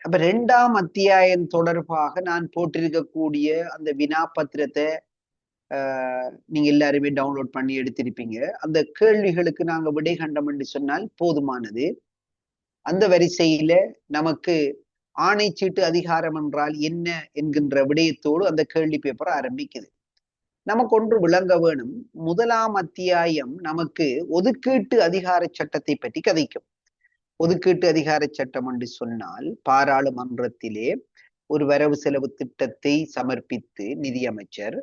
அப்ப 2ஆம் அத்தியாயம் தொடர்பாக நான் போட்டிருக்கக்கூடிய அந்த வினாபத்திரத்தை நீங்க எல்லாருமே டவுன்லோட் பண்ணி எடுத்திருப்பீங்க. அந்த கேள்விகளுக்கு நாங்க விடை கண்டம் என்று சொன்னால் போதுமானது. அந்த வரிசையில நமக்கு ஆணைச்சீட்டு அதிகாரம் என்றால் என்ன என்கின்ற விடயத்தோடு அந்த கேள்வி பேப்பர் ஆரம்பிக்குது. நமக்கு ஒன்று விளங்க வேணும். 1ஆம் அத்தியாயம் நமக்கு ஒதுக்கீட்டு அதிகார சட்டத்தை பற்றி கதைக்கும். ஒதுக்கீட்டு அதிகார சட்டம் என்று சொன்னால் பாராளுமன்றத்திலே ஒரு வரவு செலவு திட்டத்தை சமர்ப்பித்து நிதியமைச்சர்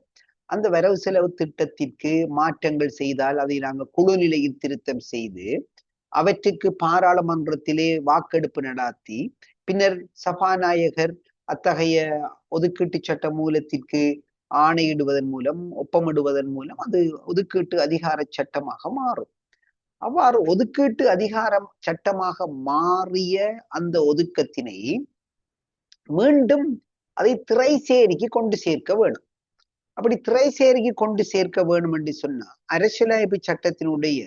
அந்த வரவு செலவு திட்டத்திற்கு மாற்றங்கள் செய்தால் அதை நாங்கள் குழு நிலையில் திருத்தம் செய்து அவற்றுக்கு பாராளுமன்றத்திலே வாக்கெடுப்பு நடாத்தி பின்னர் சபாநாயகர் அத்தகைய ஒதுக்கீட்டு சட்ட மூலத்திற்கு ஆணையிடுவதன் மூலம் ஒப்பமிடுவதன் மூலம் அது ஒதுக்கீட்டு அதிகார சட்டமாக மாறும். அவ்வாறு ஒதுக்கீட்டு அதிகாரம் சட்டமாக மாறிய அந்த ஒதுக்கத்தினை மீண்டும் அதை திரைசேரிக்கு கொண்டு சேர்க்க வேணும். அப்படி திரைசேரிக்கு கொண்டு சேர்க்க வேணும் என்று சொன்னா அரசியலமைப்பு சட்டத்தினுடைய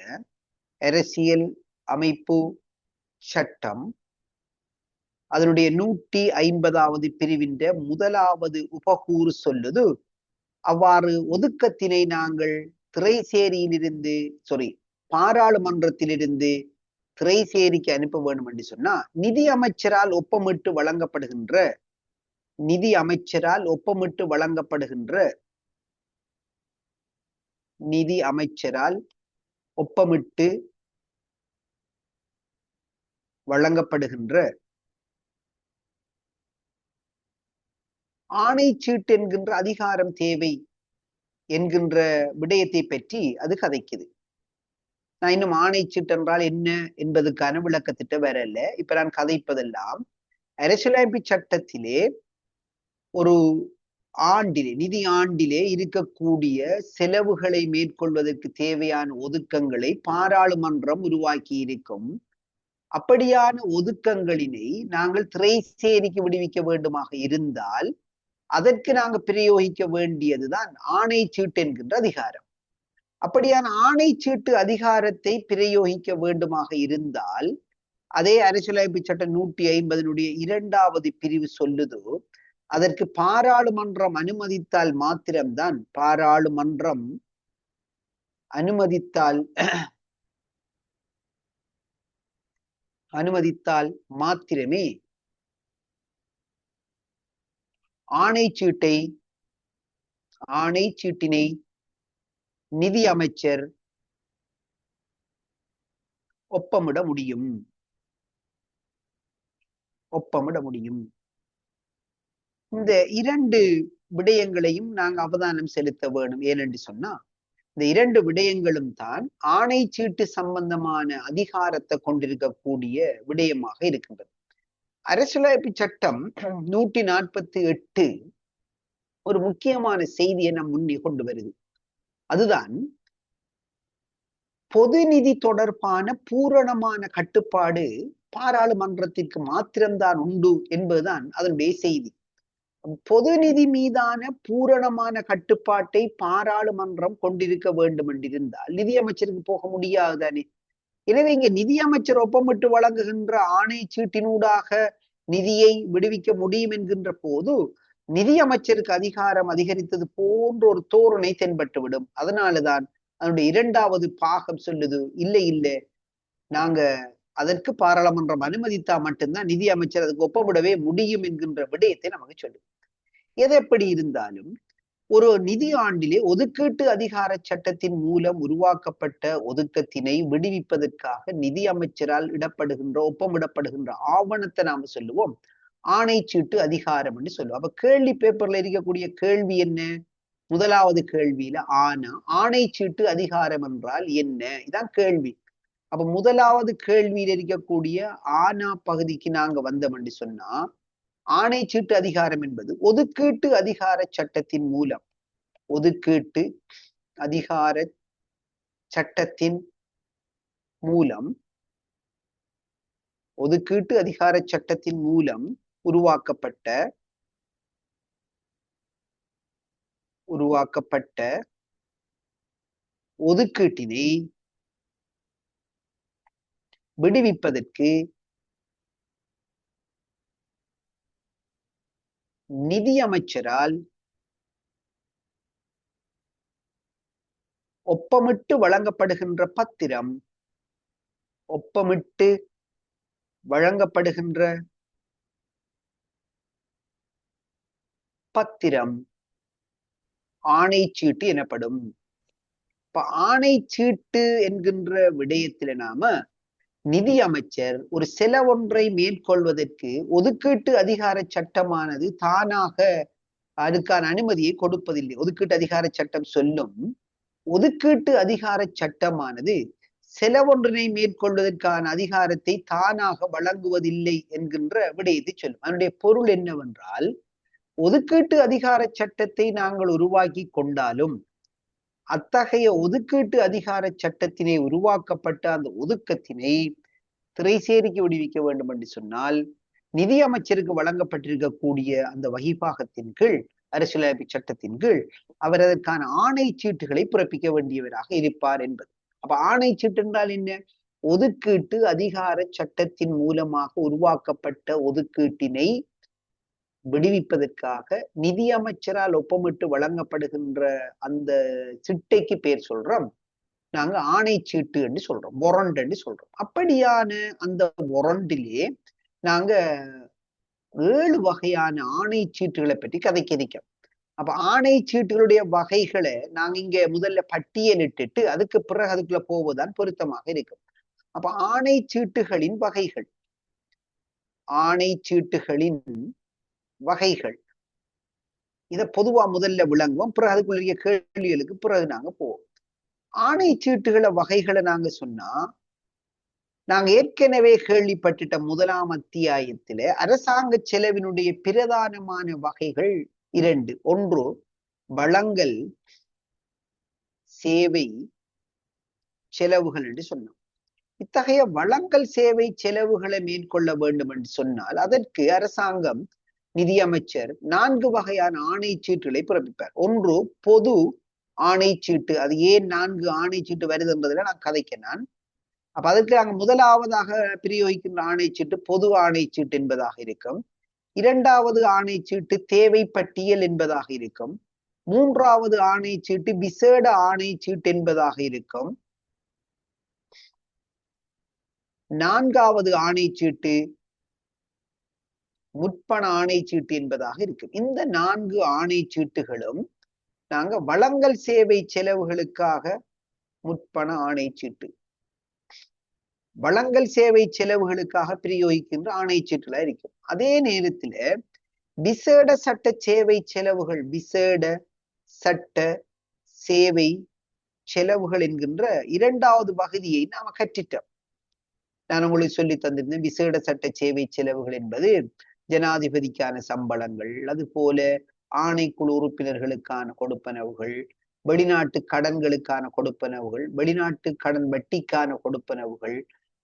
அரசியல் அமைப்பு சட்டம் அதனுடைய 150வது பிரிவின் முதலாவது உபகூறு சொல்லுது. அவ்வாறு ஒதுக்கத்தினை நாங்கள் திரைசேரியிலிருந்து பாராளுமன்றத்திலிருந்து திரைசேரிக்கு அனுப்ப வேண்டும் என்று சொன்னா நிதி அமைச்சரால் ஒப்பமிட்டு வழங்கப்படுகின்ற ஆணைச்சீட்டு என்கின்ற அதிகாரம் தேவை என்கின்ற விடயத்தை பற்றி அது கதைக்குது. நான் இன்னும் ஆணைச்சீட்டு என்றால் என்ன என்பதற்கான விளக்கத்திட்ட வரல. இப்ப நான் கதைப்பதெல்லாம் அரசியலமைப்பு சட்டத்திலே ஒரு நிதி ஆண்டிலே இருக்கக்கூடிய செலவுகளை மேற்கொள்வதற்கு தேவையான ஒதுக்கங்களை பாராளுமன்றம் உருவாக்கி இருக்கும். அப்படியான ஒதுக்கங்களினை நாங்கள் திரைசேரிக்கு விடுவிக்க வேண்டுமாக இருந்தால் அதற்கு நாங்கள் பிரயோகிக்க வேண்டியதுதான் ஆணைச்சீட்டு என்கின்ற அதிகாரம். அப்படியான ஆணைச்சீட்டு அதிகாரத்தை பிரயோகிக்க வேண்டுமாக இருந்தால் அதே அரசியலமைப்பு சட்டம் 150 2வது பிரிவு சொல்லுதோ அதற்கு பாராளுமன்றம் அனுமதித்தால் மாத்திரம்தான் அனுமதித்தால் மாத்திரமே ஆணைச்சீட்டினை நிதி அமைச்சர் ஒப்பமிட முடியும். இந்த 2 விடயங்களையும் நாங்க அவதானம் செலுத்த வேணும். ஏனென்று சொன்னா இந்த 2 விடயங்களும் தான் ஆணைச்சீட்டு சம்பந்தமான அதிகாரத்தை கொண்டிருக்கக்கூடிய விடயமாக இருக்கின்றது. அரசியலமைப்பு சட்டம் 148 ஒரு முக்கியமான செய்தியை நம் முன்னே கொண்டு வருது. அதுதான் பொது நிதி தொடர்பான பூரணமான கட்டுப்பாடு பாராளுமன்றத்திற்கு மாத்திரம்தான் உண்டு என்பதுதான் அதனுடைய செய்தி. பொது நிதி மீதான பூரணமான கட்டுப்பாட்டை பாராளுமன்றம் கொண்டிருக்க வேண்டும் என்றிருந்தால் நிதியமைச்சருக்கு போக முடியாது தானே. எனவே இங்க நிதியமைச்சர் ஒப்பமிட்டு வழங்குகின்ற ஆணைச்சீட்டினூடாக நிதியை விடுவிக்க முடியும் என்கின்ற போது நிதியமைச்சருக்கு அதிகாரம் அதிகரித்தது போன்ற ஒரு தோரணை தென்பட்டுவிடும். அதனாலதான் அதனுடைய 2வது பாகம் சொல்லுது இல்லை நாங்க அதற்கு பாராளுமன்றம் அனுமதித்தா மட்டும்தான் நிதி அமைச்சர் அதுக்கு ஒப்பமிடவே முடியும் என்கின்ற விடயத்தை நமக்கு சொல்லுது. எது எப்படி இருந்தாலும் ஒரு நிதி ஆண்டிலே ஒதுக்கீட்டு அதிகார சட்டத்தின் மூலம் உருவாக்கப்பட்ட ஒதுக்கத்தினை விடுவிப்பதற்காக நிதி அமைச்சரால் ஒப்பமிடப்படுகின்ற ஆவணத்தை நாம சொல்லுவோம் ஆணைச்சீட்டு அதிகாரம் என்று சொல்லுவோம். அப்ப கேள்வி பேப்பர்ல இருக்கக்கூடிய கேள்வி என்ன? 1வது கேள்வியில ஆணைச்சீட்டு அதிகாரம் என்றால் என்ன? இதான் கேள்வி. அப்ப 1வது கேள்வியில் இருக்கக்கூடிய பகுதிக்கு நாங்க வந்தோம் என்று சொன்னா ஆணைச்சீட்டு அதிகாரம் என்பது ஒதுக்கீட்டு அதிகார சட்டத்தின் மூலம் உருவாக்கப்பட்ட ஒதுக்கீட்டினை விடுவிப்பதற்கு நிதி அமைச்சரால் ஒப்பமிட்டு வழங்கப்படுகின்ற பத்திரம், ஒப்பமிட்டு வழங்கப்படுகின்ற பத்திரம் ஆணைச்சீட்டு எனப்படும். இப்ப ஆணைச்சீட்டு என்கின்ற விடயத்துல நாம நிதி அமைச்சர் ஒரு செலவொன்றை மேற்கொள்வதற்கு ஒதுக்கீட்டு அதிகார சட்டமானது தானாக அதுக்கான அனுமதியை கொடுப்பதில்லை. ஒதுக்கீட்டு அதிகார சட்டம் சொல்லும் ஒதுக்கீட்டு அதிகார சட்டமானது செலவொன்றினை மேற்கொள்வதற்கான அதிகாரத்தை தானாக வழங்குவதில்லை என்கின்ற விடயத்தை சொல்லும். அதனுடைய பொருள் என்னவென்றால், ஒதுக்கீட்டு அதிகார சட்டத்தை நாங்கள் உருவாக்கி கொண்டாலும் அத்தகைய ஒதுக்கீட்டு அதிகார சட்டத்தினை உருவாக்கப்பட்ட அந்த ஒதுக்கத்தினை திரைசேரிக்கு விடுவிக்க வேண்டும் என்று சொன்னால் நிதி அமைச்சருக்கு வழங்கப்பட்டிருக்கக்கூடிய அந்த வகிபாகத்தின் கீழ், அரசியலமைப்பு சட்டத்தின் கீழ் அவர் அதற்கான ஆணை சீட்டுகளை பிறப்பிக்க வேண்டியவராக இருப்பார் என்பது. அப்ப ஆணை சீட்டு என்றால் என்ன? ஒதுக்கீட்டு அதிகார சட்டத்தின் மூலமாக உருவாக்கப்பட்ட ஒதுக்கீட்டினை விடுவிப்பதற்காக நிதி அமைச்சரால் ஒப்பமிட்டு வழங்கப்படுகின்ற அந்த சிட்டைக்கு பேர் சொல்றோம் நாங்க ஆணை சீட்டு என்று சொல்றோம், ஒரண்ட் என்று சொல்றோம். அப்படியான அந்த ஒரண்டிலே நாங்க 7 வகையான ஆணை சீட்டுகளை பற்றி கதைக்க இருக்கோம். அப்ப ஆணை சீட்டுகளுடைய வகைகளை நாங்க இங்க முதல்ல பட்டியலிட்டுட்டு அதுக்கு பிறகு அதுக்குள்ள போவதுதான் பொருத்தமாக இருக்கும். அப்ப ஆணை சீட்டுகளின் வகைகள், ஆணை சீட்டுகளின் வகைகள் இத பொதுவா முதல்ல விளங்குவோம், பிறகு அதுக்குள்ள கேள்விகளுக்கு பிறகு நாங்க போவோம். ஆணை சீட்டுகளை வகைகளை நாங்க சொன்னா, நாங்க ஏற்கனவே கேள்விப்பட்டுட்ட 1ஆம் அத்தியாயத்தில அரசாங்க செலவினுடைய பிரதானமான வகைகள் 2. ஒன்று வழங்கல் சேவை செலவுகள் என்று சொன்னோம். இத்தகைய வழங்கல் சேவை செலவுகளை மேற்கொள்ள வேண்டும் என்று சொன்னால் அதற்கு அரசாங்கம், நிதி அமைச்சர் 4 வகையான ஆணை சீட்டுகளை பிறப்பிப்பார். ஒன்று பொது ஆணை சீட்டு. அது ஏன் 4 ஆணை சீட்டு வருது என்பதில் நான் கதைக்கிறேன். அப்ப அதுக்கு நாங்கள் முதலாவதாக பிரயோகிக்கின்ற ஆணை சீட்டு பொது ஆணை சீட்டு என்பதாக இருக்கும். 2வது ஆணை சீட்டு தேவை பட்டியல் என்பதாக இருக்கும். 3வது ஆணை சீட்டு விசேட ஆணை சீட்டு என்பதாக இருக்கும். 4வது ஆணை சீட்டு முற்பண ஆணை சீட்டு என்பதாக இருக்கும். இந்த 4 ஆணை சீட்டுகளும் நாங்க வழங்கல் சேவை செலவுகளுக்காக முற்பண ஆணை சீட்டு, வழங்கல் சேவை செலவுகளுக்காக பிரயோகிக்கின்ற ஆணை சீட்டுகளா இருக்கும். அதே நேரத்துல விசேட சட்ட சேவை செலவுகள், விசேட சட்ட சேவை செலவுகள் என்கின்ற 2வது பகுதியை நாம கற்றிட்டோம். நான் உங்களுக்கு சொல்லி தந்திருந்தேன். விசேட சட்ட சேவை செலவுகள் என்பது ஜனாதிபதிக்கான சம்பளங்கள், அது போல ஆணைக்குழு உறுப்பினர்களுக்கான கொடுப்பனவுகள், வெளிநாட்டு கடன்களுக்கான கொடுப்பனவுகள், வெளிநாட்டு கடன் வட்டிக்கான கொடுப்பனவுகள்,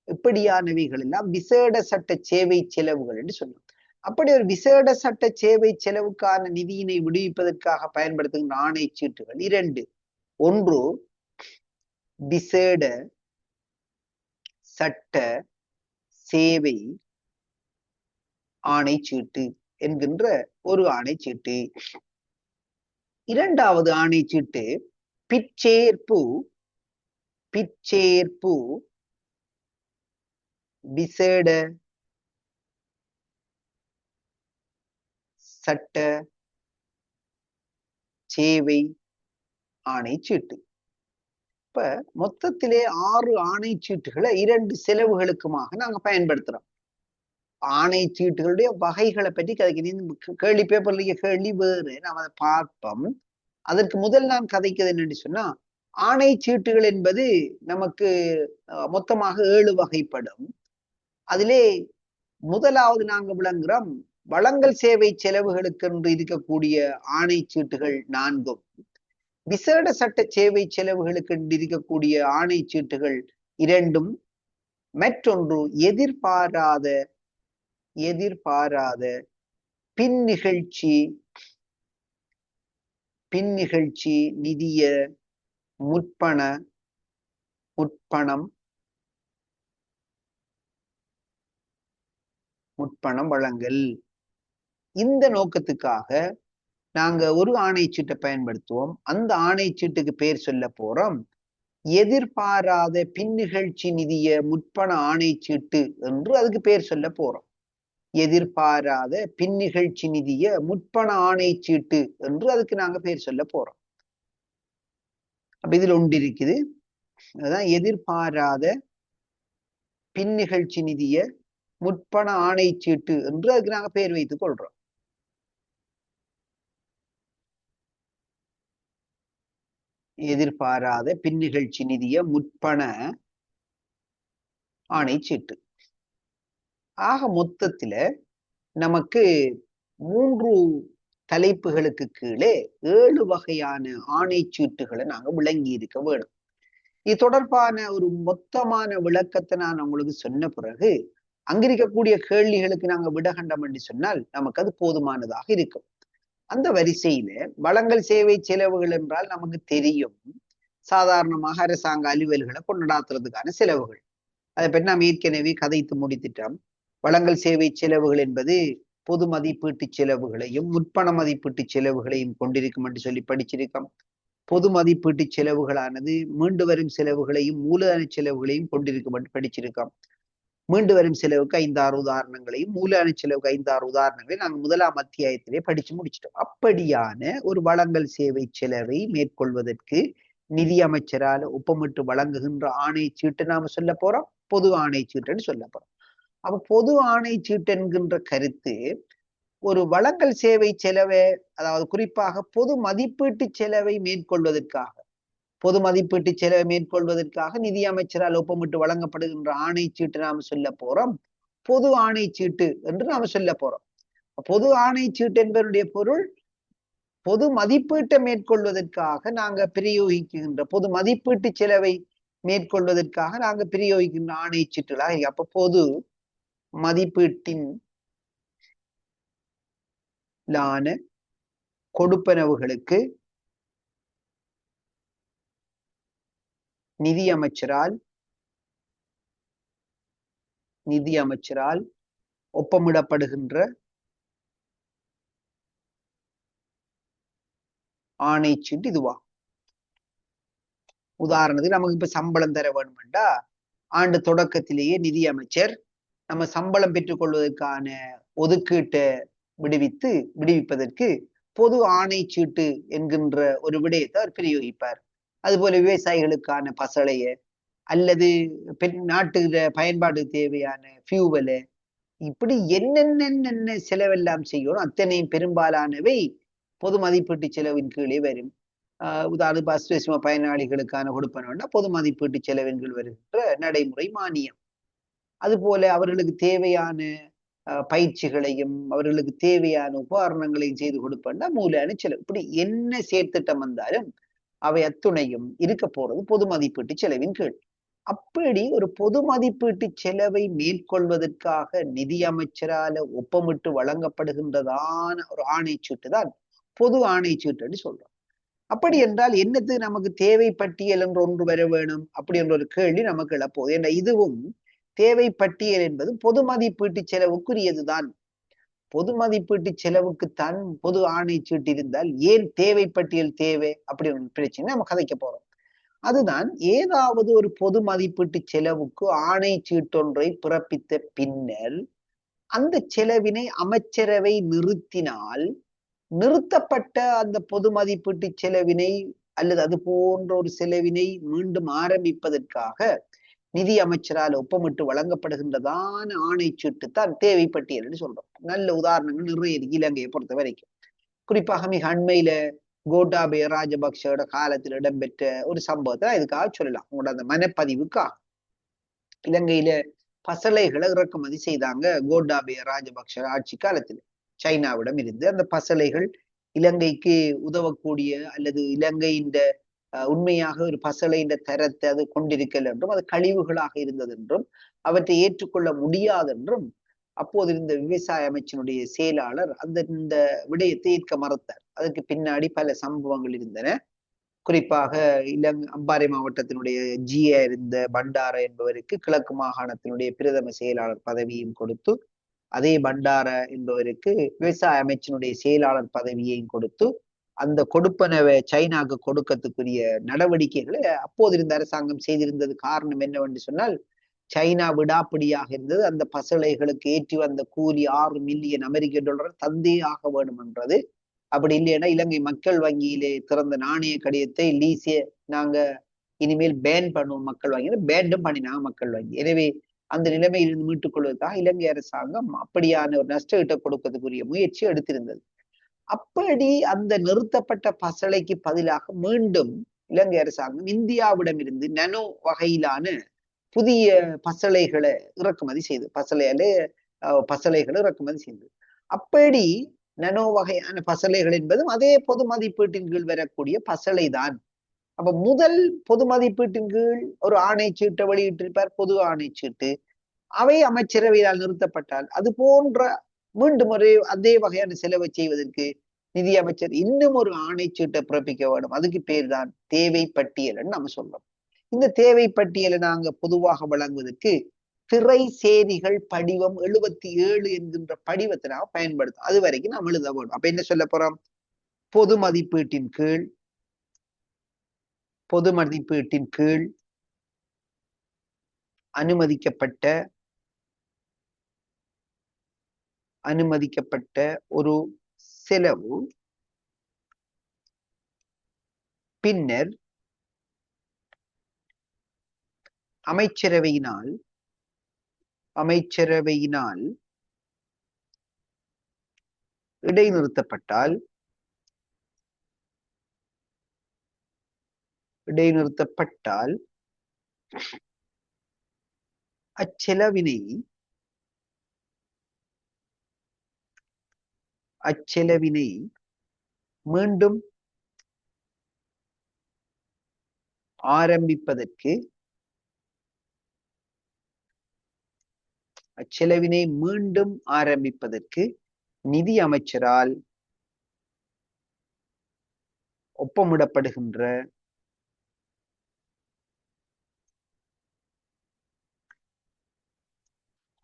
இப்படியானவைகள் எல்லாம் விசேட சட்ட சேவை செலவுகள் என்று சொன்னோம். அப்படி ஒரு விசேட சட்ட சேவை செலவுக்கான நிதியினை விடுவிப்பதற்காக பயன்படுத்துகின்ற ஆணை சீட்டுகள் 2. ஒன்று விசேட சட்ட சேவை ஆணை சீட்டு என்கின்ற ஒரு ஆணை சீட்டு. 2வது ஆணை சீட்டு பிற்சேர்ப்பு, பிற்சேர்ப்பு விசேட சட்ட சேவை ஆணை சீட்டு. இப்ப மொத்தத்திலே 6 ஆணை சீட்டுகளை 2 செலவுகளுக்குமாக நாங்க பயன்படுத்துறோம். ஆணை சீட்டுகளுடைய வகைகளை பற்றி கேள்வி பேப்பர்ல கேள்வி வேறு, நாம் அதை பார்ப்போம். அதற்கு முதல் நான் கதைக்கிறது என்னன்னு சொன்னா, ஆணை சீட்டுகள் என்பது நமக்கு மொத்தமாக 7 வகைப்படும். அதிலே முதலாவது நாங்க விளங்குறோம் வழங்கல் சேவை செலவுகளுக்கு என்று இருக்கக்கூடிய ஆணை சீட்டுகள் 4, விசேட சட்ட சேவை செலவுகளுக்கு இருக்கக்கூடிய ஆணை சீட்டுகள் 2, மற்றொன்று எதிர்பாராத பின் நிகழ்ச்சி நிதிய முற்பணம் வழங்கல். இந்த நோக்கத்துக்காக நாங்க ஒரு ஆணைச்சீட்டை பயன்படுத்துவோம். அந்த ஆணைச்சீட்டுக்கு பேர் சொல்ல போறோம் எதிர்பாராத பின்னிகழ்ச்சி நிதிய முற்பண ஆணைச்சீட்டு என்று அதுக்கு பேர் சொல்ல போறோம். எதிர்பாராத பின்னிகழ்ச்சி நிதிய முற்பண ஆணைச்சீட்டு என்று அதுக்கு நாங்க பேர் சொல்ல போறோம். அப்ப இதுல ஒன்று இருக்குது, அதான் எதிர்பாராத பின்னிகழ்ச்சி நிதிய முற்பண ஆணைச்சீட்டு என்று அதுக்கு நாங்க பேர் வைத்துக் கொள்றோம். எதிர்பாராத பின்னிகழ்ச்சி நிதிய முற்பண ஆணைச்சீட்டு. ஆக மொத்தத்துல நமக்கு 3 தலைப்புகளுக்கு கீழே 7 வகையான ஆணைச்சீட்டுகளை நாங்க விளங்கி இருக்க வேணும். இது தொடர்பான ஒரு மொத்தமான விளக்கத்தை நான் உங்களுக்கு சொன்ன பிறகு அங்க இருக்கக்கூடிய கேள்விகளுக்கு நாங்க விட கண்டம் என்று சொன்னால் நமக்கு அது போதுமானதாக இருக்கும். அந்த வரிசையில வளங்கள் சேவை செலவுகள் என்றால் நமக்கு தெரியும், சாதாரணமாக அரசாங்க அலுவல்களை கொண்டாடுறதுக்கான செலவுகள். அதை பற்றி நாம் ஏற்கனவே கதைத்து முடித்துட்டோம். வளங்கள் சேவை செலவுகள் என்பது பொது மதிப்பீட்டு செலவுகளையும் முற்பண மதிப்பீட்டு செலவுகளையும் கொண்டிருக்கும் என்று சொல்லி படிச்சிருக்கோம். பொது மதிப்பீட்டு செலவுகளானது மீண்டு வரும் செலவுகளையும் மூலதன செலவுகளையும் கொண்டிருக்கும் என்று படிச்சிருக்கோம். மீண்டு வரும் செலவுக்கு 5-6 உதாரணங்களையும் மூலதன செலவுக்கு 5-6 உதாரணங்களையும் நாங்கள் 1ஆம் அத்தியாயத்திலே படிச்சு முடிச்சிட்டோம். அப்படியான ஒரு வளங்கள் சேவை செலவை மேற்கொள்வதற்கு நிதி அமைச்சரால் ஒப்பமிட்டு வழங்குகின்ற ஆணைச்சீட்டு நாம சொல்ல போறோம் பொது ஆணைச்சீட்டுன்னு சொல்ல போறோம். அப்ப பொது ஆணைச்சீட்டு என்கின்ற கருத்து ஒரு வளங்கள் சேவை செலவை, அதாவது குறிப்பாக பொது மதிப்பீட்டு செலவை மேற்கொள்வதற்காக, பொது மதிப்பீட்டு செலவை மேற்கொள்வதற்காக நிதி அமைச்சரால் ஒப்பமிட்டு வழங்கப்படுகின்ற ஆணைச்சீட்டு நாம சொல்ல போறோம் பொது ஆணைச்சீட்டு என்று நாம சொல்ல போறோம். பொது ஆணைச்சீட்டு என்பதனுடைய பொருள் பொது மதிப்பீட்டை மேற்கொள்வதற்காக நாங்க பிரயோகிக்கின்ற, பொது மதிப்பீட்டு செலவை மேற்கொள்வதற்காக நாங்க பிரயோகிக்கின்ற ஆணைச்சீட்டுகளாக. அப்ப பொது மதிப்பீட்டின் கொடுப்பனவுகளுக்கு நிதி அமைச்சரால் ஒப்பமிடப்படுகின்ற ஆணைச்சீட்டு இதுவா. உதாரணத்துக்கு நமக்கு இப்ப சம்பளம் தர வேணுமெண்டா ஆண்டு தொடக்கத்திலேயே நிதி அமைச்சர் நம்ம சம்பளம் பெற்றுக் கொள்வதற்கான ஒதுக்கீட்டை விடுவிப்பதற்கு பொது ஆணைச்சீட்டு என்கின்ற ஒரு விடயத்தை அவர் பிரயோகிப்பார். அதுபோல விவசாயிகளுக்கான பசளைய அல்லது நாட்டு பயன்பாடு தேவையான ஃபியூவலை, இப்படி என்னென்ன செலவெல்லாம் செய்யணும் அத்தனையும் பெரும்பாலானவை பொது மதிப்பீட்டு செலவின் கீழே வரும். உதாரணத்துக்கு அஸ்வசிம பயனாளிகளுக்கான கொடுப்பனவுன்னா பொது மதிப்பீட்டு செலவின் கீழ் வருகின்ற நடைமுறை மானியம். அதுபோல அவர்களுக்கு தேவையான பயிற்சிகளையும் அவர்களுக்கு தேவையான உபகரணங்களையும் செய்து கொடுப்பேன்னா மூலதன செலவு. இப்படி என்ன செயற்திட்டம் வந்தாலும் அவை அத்துணையும் இருக்க போறது பொது மதிப்பீட்டு செலவின் கீழ். அப்படி ஒரு பொது மதிப்பீட்டு செலவை மேற்கொள்வதற்காக நிதி அமைச்சரால ஒப்பமிட்டு வழங்கப்படுகின்றதான ஒரு ஆணைச்சீட்டு தான் பொது ஆணைச்சீட்டுன்னு சொல்றோம். அப்படி என்றால் என்னது நமக்கு தேவை பட்டியல் என்று ஒன்று வர வேணும் அப்படி என்ற ஒரு கேள்வி நமக்கு எழப்போகுது. என்ற இதுவும் தேவை பட்டியல் என்பது பொது மதிப்பீட்டு செலவுக்குரியதுதான். பொது மதிப்பீட்டு செலவுக்குத்தான் பொது ஆணைச்சீட்டு இருந்தால் ஏன் தேவை பட்டியல் தேவை அப்படி ஒரு பிரச்சனை நம்ம கதைக்க போறோம். அதுதான் ஏதாவது ஒரு பொது மதிப்பீட்டு செலவுக்கு ஆணைச்சீட்டொன்றை பிறப்பித்த பின்னர் அந்த செலவினை அமைச்சரவை நிறுத்தினால் நிறுத்தப்பட்ட அந்த பொது மதிப்பீட்டு செலவினை அல்லது அது போன்ற ஒரு செலவினை மீண்டும் ஆரம்பிப்பதற்காக நிதி அமைச்சரால் ஒப்பமிட்டு வழங்கப்படுகின்றதான ஆணைச்சீட்டு தான் தேவை பட்டியல்னு சொல்றோம். நல்ல உதாரணங்கள் நிறைய இருக்கு இலங்கையை பொறுத்த வரைக்கும். குறிப்பாக மிக அண்மையில கோட்டாபய ராஜபக்சோட காலத்தில் இடம்பெற்ற ஒரு சம்பவத்தை இதுக்காக சொல்லலாம். உங்களோட அந்த மனப்பதிவுக்காக இலங்கையில பசலைகளை இறக்குமதி செய்தாங்க கோட்டாபய ராஜபக்ச ஆட்சி காலத்துல சைனாவிடம் இருந்து. அந்த பசலைகள் இலங்கைக்கு உதவக்கூடிய அல்லது இலங்கையின் உண்மையாக ஒரு பசலையின் தரத்தை அது கொண்டிருக்கல் என்றும் அது கழிவுகளாக இருந்தது என்றும் அவற்றை ஏற்றுக்கொள்ள முடியாது என்றும் அப்போது இருந்த விவசாய அமைச்சினுடைய செயலாளர் இந்த விடயத்தை ஏற்க மறுத்தார். அதுக்கு பின்னாடி பல சம்பவங்கள் இருந்தன. குறிப்பாக அம்பாறை மாவட்டத்தினுடைய ஜியா இருந்த பண்டார என்பவருக்கு கிழக்கு மாகாணத்தினுடைய பிரதம செயலாளர் பதவியும் கொடுத்து அதே பண்டார என்பவருக்கு விவசாய அமைச்சினுடைய செயலாளர் பதவியையும் கொடுத்து அந்த கொடுப்பனவை சைனாக்கு கொடுக்கறதுக்குரிய நடவடிக்கைகளை அப்போது இருந்த அரசாங்கம் செய்திருந்தது. காரணம் என்னவென்று சொன்னால், சைனா விடாப்பிடியாக இருந்தது. அந்த பசளைகளுக்கு ஏற்றி வந்த கூலி $6 மில்லியன் தந்தே ஆக வேண்டும் என்றது. அப்படி இல்லைன்னா இலங்கை மக்கள் வங்கியிலே திறந்த நாணய கடிதத்தை லீஸே நாங்க இனிமேல் பேன் பண்ணுவோம் மக்கள் வங்கி, பேண்டும் பண்ணினாங்க மக்கள் வங்கி. எனவே அந்த நிலைமையிலிருந்து மீட்டுக் கொள்வதற்காக இலங்கை அரசாங்கம் அப்படியான ஒரு நஷ்டஈட்டை கொடுக்கறதுக்குரிய முயற்சி எடுத்திருந்தது. அப்படி அந்த நிறுத்தப்பட்ட பசளைக்கு பதிலாக மீண்டும் இலங்கை அரசாங்கம் இந்தியாவிடமிருந்து நனோ வகையிலான புதிய பசளைகளை இறக்குமதி செய்து பசளைகளை இறக்குமதி செய்தது. அப்படி நனோ வகையான பசளைகள் என்பதும் அதே பொது மதிப்பீட்டின் கீழ் வரக்கூடிய பசளை தான். அப்ப முதல் பொது மதிப்பீட்டின் கீழ் ஒரு ஆணைச்சீட்டை வெளியிட்டிருப்பார், பொது ஆணைச்சீட்டு. அவை அமைச்சரவையால் நிறுத்தப்பட்டால் அது போன்ற மீண்டும் ஒரு அதே வகையான செலவை செய்வதற்கு நிதி அமைச்சர் இன்னும் ஒரு ஆணைச்சீட்டை பிறப்பிக்க வேண்டும். அதுக்கு பேர் தான் தேவை பட்டியல்னு நம்ம சொல்றோம். இந்த தேவை பட்டியலை நாங்க பொதுவாக வழங்குவதற்கு திரை சேரிகள் படிவம் 77 என்கின்ற படிவத்தை நாம் பயன்படுத்தும். அது வரைக்கும் நாம் எழுத வேண்டும். அப்ப என்ன சொல்ல போறோம்? பொது மதிப்பீட்டின் கீழ் அனுமதிக்கப்பட்ட ஒரு செலவு பின்னர் அமைச்சரவையினால் இடைநிறுத்தப்பட்டால் அச்செலவினை மீண்டும் ஆரம்பிப்பதற்கு நிதி அமைச்சரால் ஒப்பமிடப்படுகின்ற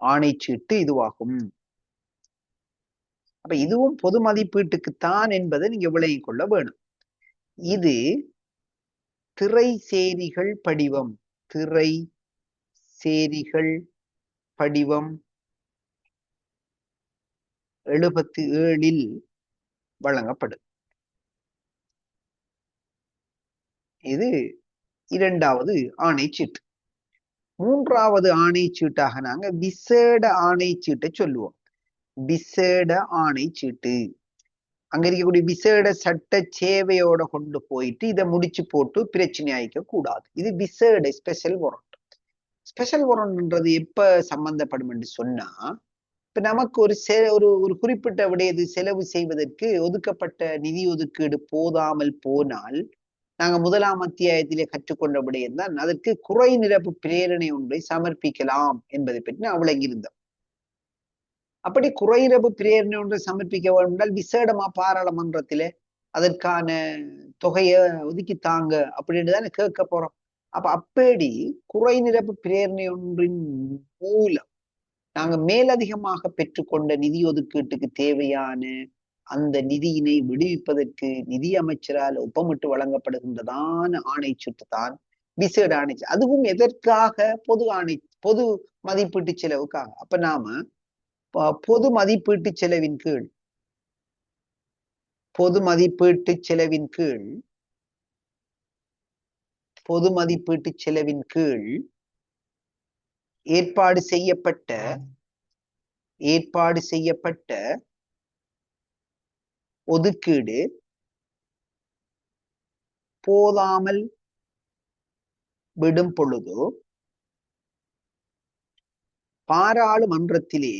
ஆணைச்சீட்டு இதுவாகும். அப்ப இதுவும் பொது மதிப்பீட்டுக்குத்தான் என்பதை நீங்க விளங்கிக் கொள்ள வேணும். இது திரை சேரிகள் படிவம் 77 வழங்கப்படும். இது இரண்டாவது ஆணைச்சீட்டு. மூன்றாவது ஆணைச்சீட்டாக நாங்க விசேட ஆணைச்சீட்டை சொல்லுவோம். விசேட ஆணைச்சீட்டு அங்க இருக்கக்கூடிய விசேட சட்ட சேவையோட கொண்டு போயிட்டு இதை முடிச்சு போட்டு பிரச்சனை ஆயிக்க கூடாது. இது விசேட ஸ்பெஷல் வாரண்ட். ஸ்பெஷல் வாரண்ட்ன்றது எப்ப சம்பந்தப்படும் என்று சொன்னா, இப்ப நமக்கு ஒரு குறிப்பிட்ட விடயது செலவு செய்வதற்கு ஒதுக்கப்பட்ட நிதி ஒதுக்கீடு போதாமல் போனால், நாங்க முதலாம் அத்தியாயத்திலே கற்றுக்கொண்ட விடயம் தான் அதற்கு குறை நிரப்பு பிரேரணை ஒன்றை சமர்ப்பிக்கலாம் என்பதை பற்றி நான் விளங்கியிருந்தோம். அப்படி குறை நிரப்பு பிரேரணை ஒன்றை சமர்ப்பிக்க வேண்டும் என்றால் விசேடமா பாராளுமன்றத்திலே அதற்கான தொகையை ஒதுக்கி தாங்க அப்படின்னு தானே கேட்க போறோம். அப்ப அப்படி குறை நிரப்பு பிரேரணை ஒன்றின் மூலம் நாங்க மேலதிகமாக பெற்றுக்கொண்ட நிதி ஒதுக்கீட்டுக்கு தேவையான அந்த நிதியினை விடுவிப்பதற்கு நிதி அமைச்சரால் ஒப்பமிட்டு வழங்கப்படுகின்றதான ஆணைச்சீட்டு தான் விசேட ஆணைச்சீட்டு. அதுவும் எதற்காக? பொது மதிப்பீட்டு செலவுக்காக. அப்ப நாம பொது மதிப்பீட்டு செலவின் கீழ் ஏற்பாடு செய்யப்பட்ட ஒதுக்கீடு போதாமல் விடும் பொழுது பாராளுமன்றத்திலே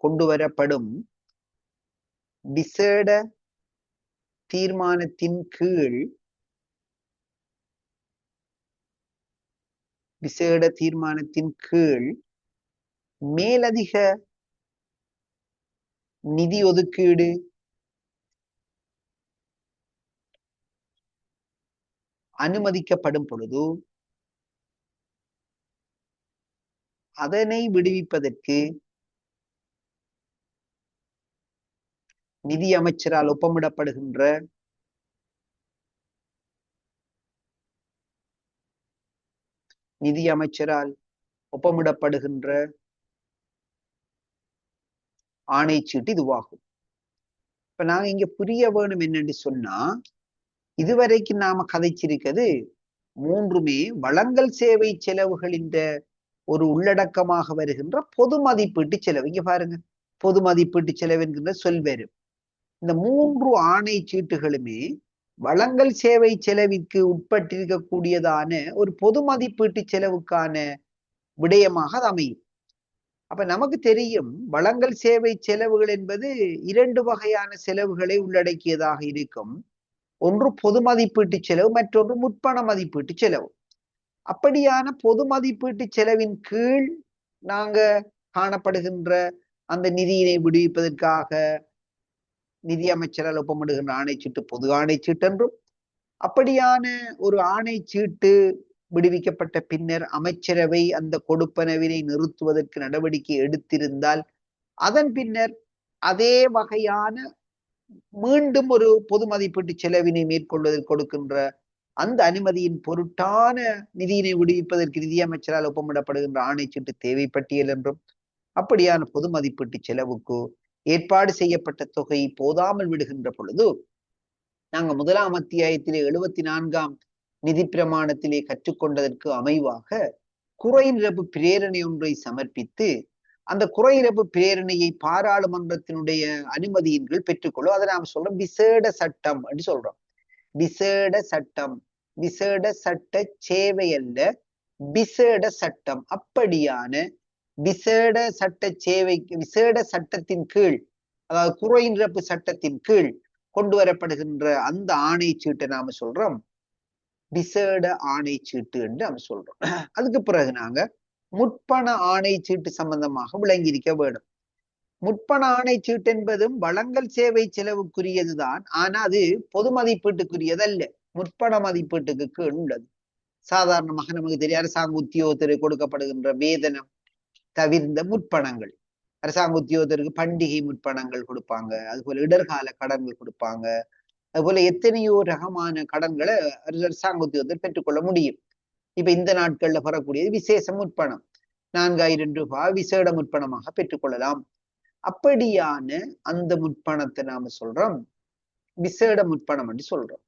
கொண்டு வரப்படும் விசேட தீர்மானத்தின் கீழ் மேலதிக நிதி ஒதுக்கீடு அனுமதிக்கப்படும் பொழுது அதனை விடுவிப்பதற்கு நிதி அமைச்சரால் ஒப்பமிடப்படுகின்ற ஆணைச்சீட்டு இதுவாகும். இப்ப நாங்க இங்க புரிய வேணும் என்னன்னு சொன்னா, இதுவரைக்கும் நாம கதைச்சிருக்கிறது மூன்றுமே வழங்கல் சேவை செலவுகளின் ஒரு உள்ளடக்கமாக வருகின்ற பொது மதிப்பீட்டு செலவு. இங்க பாருங்க, பொது மதிப்பீட்டு செலவு என்கின்ற சொல் வரும். இந்த 3 ஆணை சீட்டுகளுமே வழங்கல் சேவை செலவிற்கு உட்பட்டிருக்கக்கூடியதான ஒரு பொது மதிப்பீட்டு செலவுக்கான விடயமாக அது அமையும். அப்ப நமக்கு தெரியும், வழங்கல் சேவை செலவுகள் என்பது 2 வகையான செலவுகளை உள்ளடக்கியதாக இருக்கும். ஒன்று பொது மதிப்பீட்டு செலவு, மற்றொன்று முற்பண மதிப்பீட்டு செலவு. அப்படியான பொது மதிப்பீட்டு செலவின் கீழ் நாங்க காணப்படுகின்ற அந்த நிதியினை விடுவிப்பதற்காக நிதி அமைச்சரால் ஒப்பமிடுகின்ற ஆணைச்சீட்டு பொது ஆணைச்சீட்டு என்றும், அப்படியான ஒரு ஆணைச்சீட்டு விடுவிக்கப்பட்ட பின்னர் அமைச்சரவை அந்த கொடுப்பனவினை நிறுத்துவதற்கு நடவடிக்கை எடுத்திருந்தால் அதன் பின்னர் அதே வகையான மீண்டும் ஒரு பொது மதிப்பீட்டு செலவினை மேற்கொள்வதற்கு கொடுக்கின்ற அந்த அனுமதியின் பொருட்டான நிதியினை விடுவிப்பதற்கு நிதி அமைச்சரால் ஒப்பமிடப்படுகின்ற ஆணைச்சீட்டு தேவை பட்டியல் என்றும், அப்படியான பொது மதிப்பீட்டு செலவுக்கு ஏற்பாடு செய்யப்பட்ட தொகை போதாமல் விடுகின்ற பொழுது நாங்க 1ஆம் அத்தியாயத்திலே 74ஆம் நிதி பிரமாணத்திலே கற்றுக்கொண்டதற்கு அமைவாக குறைநிரப்பு பிரேரணை ஒன்றை சமர்ப்பித்து அந்த குறைநிரப்பு பிரேரணையை பாராளுமன்றத்தினுடைய அனுமதியின் கீழ் பெற்றுக்கொள்ளும். அதை நாம சொல்றோம் விசேட சட்டம் அப்படின்னு சொல்றோம். விசேட சட்டம், விசேட சட்ட சேவை அல்ல, விசேட சட்டம். அப்படியான விசேட சட்ட சேவைக்கு விசேட சட்டத்தின் கீழ், அதாவது குறைநிரப்பு சட்டத்தின் கீழ் கொண்டு வரப்படுகின்ற அந்த ஆணைச்சீட்டை நாம சொல்றோம் விசேட ஆணைச்சீட்டு என்று நாம சொல்றோம். அதுக்கு பிறகு நாங்க முற்பண ஆணைச்சீட்டு சம்பந்தமாக விளங்கியிருக்க வேண்டும். முற்பண ஆணைச்சீட்டு என்பதும் வழங்கல் சேவை செலவுக்குரியதுதான், ஆனா அது பொது மதிப்பீட்டுக்குரியது அல்ல, முற்பண மதிப்பீட்டுக்கு கீழ் உள்ளது. சாதாரணமாக நமக்கு தெரியும், அரசாங்க உத்தியோகத்திற்கு கொடுக்கப்படுகின்ற வேதனம் தவிர்ந்த முற்பணங்கள், அரசாங்க உத்தியோகத்திற்கு பண்டிகை முற்பணங்கள் கொடுப்பாங்க, அதுபோல இடர்கால கடன்கள் கொடுப்பாங்க, அதுபோல எத்தனையோ ரகமான கடன்களை அரசாங்க உத்தியோகத்தில் பெற்றுக்கொள்ள முடியும். இப்ப இந்த நாட்கள்ல பெறக்கூடியது விசேஷ முற்பணம், 4000 ரூபாய் விசேட முற்பணமாக பெற்றுக்கொள்ளலாம். அப்படியான அந்த முற்பணத்தை நாம சொல்றோம் விசேட முற்பணம் என்று சொல்றோம்.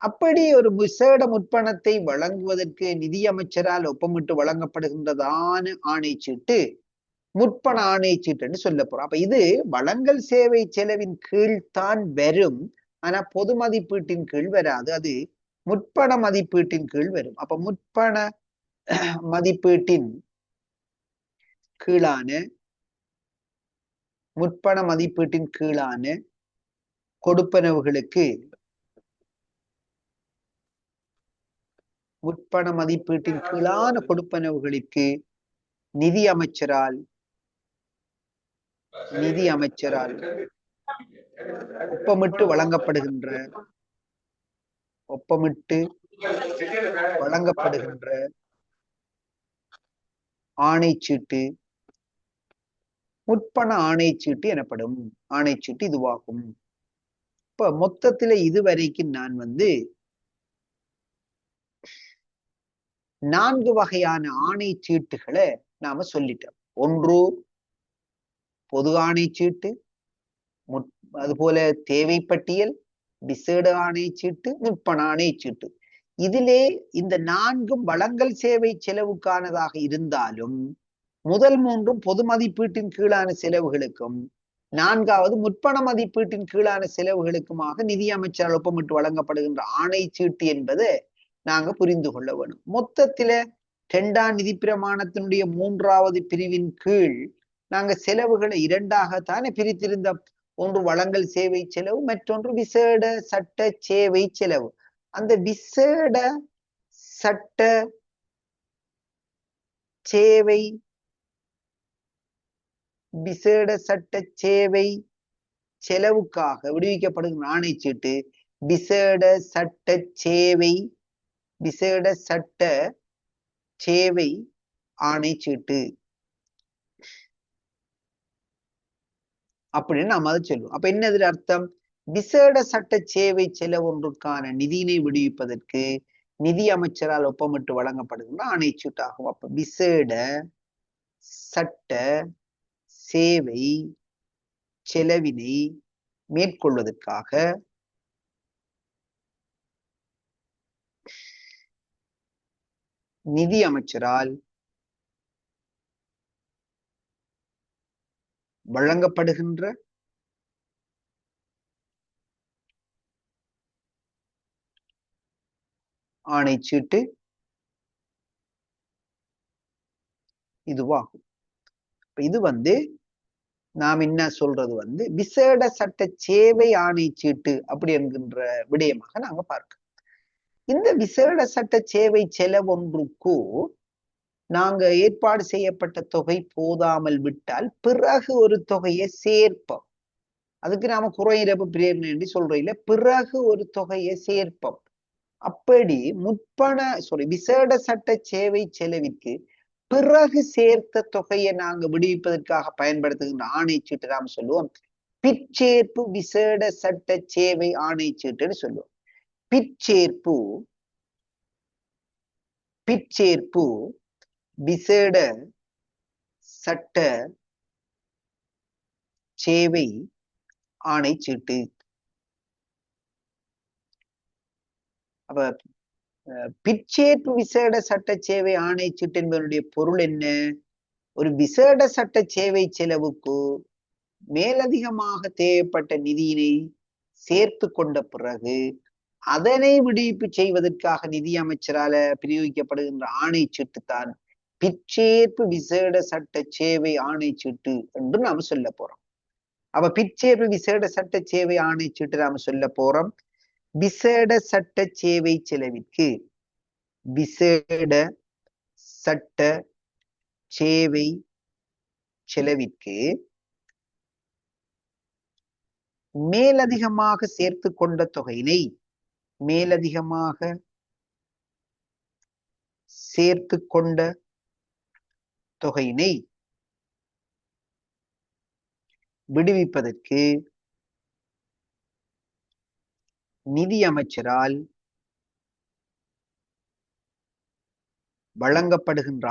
அப்படி ஒரு விசேட முற்பணத்தை வழங்குவதற்கு நிதி அமைச்சரால் ஒப்பமிட்டு வழங்கப்படுகின்றதான ஆணைச்சீட்டு முற்பண ஆணைச்சீட்டு என்று சொல்ல போறோம். அப்ப இது வழங்கல் சேவை செலவின் கீழ்தான் வரும், ஆனா பொது மதிப்பீட்டின் கீழ் வராது, அது முற்பண மதிப்பீட்டின் கீழ் வரும். அப்ப முற்பண மதிப்பீட்டின் கீழான கொடுப்பனவுகளுக்கு முற்பண மதிப்பீட்டின் கீழான கொடுப்பனவுகளுக்கு நிதி அமைச்சரால் ஒப்பமிட்டு வழங்கப்படுகின்ற ஆணைச்சீட்டு முற்பண ஆணைச்சீட்டு எனப்படும் ஆணைச்சீட்டு இதுவாகும். இப்ப மொத்தத்துல இதுவரைக்கும் நான் 4 வகையான ஆணைச்சீட்டுகளை நாம சொல்லிட்டோம். ஒன்று பொது ஆணைச்சீட்டு, அதுபோல தேவை பட்டியல், விசேட ஆணைச்சீட்டு, முற்பண ஆணைச்சீட்டு. இதிலே இந்த 4ம் வழங்கல் சேவை செலவுக்கானதாக இருந்தாலும் முதல் 3ம் பொது மதிப்பீட்டின் கீழான செலவுகளுக்கும் 4வது முற்பண மதிப்பீட்டின் கீழான செலவுகளுக்குமாக நிதி அமைச்சரால் ஒப்பமிட்டு வழங்கப்படுகின்ற ஆணைச்சீட்டு என்பதை நாங்க புரிந்து கொள்ள வேணும். மொத்தத்தில 2ஆம் நிதி பிரமாணத்தினுடைய 3வது பிரிவின் கீழ் நாங்க செலவுகளை 2ஆகத்தானே பிரித்திருந்தோம். ஒன்று வழங்கல் சேவை செலவு, மற்றொன்று விசேட சட்ட சேவை செலவு. அந்த விசேட சட்ட சேவை செலவுக்காக விடுவிக்கப்படுகிற ஆணைச்சீட்டு விசேட சட்ட சேவை ஆணைச்சீட்டு அப்படின்னு நாம அதை சொல்லுவோம். அப்ப என்ன இதுல அர்த்தம்? விசேட சட்ட சேவை செலவு ஒன்றுக்கான நிதியினை விடுவிப்பதற்கு நிதி அமைச்சரால் ஒப்பமிட்டு வழங்கப்படுகின்ற ஆணைச்சீட்டாகும். அப்ப விசேட சட்ட சேவை செலவினை மேற்கொள்வதற்காக நிதி அமைச்சரால் வழங்கப்படுகின்ற ஆணைச்சீட்டு இதுவாகும். இது நாம் என்ன சொல்றது விசேட சட்ட சேவை ஆணைச்சீட்டு அப்படி என்கின்ற விடயமாக நாங்க பார்க்கிறோம். இந்த விசேட சட்ட சேவை செலவொன்றுக்கு நாங்க ஏற்பாடு செய்யப்பட்ட தொகை போதாமல் விட்டால் பிறகு ஒரு தொகையை சேர்ப்போம். அதுக்கு நாம குறையிறப்பு பிரேரணை என்று சொல்றோம். பிறகு ஒரு தொகையை சேர்ப்போம். அப்படி விசேட சட்ட சேவை செலவிற்கு பிறகு சேர்த்த தொகையை நாங்க விடுவிப்பதற்காக பயன்படுத்துகின்ற ஆணைச்சீட்டு நாம் சொல்லுவோம் பிற்சேர்ப்பு விசேட சட்ட சேவை ஆணைச்சீட்டுன்னு சொல்லுவோம். பிற்சேர்ப்பு விசேட சட்ட சேவை ஆணைச்சீட்டு. அப்ப பிற்சேர்ப்பு விசேட சட்ட சேவை ஆணைச்சீட்டு என்பதனுடைய பொருள் என்ன? ஒரு விசேட சட்ட சேவை செலவுக்கு மேலதிகமாக தேவைப்பட்ட நிதியினை சேர்த்து கொண்ட பிறகு அதனை விடுவிப்பு செய்வதற்காக நிதி அமைச்சரால பிரயோகிக்கப்படுகின்ற ஆணைச்சீட்டு தான் பிற்சேர்ப்பு விசேட சட்ட சேவை ஆணைச்சீட்டு என்று நாம சொல்ல போறோம். அப்ப பிற்சேர்ப்பு விசேட சட்ட சேவை ஆணைச்சீட்டு நாம சொல்ல போறோம். விசேட சட்ட சேவை செலவிற்கு விசேட சட்ட சேவை செலவிற்கு மேலதிகமாக சேர்த்து கொண்ட தொகையினை விடுவிப்பதற்கு நிதி அமைச்சரால் வழங்கப்படுகின்ற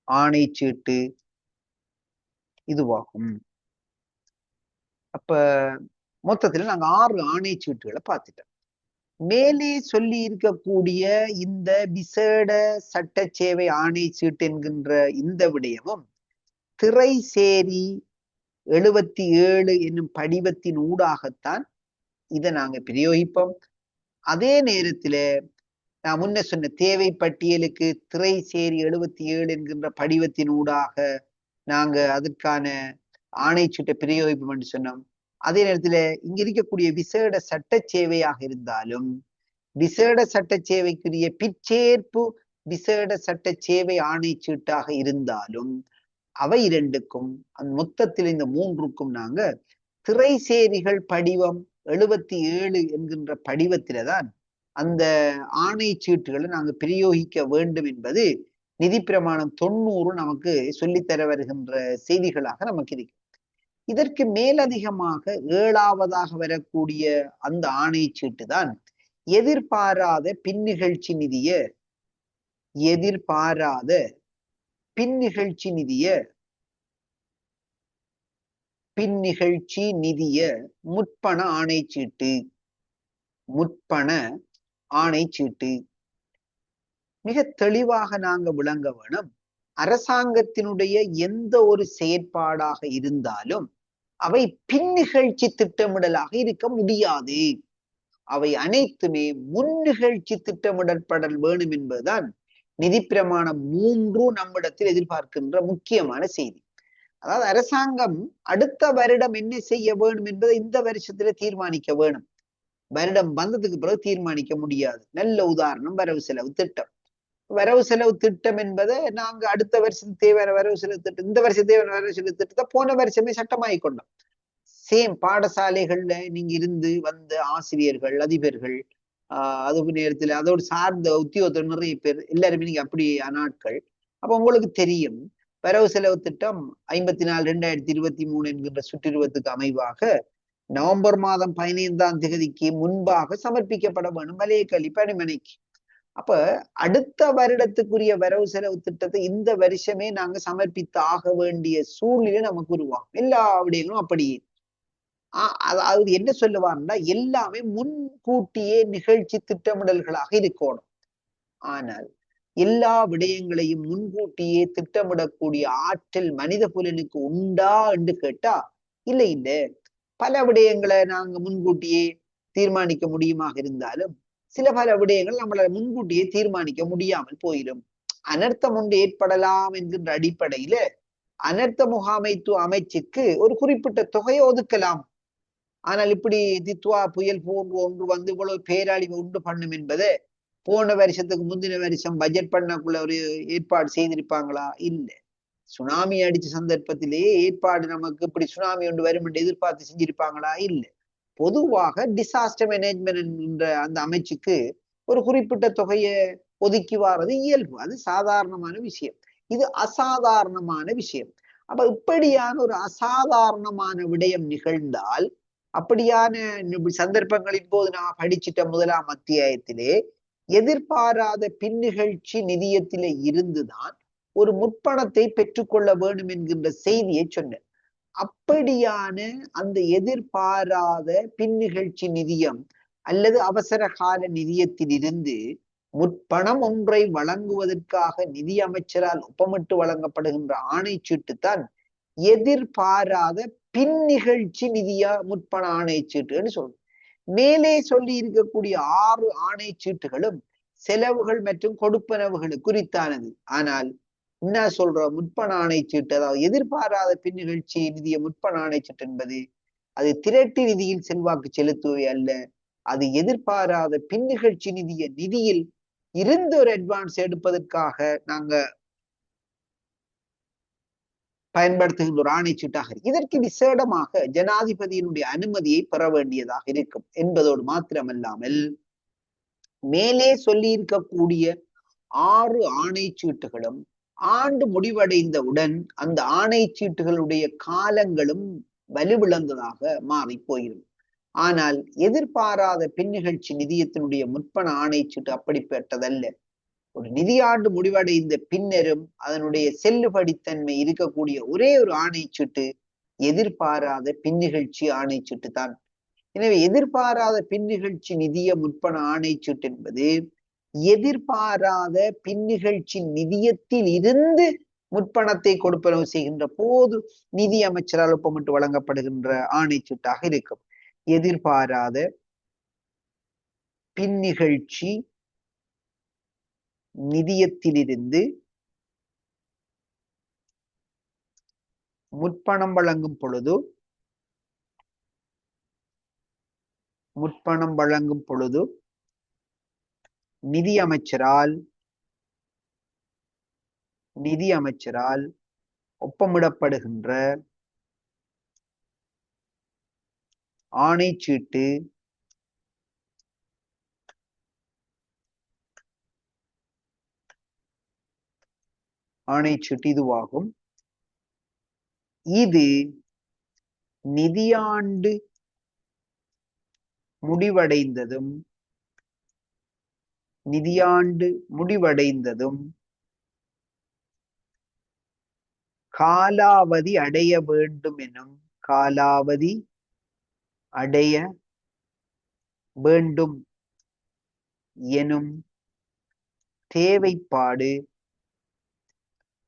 ஆணைச்சீட்டு இதுவாகும். அப்ப மொத்தத்துல நாங்க 6 ஆணைச்சீட்டுகளை பார்த்துட்டோம். மேலே சொல்லி இருக்கக்கூடிய இந்த விசேட சட்ட சேவை ஆணைச்சீட்டு என்கின்ற இந்த விடயமும் திரைசேரி 77 என்னும் படிவத்தின் ஊடாகத்தான் இதை நாங்க பிரயோகிப்போம். அதே நேரத்துல நான் முன்ன சொன்ன தேவை பட்டியலுக்கு திரைசேரி 77 என்கின்ற படிவத்தின் ஊடாக நாங்க அதற்கான ஆணைச்சீட்டை பிரயோகிப்போம் என்று சொன்னோம். அதே நேரத்துல இங்க இருக்கக்கூடிய விசேட சட்ட சேவையாக இருந்தாலும் விசேட சட்ட சேவைக்குரிய பிற்சேர்ப்பு விசேட சட்ட சேவை ஆணைச்சீட்டாக இருந்தாலும் அவை இரண்டுக்கும் மொத்தத்தில் இந்த 3க்கும் நாங்க திரைசேரிகள் படிவம் 77 என்கின்ற படிவத்தில்தான் அந்த ஆணைச்சீட்டுகளை நாங்க பிரயோகிக்க வேண்டும் என்பது நிதி பிரமாணம் 90 நமக்கு சொல்லித்தர வருகின்ற செய்திகளாக நமக்கு இருக்கு. இதற்கு மேலதிகமாக 7ஆவதாக வரக்கூடிய அந்த ஆணைச்சீட்டு தான் எதிர்பாராத பின்னிகழ்ச்சி நிதிய முற்பண ஆணைச்சீட்டு. மிக தெளிவாக நாங்க விளங்க வேணும். அரசாங்கத்தினுடைய எந்த ஒரு செயற்பாடாக இருந்தாலும் அவை பின்னிகழ்ச்சி திட்டமிடலாக இருக்க முடியாது. அவை அனைத்துமே முன்னிகழ்ச்சி திட்டமிடப்படல் வேணும் என்பதுதான் நிதி பிரமாணம் 3 நம்மிடத்தில் எதிர்பார்க்கின்ற முக்கியமான செய்தி. அதாவது அரசாங்கம் அடுத்த வருடம் என்ன செய்ய வேண்டும் என்பதை இந்த வருஷத்துல தீர்மானிக்க வேணும். வருடம் வந்ததுக்கு பிறகு தீர்மானிக்க முடியாது. நல்ல உதாரணம் வரவு செலவு திட்டம். வரவு செலவு திட்டம் என்பதை நாங்க அடுத்த வருஷம் தேவையான வரவு செலவு திட்டம், இந்த வருஷம் தேவையான வரவு செலவு திட்டத்தை போன வருஷமே சட்டமாகி கொண்டோம். சேம் பாடசாலைகள்ல நீங்க இருந்து வந்த ஆசிரியர்கள், அதிபர்கள், அது நேரத்துல அதோடு சார்ந்த உத்தியோகத்தர் நிறைய பேர் எல்லாருமே நீங்க அப்படி நாட்கள் அப்ப உங்களுக்கு தெரியும், வரவு செலவு திட்டம் 54/2023 என்கின்ற சுற்றிருவத்துக்கு அமைவாக நவம்பர் மாதம் 15ஆம் தேதிக்கு முன்பாக சமர்ப்பிக்கப்பட வேண்டும் வலயக்கல்வி பணிமனைக்கு. அப்ப அடுத்த வருடத்துக்குரிய வரவு செலவு திட்டத்தை இந்த வருஷமே நாங்க சமர்ப்பித்து ஆக வேண்டிய சூழ்நிலை நமக்கு உருவாகும். எல்லா விடயங்களும் அப்படியே. அதாவது என்ன சொல்லுவாருன்னா, எல்லாமே முன்கூட்டியே நிகழ்ச்சி திட்டமிடல்களாக இருக்கணும். ஆனால் எல்லா விடயங்களையும் முன்கூட்டியே திட்டமிடக்கூடிய ஆற்றல் மனித புலனுக்கு உண்டா என்று கேட்டா இல்லை இல்லை. பல விடயங்களை நாங்க முன்கூட்டியே தீர்மானிக்க முடியுமாக இருந்தாலும் பல விடயங்கள் நம்மளால முன்கூட்டியே தீர்மானிக்க முடியாமல் போயிடும். அனர்த்தம் ஒன்று ஏற்படலாம் என்கின்ற அடிப்படையில அனர்த்த முகாமைத்துவ அமைச்சுக்கு ஒரு குறிப்பிட்ட தொகையை ஒதுக்கலாம். ஆனால் இப்படி தித்வா புயல் போன்று ஒன்று வந்து இவ்வளவு பேரழிவு உண்டு பண்ணும் என்பதை போன வருஷத்துக்கு முந்தின வருஷம் பட்ஜெட் பண்ணக்குள்ள ஒரு ஏற்பாடு செய்திருப்பாங்களா? இல்லை. சுனாமி அடிச்ச சந்தர்ப்பத்திலேயே ஏற்பாடு நமக்கு இப்படி சுனாமி ஒன்று வரும் என்று எதிர்பார்த்து செஞ்சிருப்பாங்களா? இல்லை. பொதுவாக டிசாஸ்டர் மேனேஜ்மெண்ட் என்ற அந்த அமைச்சுக்கு ஒரு குறிப்பிட்ட தொகையை ஒதுக்கி வாரது இயல்பு. அது சாதாரணமான விஷயம். இது அசாதாரணமான விஷயம். அப்ப இப்படியான ஒரு அசாதாரணமான விடயம் நிகழ்ந்தால், அப்படியான சந்தர்ப்பங்களின் போது நான் படிச்சிட்ட 1ஆம் அத்தியாயத்திலே எதிர்பாராத பின்னிகழ்ச்சி நிதியத்திலே இருந்துதான் ஒரு முற்பணத்தை பெற்றுக்கொள்ள வேண்டும் என்கின்ற செய்தியை சொன்னேன். அப்படியான அந்த எதிர்பாராத பின்னிகழ்ச்சி நிதியம் அல்லது அவசர கால நிதியத்திலிருந்து முற்பணம் ஒன்றை வழங்குவதற்காக நிதி அமைச்சரால் ஒப்பமிட்டு வழங்கப்படுகின்ற ஆணைச்சீட்டு தான் எதிர்பாராத பின்னிகழ்ச்சி நிதியா முற்பண ஆணைச்சீட்டுன்னு சொல்றோம். மேலே சொல்லி இருக்கக்கூடிய 6 ஆணைச்சீட்டுகளும் செலவுகள் மற்றும் கொடுப்பனவுகள் குறித்தானது. ஆனால் என்ன சொல்ற முற்பண ஆணைச்சீட்டு, அதாவது எதிர்பாராத பின்னிகழ்ச்சி நிதிய முற்பண ஆணைச்சீட்டு என்பது அது திரட்டு நிதியில் செல்வாக்கு செலுத்துவே அல்ல. அது எதிர்பாராத பின்னிகழ்ச்சி நிதியில் இருந்து ஒரு அட்வான்ஸ் எடுப்பதற்காக நாங்க பயன்படுத்துகின்ற ஒரு ஆணைச்சீட்டாக இருக்கு. இதற்கு விசேடமாக ஜனாதிபதியினுடைய அனுமதியை பெற வேண்டியதாக இருக்கும் என்பதோடு மாத்திரமல்லாமல் மேலே சொல்லி இருக்கக்கூடிய 6 ஆணைச்சீட்டுகளும் ஆண்டு முடிவடைந்தவுடன் அந்த ஆணைச்சீட்டுகளுடைய காலங்களும் வலுவிழந்ததாக மாறி போயிடும். ஆனால் எதிர்பாராத பின்னிகழ்ச்சி நிதியத்தினுடைய முற்பண ஆணைச்சீட்டு அப்படிப்பட்டதல்ல. ஒரு நிதியாண்டு முடிவடைந்த பின்னரும் அதனுடைய செல்லுபடித்தன்மை இருக்கக்கூடிய ஒரே ஒரு ஆணைச்சீட்டு எதிர்பாராத பின்னிகழ்ச்சி ஆணைச்சீட்டு தான். எனவே எதிர்பாராத பின்னிகழ்ச்சி நிதிய முற்பண ஆணைச்சீட்டு என்பது எதிர்பாராத பின்னிகழ்ச்சி நிதியத்தில் இருந்து முற்பணத்தை கொடுப்பனவு செய்கின்ற போது நிதி அமைச்சரால் ஒப்பமிட்டு வழங்கப்படுகின்ற ஆணைச்சீட்டாக இருக்கும். எதிர்பாராத பின்னிகழ்ச்சி நிதியத்திலிருந்து முற்பணம் வழங்கும் பொழுது நிதி அமைச்சரால் ஒப்பமிடப்படுகின்ற ஆணைச்சீட்டு இதுவாகும். இது நிதியாண்டு முடிவடைந்ததும் காலாவதி அடைய வேண்டும் எனும் தேவைப்பாடு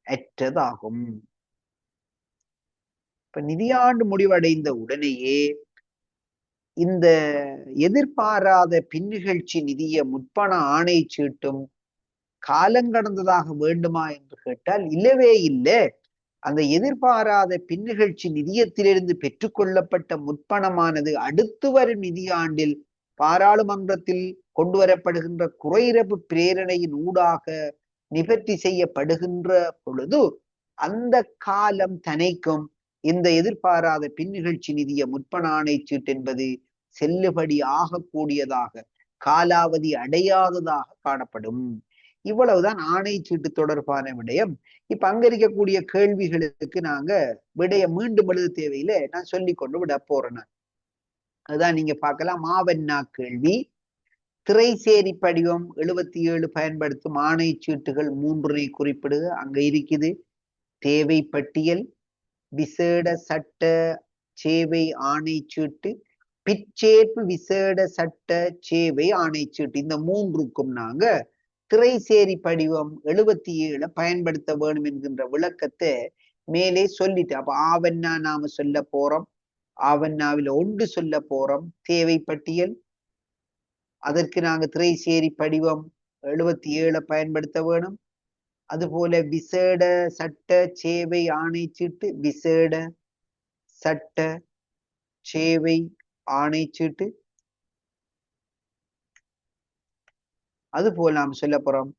அற்றதாகும். இப்ப நிதியாண்டு முடிவடைந்த உடனேயே இந்த எதிர்பாராத பின்னிகழ்ச்சி நிதிய முற்பண ஆணைச்சீட்டும் காலங்கடந்ததாக வேண்டுமா என்று கேட்டால் இல்லவே இல்லை. அந்த எதிர்பாராத பின்னிகழ்ச்சி நிதியத்திலிருந்து பெற்றுக்கொள்ளப்பட்ட முற்பணமானது அடுத்து வரும் நிதியாண்டில் பாராளுமன்றத்தில் கொண்டு வரப்படுகின்ற குறையிறப்பு பிரேரணையின் ஊடாக நிவர்த்தி செய்யப்படுகின்ற பொழுது அந்த காலம் தனைக்கும் இந்த எதிர்பாராத பின்னிகழ்ச்சி நிதிய முற்பண ஆணைச்சீட்டு என்பது செல்லுபடி ஆகக்கூடியதாக காலாவதி அடையாததாக காணப்படும். இவ்வளவுதான் ஆணை சீட்டு தொடர்பான விடயம். இப்ப அங்க இருக்கக்கூடிய கேள்விகளுக்கு நாங்க விடயம் மீண்டும் எழுத தேவையில்லை, நான் சொல்லி கொண்டு விட போறேன். அதுதான் நீங்க பார்க்கலாம். மாவண்ணா கேள்வி. திரைசேரி படிவம் 77 பயன்படுத்தும் ஆணை சீட்டுகள் 3 குறிப்பிடு. அங்க இருக்குது தேவை பட்டியல், விசேட சட்ட சேவை ஆணை சீட்டு, பிற்சேர்ப்பு விசேட சட்ட சேவை ஆணை சீட்டு. இந்த 3க்கும் நாங்க திரைசேரி படிவம் 77 பயன்படுத்த வேணும் என்கின்ற விளக்கத்தை மேலே சொல்லிட்டு, அப்ப ஆவண்ணா நாம சொல்ல போறோம். ஆவண்ணாவில் 1 சொல்ல போறோம். தேவை பட்டியல், அதற்கு நாங்க திரைசேரி படிவம் 77 பயன்படுத்த வேணும். அதுபோல விசேட சட்ட சேவை ஆணை சீட்டு, விசேட சட்ட சேவை ஆணை சீட்டு. அதுபோல நாம் சொல்ல போறோம்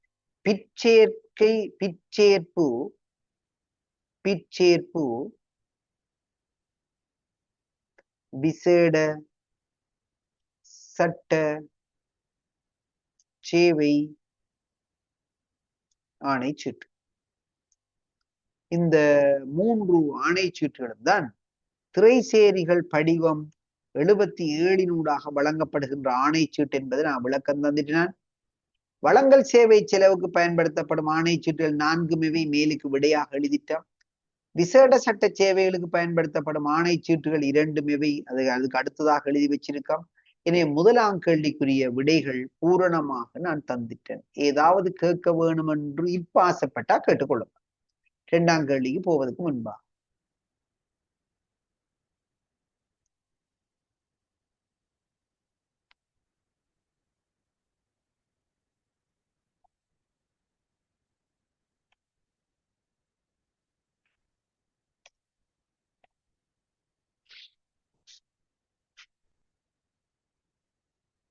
பிற்சேர்க்கை பிற்சேர்ப்பு விசேட சட்ட சேவை ஆணை சீட்டு. இந்த 3 ஆணை சீட்டுகளும் தான் திரைசேரிகள் படிவம் 77 வழங்கப்படுகின்ற ஆணை சீட்டு என்பதை நான் விளக்கம் தந்துட்டேன். வழங்கல் சேவை செலவுக்கு பயன்படுத்தப்படும் ஆணை சீட்டுகள் 4 மேலுக்கு விடையாக எழுதிட்டோம். விசேட சட்ட சேவைகளுக்கு பயன்படுத்தப்படும் ஆணை சீட்டுகள் 2 அதுக்கு அடுத்ததாக எழுதி வச்சிருக்கோம். எனவே முதலாம் கேள்விக்குரிய விடைகள் பூரணமாக நான் தந்துட்டேன். ஏதாவது கேட்க வேணும் என்று இப்ப ஆசைப்பட்டா கேட்டுக்கொள்ளுங்க, 2ஆம் கேள்விக்கு போவதற்கு முன்பா.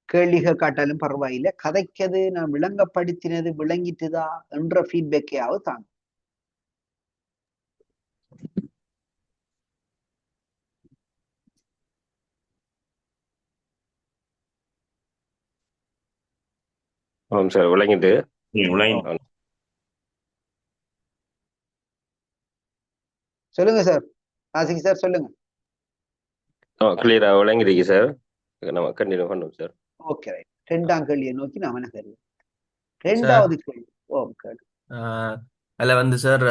கேள்விகள் காட்டாலும் பரவாயில்லை, கதைக்கது நான் விளங்கப்படுத்தினது விளங்கிட்டுதா என்ற ஃபீட்பேக்கையாவது தாங்க. சார் விளங்கிட்டு. சொல்லுங்க சார், ஆசிக் சார் சொல்லுங்க. கிளியரா விளங்கிருக்கு சார், நம்ம கண்டினியூ பண்ணுவோம் சார். Okay, right. 2ஆம் கேள்வியை நோக்கி நாம நகருவோம். 2வது கேள்வி. அதுல சார்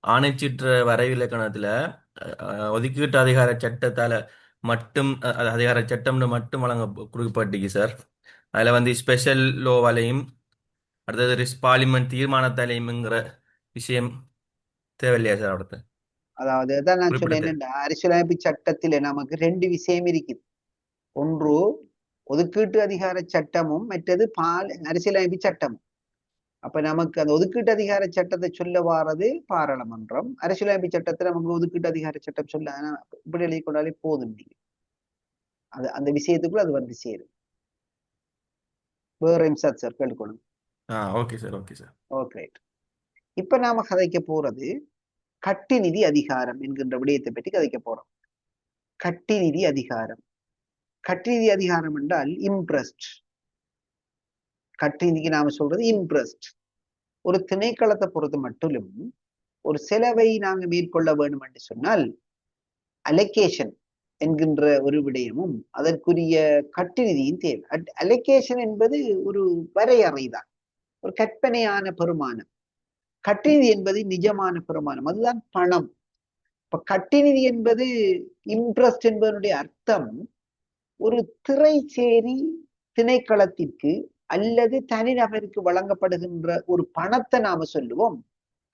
ஆணைச்சீற்று வரைவு இலக்கணத்துல ஒதுக்கீட்டு அதிகார சட்டத்தால மட்டும் அதிகார சட்டம்னு மட்டும் வழங்க கொடுக்கப்பட்டிருக்கு சார். அதுல ஸ்பெஷல் லோவாலையும் அடுத்தது பார்லிமெண்ட் தீர்மானத்தாலையும்ங்கிற விஷயம் தேவையில்லையா சார்? அடுத்து அதாவது தான் நான் சொன்னேன், அரசியலமைப்பு சட்டத்தில நமக்கு 2 விஷயம் இருக்குது. ஒன்று ஒதுக்கீட்டு அதிகார சட்டமும், மற்றது அரசியலமைப்பு சட்டமும். அப்ப நமக்கு அந்த ஒதுக்கீட்டு அதிகார சட்டத்தை சொல்ல வாரது பாராளுமன்றம், அரசியலமைப்பு சட்டத்தை நமக்கு ஒதுக்கீட்டு அதிகார சட்டம் சொல்ல இப்படி எழுதி கொண்டாலே போதும். நீங்க அது அந்த விஷயத்துக்குள்ள அது வந்து சேரும். வேற இம்சாத் சார் கேட்டுக்கொள்ளுங்க. Okay sir, okay sir. Okay, இப்ப நாம கதைக்க போறது கட்டி நிதி அதிகாரம் என்கின்ற விடயத்தை பற்றி கதைக்க போறோம். கட்டி நிதி அதிகாரம். கட்டி நிதி அதிகாரம் என்றால் இன்ட்ரெஸ்ட். கட்டி நிதிக்கு நாம சொல்றது இன்ட்ரெஸ்ட். ஒரு திணைக்களத்தை பொறுத்து மட்டும் ஒரு செலவை நாங்க மேற்கொள்ள வேண்டும் என்று சொன்னால் அலோகேஷன் என்கின்ற ஒரு விடயமும் அதற்குரிய கட்டு நிதியும் தேவை. அலோகேஷன் என்பது ஒரு வரையறைதான், ஒரு கற்பனையான பெருமானம். கட்டு நிதி என்பது நிஜமான பெருமானம், அதுதான் பணம். இப்ப கட்டு நிதி என்பது இன்ட்ரெஸ்ட் என்பதனுடைய அர்த்தம் ஒரு திரைசேரி திணைக்களத்திற்கு அல்லது தனிநபருக்கு வழங்கப்படுகின்ற ஒரு பணத்தை நாம சொல்லுவோம்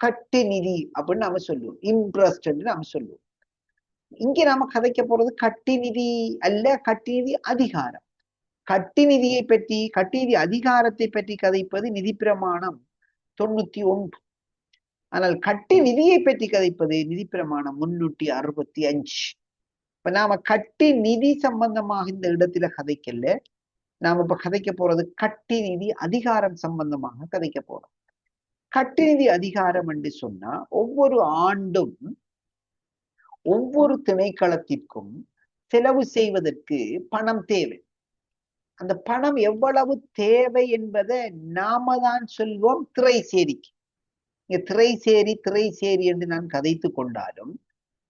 கட்டு நிதி அப்படின்னு நாம சொல்லுவோம், இன்ட்ரெஸ்ட் என்று நாம சொல்லுவோம். இங்க நாம கதைக்க போறது கட்டி நிதி அல்ல, கட்டி நிதி அதிகாரம். கட்டி நிதியை பற்றி, கட்டி நிதி அதிகாரத்தை பற்றி கதைப்பது நிதி பிரமாணம் 91. ஆனால் கட்டி நிதியை பற்றி கதைப்பது நிதி பிரமாணம் 365. இப்ப நாம கட்டி நிதி சம்பந்தமாக இந்த இடத்துல கதைக்கல, நாம இப்ப கதைக்க போறது கட்டி நிதி அதிகாரம் சம்பந்தமாக கதைக்க போறோம். கட்டி நிதி அதிகாரம் என்று சொன்னா ஒவ்வொரு ஆண்டும் ஒவ்வொரு திணைக்களத்திற்கும் செலவு செய்வதற்கு பணம் தேவை. அந்த பணம் எவ்வளவு தேவை என்பதை நாம தான் சொல்வோம் திரைசேரிக்கு. இங்க திரைசேரி என்று நான் கதைத்து கொண்டாலும்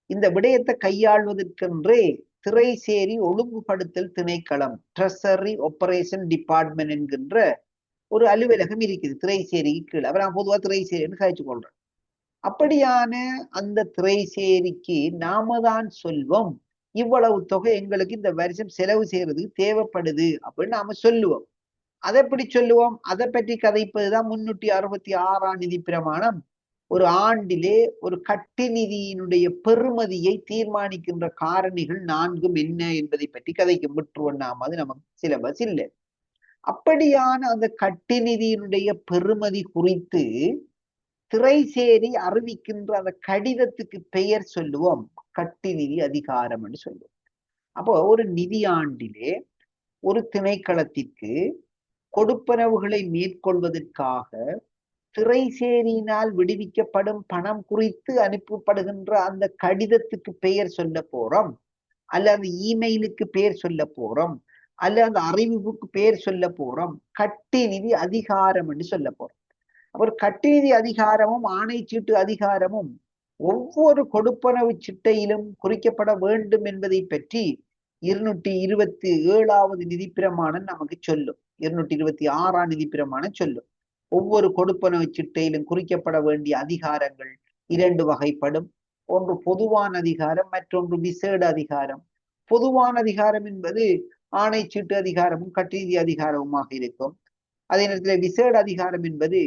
இந்த விடயத்தை கையாள்வதற்கென்றே திரைசேரி ஒழுங்குபடுத்தல் திணைக்களம், ட்ரெஷரி ஆபரேஷன் டிபார்ட்மெண்ட் என்கின்ற ஒரு அலுவலகம் இருக்குது திரைசேரிக்கு கீழே. அவர் நான் பொதுவா திரைசேரின்னு கழிச்சு கொள்றேன். அப்படியான அந்த திரைசேரிக்கு நாம தான் சொல்வோம் இவ்வளவு தொகை எங்களுக்கு இந்த வருஷம் செலவு செய்யறதுக்கு தேவைப்படுது அப்படின்னு நாம சொல்லுவோம். அதை எப்படி சொல்லுவோம்? அதை பற்றி கதைப்பதுதான் 366ஆம் நிதி பிரமாணம். ஒரு ஆண்டிலே ஒரு கட்டு நிதியினுடைய பெறுமதியை தீர்மானிக்கின்ற காரணிகள் 4 என்ன என்பதை பற்றி கதைக்கும். விட்டுருவோம், அது நமக்கு சிலபஸ் இல்லை. அப்படியான அந்த கட்டு நிதியினுடைய பெறுமதி குறித்து திரைசேரி அறிவிக்கின்ற அந்த கடிதத்துக்கு பெயர் சொல்லுவோம் கட்டு நிதி அதிகாரம் என்று சொல்லுவோம். அப்போ ஒரு நிதியாண்டிலே ஒரு திணைக்களத்திற்கு கொடுப்பனவுகளை மேற்கொள்வதற்காக திரைசேரியினால் விடுவிக்கப்படும் பணம் குறித்து அனுப்பப்படுகின்ற அந்த கடிதத்துக்கு பெயர் சொல்ல போறோம், அல்ல அந்த இமெயிலுக்கு பெயர் சொல்ல போறோம், அல்ல அந்த அறிவிப்புக்கு பெயர் சொல்ல போறோம் கட்டு நிதி அதிகாரம் என்று சொல்ல போறோம். ஒரு கட்டு நிதி அதிகாரமும் ஆணைச்சீட்டு அதிகாரமும் ஒவ்வொரு கொடுப்பனவு சிட்டையிலும் குறிக்கப்பட வேண்டும் என்பதை பற்றி 227ஆவது நிதி பிரமாணம் நமக்கு சொல்லும். 226ஆம் நிதி பிரமாணம் சொல்லும். ஒவ்வொரு கொடுப்பனவு சிட்டையிலும் குறிக்கப்பட வேண்டிய அதிகாரங்கள் 2 வகைப்படும். ஒன்று பொதுவான அதிகாரம், மற்றொன்று விசேட அதிகாரம். பொதுவான அதிகாரம் என்பது ஆணைச்சீட்டு அதிகாரமும் கட்டுநிதி அதிகாரமுமாக இருக்கும். அதே நேரத்தில் விசேட அதிகாரம் என்பது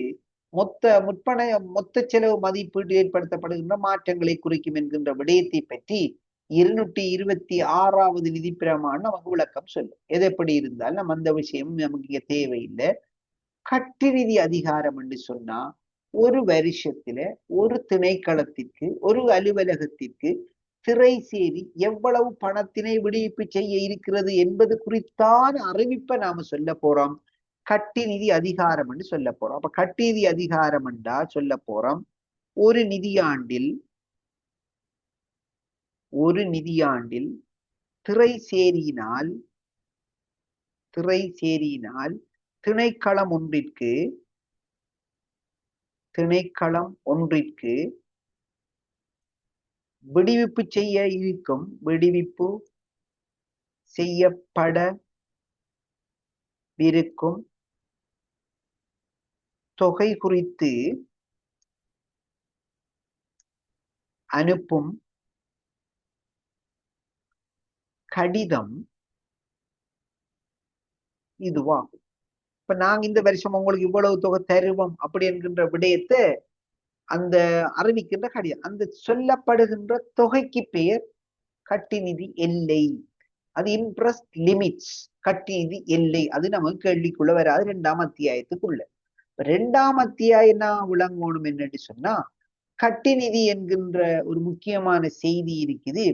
மொத்த செலவு மதிப்பீடு ஏற்படுத்தப்படுகின்ற மாற்றங்களை குறிக்கும் என்கின்ற விடயத்தை பற்றி 226ஆவது நிதி பிரமாணம் நமக்கு விளக்கம் சொல்லும். எது எப்படி இருந்தாலும் நம்ம அந்த விஷயம் நமக்கு இங்க தேவையில்லை. கட்டு நிதி அதிகாரம் என்று சொன்னா ஒரு வருஷத்துல ஒரு திணைக்களத்திற்கு, ஒரு அலுவலகத்திற்கு திரைசேரி எவ்வளவு பணத்தினை விடுவிப்பு செய்ய இருக்கிறது என்பது குறித்தான அறிவிப்பை நாம சொல்ல போறோம். கட்டு நிதி அதிகாரம் என்று சொல்ல போறோம். அப்ப கட்டு நிதி அதிகாரம் என்றா சொல்ல போறோம் ஒரு நிதியாண்டில் திரைசேரியினால் திணைக்களம் ஒன்றிற்கு விடுவிப்பு செய்யப்படவிருக்கும் தொகை குறித்து அனுப்பும் கடிதம் இதுவாகும். இப்ப நாங்க இந்த வருஷம் உங்களுக்கு இவ்வளவு தொகை தருவோம் அப்படி என்கின்ற விடயத்தை அந்த அறிவிக்கின்ற கடிதம், அந்த சொல்லப்படுகின்ற தொகைக்கு பெயர் கட்டு நிதி எல்லை. அது இன்ட்ரெஸ்ட் லிமிட்ஸ், கட்டு நிதி எல்லை. அது நமக்கு கேள்விக்குள்ள வராது 2ஆம் அத்தியாயத்துக்குள்ள. 2ஆம் அத்தியாயம் என்ன விளங்கணும் என்னன்னு சொன்னா கட்டு நிதி என்கின்ற ஒரு முக்கியமான செய்தி இருக்குது.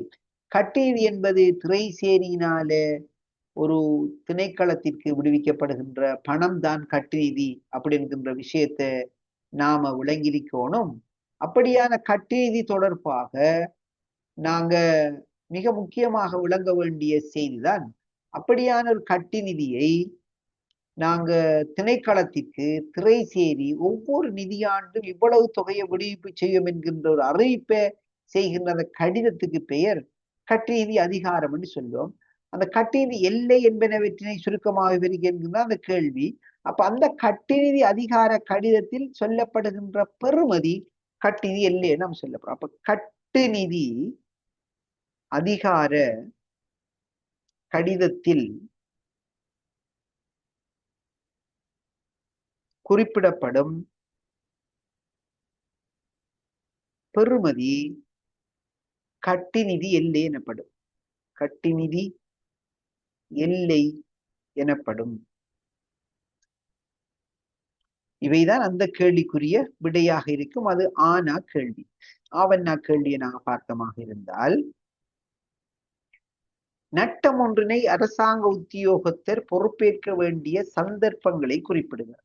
கட்டு நிதி என்பது திரைசேரியினால ஒரு திணைக்களத்திற்கு விடுவிக்கப்படுகின்ற பணம் தான் கட்டு நிதி அப்படி என்கின்ற விஷயத்தை நாம விளங்கியிருக்கணும். அப்படியான கட்டு நிதி தொடர்பாக நாங்க மிக முக்கியமாக விளங்க வேண்டிய செய்திதான், அப்படியான ஒரு கட்டு நிதியை நாங்க திணைக்களத்திற்கு திரைசேரி ஒவ்வொரு நிதியாண்டும் இவ்வளவு தொகையை விடுவிப்பு செய்யும் என்கின்ற ஒரு அறிவிப்பை செய்கின்ற அந்த கடிதத்துக்கு பெயர் கட்டு நிதி அதிகாரம் என்று சொல்லுவோம். அந்த கட்டு நிதி எல்லை என்பனவற்றினை சுருக்கமாக விவரிக்கின்ற அந்த கேள்வி. அப்ப அந்த கட்டு நிதி அதிகார கடிதத்தில் சொல்லப்படுகின்ற பெறுமதி கட்டு நிதி எல்லை நாம் சொல்ல போறோம். அப்ப கட்டு நிதி அதிகார கடிதத்தில் குறிப்பிடப்படும் பெறுமதி கட்டு நிதி எல்லை எனப்படும். கட்டு நிதி எல்லை எனப்படும். இவைதான் அந்த கேள்விக்குரிய விடையாக இருக்கும். அது ஆனா கேள்வி. ஆவண்ணா கேள்வியை நாங்க பார்த்தமாக இருந்தால், நட்டம் ஒன்றினை அரசாங்க உத்தியோகத்தர் பொறுப்பேற்க வேண்டிய சந்தர்ப்பங்களை குறிப்பிடுங்க.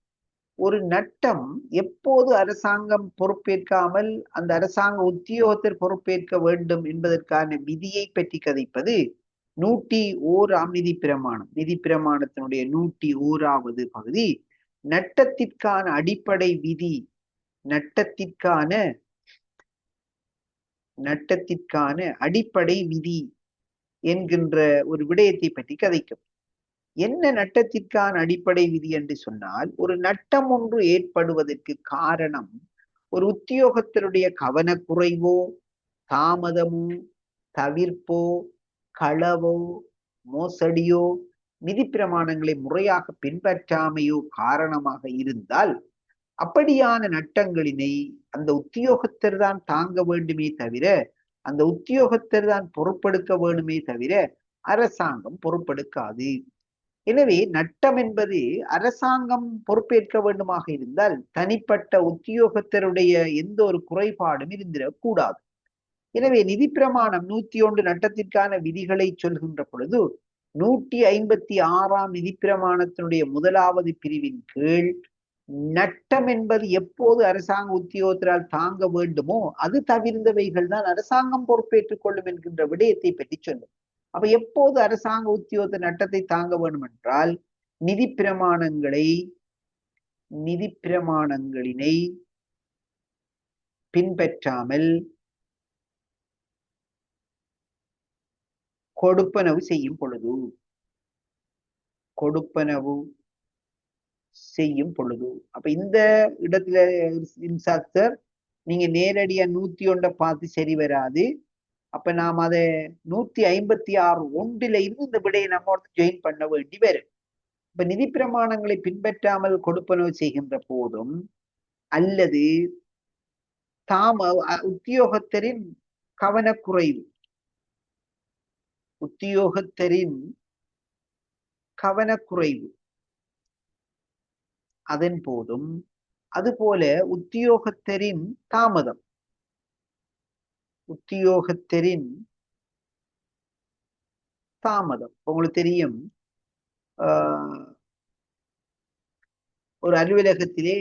ஒரு நட்டம் எப்போது அரசாங்கம் பொறுப்பேற்காமல் அந்த அரசாங்க உத்தியோகத்தர் பொறுப்பேற்க வேண்டும் என்பதற்கான விதியை பற்றி கதைப்பது 101ஆம் நிதி பிரமாணம், நிதி பிரமாணத்தினுடைய 101வது பகுதி நட்டத்திற்கான அடிப்படை விதி, நட்டத்திற்கான அடிப்படை விதி என்கின்ற ஒரு விடயத்தை பற்றி கதைக்கும். என்ன நட்டத்திற்கான அடிப்படை விதி என்று சொன்னால், ஒரு நட்டம் ஒன்று ஏற்படுவதற்கு காரணம் ஒரு உத்தியோகத்தருடைய கவனக்குறைவோ, தாமதமோ, தவிர்ப்போ, களவோ, மோசடியோ, நிதி பிரமாணங்களை முறையாக பின்பற்றாமையோ காரணமாக இருந்தால், அப்படியான நட்டங்களினை அந்த உத்தியோகத்தர் தான் தாங்க வேண்டுமே தவிர, அந்த உத்தியோகத்தர் தான் பொறுப்பெடுக்க வேண்டுமே தவிர அரசாங்கம் பொறுப்பெடுக்காது. எனவே நட்டம் என்பது அரசாங்கம் பொறுப்பேற்க வேண்டுமாக இருந்தால் தனிப்பட்ட உத்தியோகத்தருடைய எந்த ஒரு குறைபாடும் இருந்திடக்கூடாது. எனவே நிதி பிரமாணம் 101 நட்டத்திற்கான விதிகளை சொல்கின்ற பொழுது 156ஆம் நிதி பிரமாணத்தினுடைய 1வது பிரிவின் கீழ் நட்டம் என்பது எப்போது அரசாங்க உத்தியோகத்தரால் தாங்க வேண்டுமோ அது தவிர்ந்தவைகள் தான் அரசாங்கம் பொறுப்பேற்றுக் கொள்ளும் என்கின்ற விடயத்தை பற்றி சொல்லும். அப்ப எப்போது அரசாங்க உத்தியோகத்தர் நட்டத்தை தாங்க வேண்டும் என்றால், நிதி பிரமாணங்களினை பின்பற்றாமல் கொடுப்பனவு செய்யும் பொழுது, அப்ப இந்த இடத்துல சார் நீங்க நேரடியா 101 பார்த்து சரி வராது. அப்ப நாம் அதை 156 ஒன்றில இருந்து இந்த விடையை நம்ம ஜாயின் பண்ண வேண்டி வரும். இப்ப நிதி பிரமாணங்களை பின்பற்றாமல் கொடுப்பனவு செய்கின்ற போதும், அல்லது உத்தியோகத்தரின் கவனக்குறைவு அதன் போதும், அதுபோல உத்தியோகத்தரின் தாமதம், உங்களுக்கு தெரியும், ஒரு அலுவலகத்திலே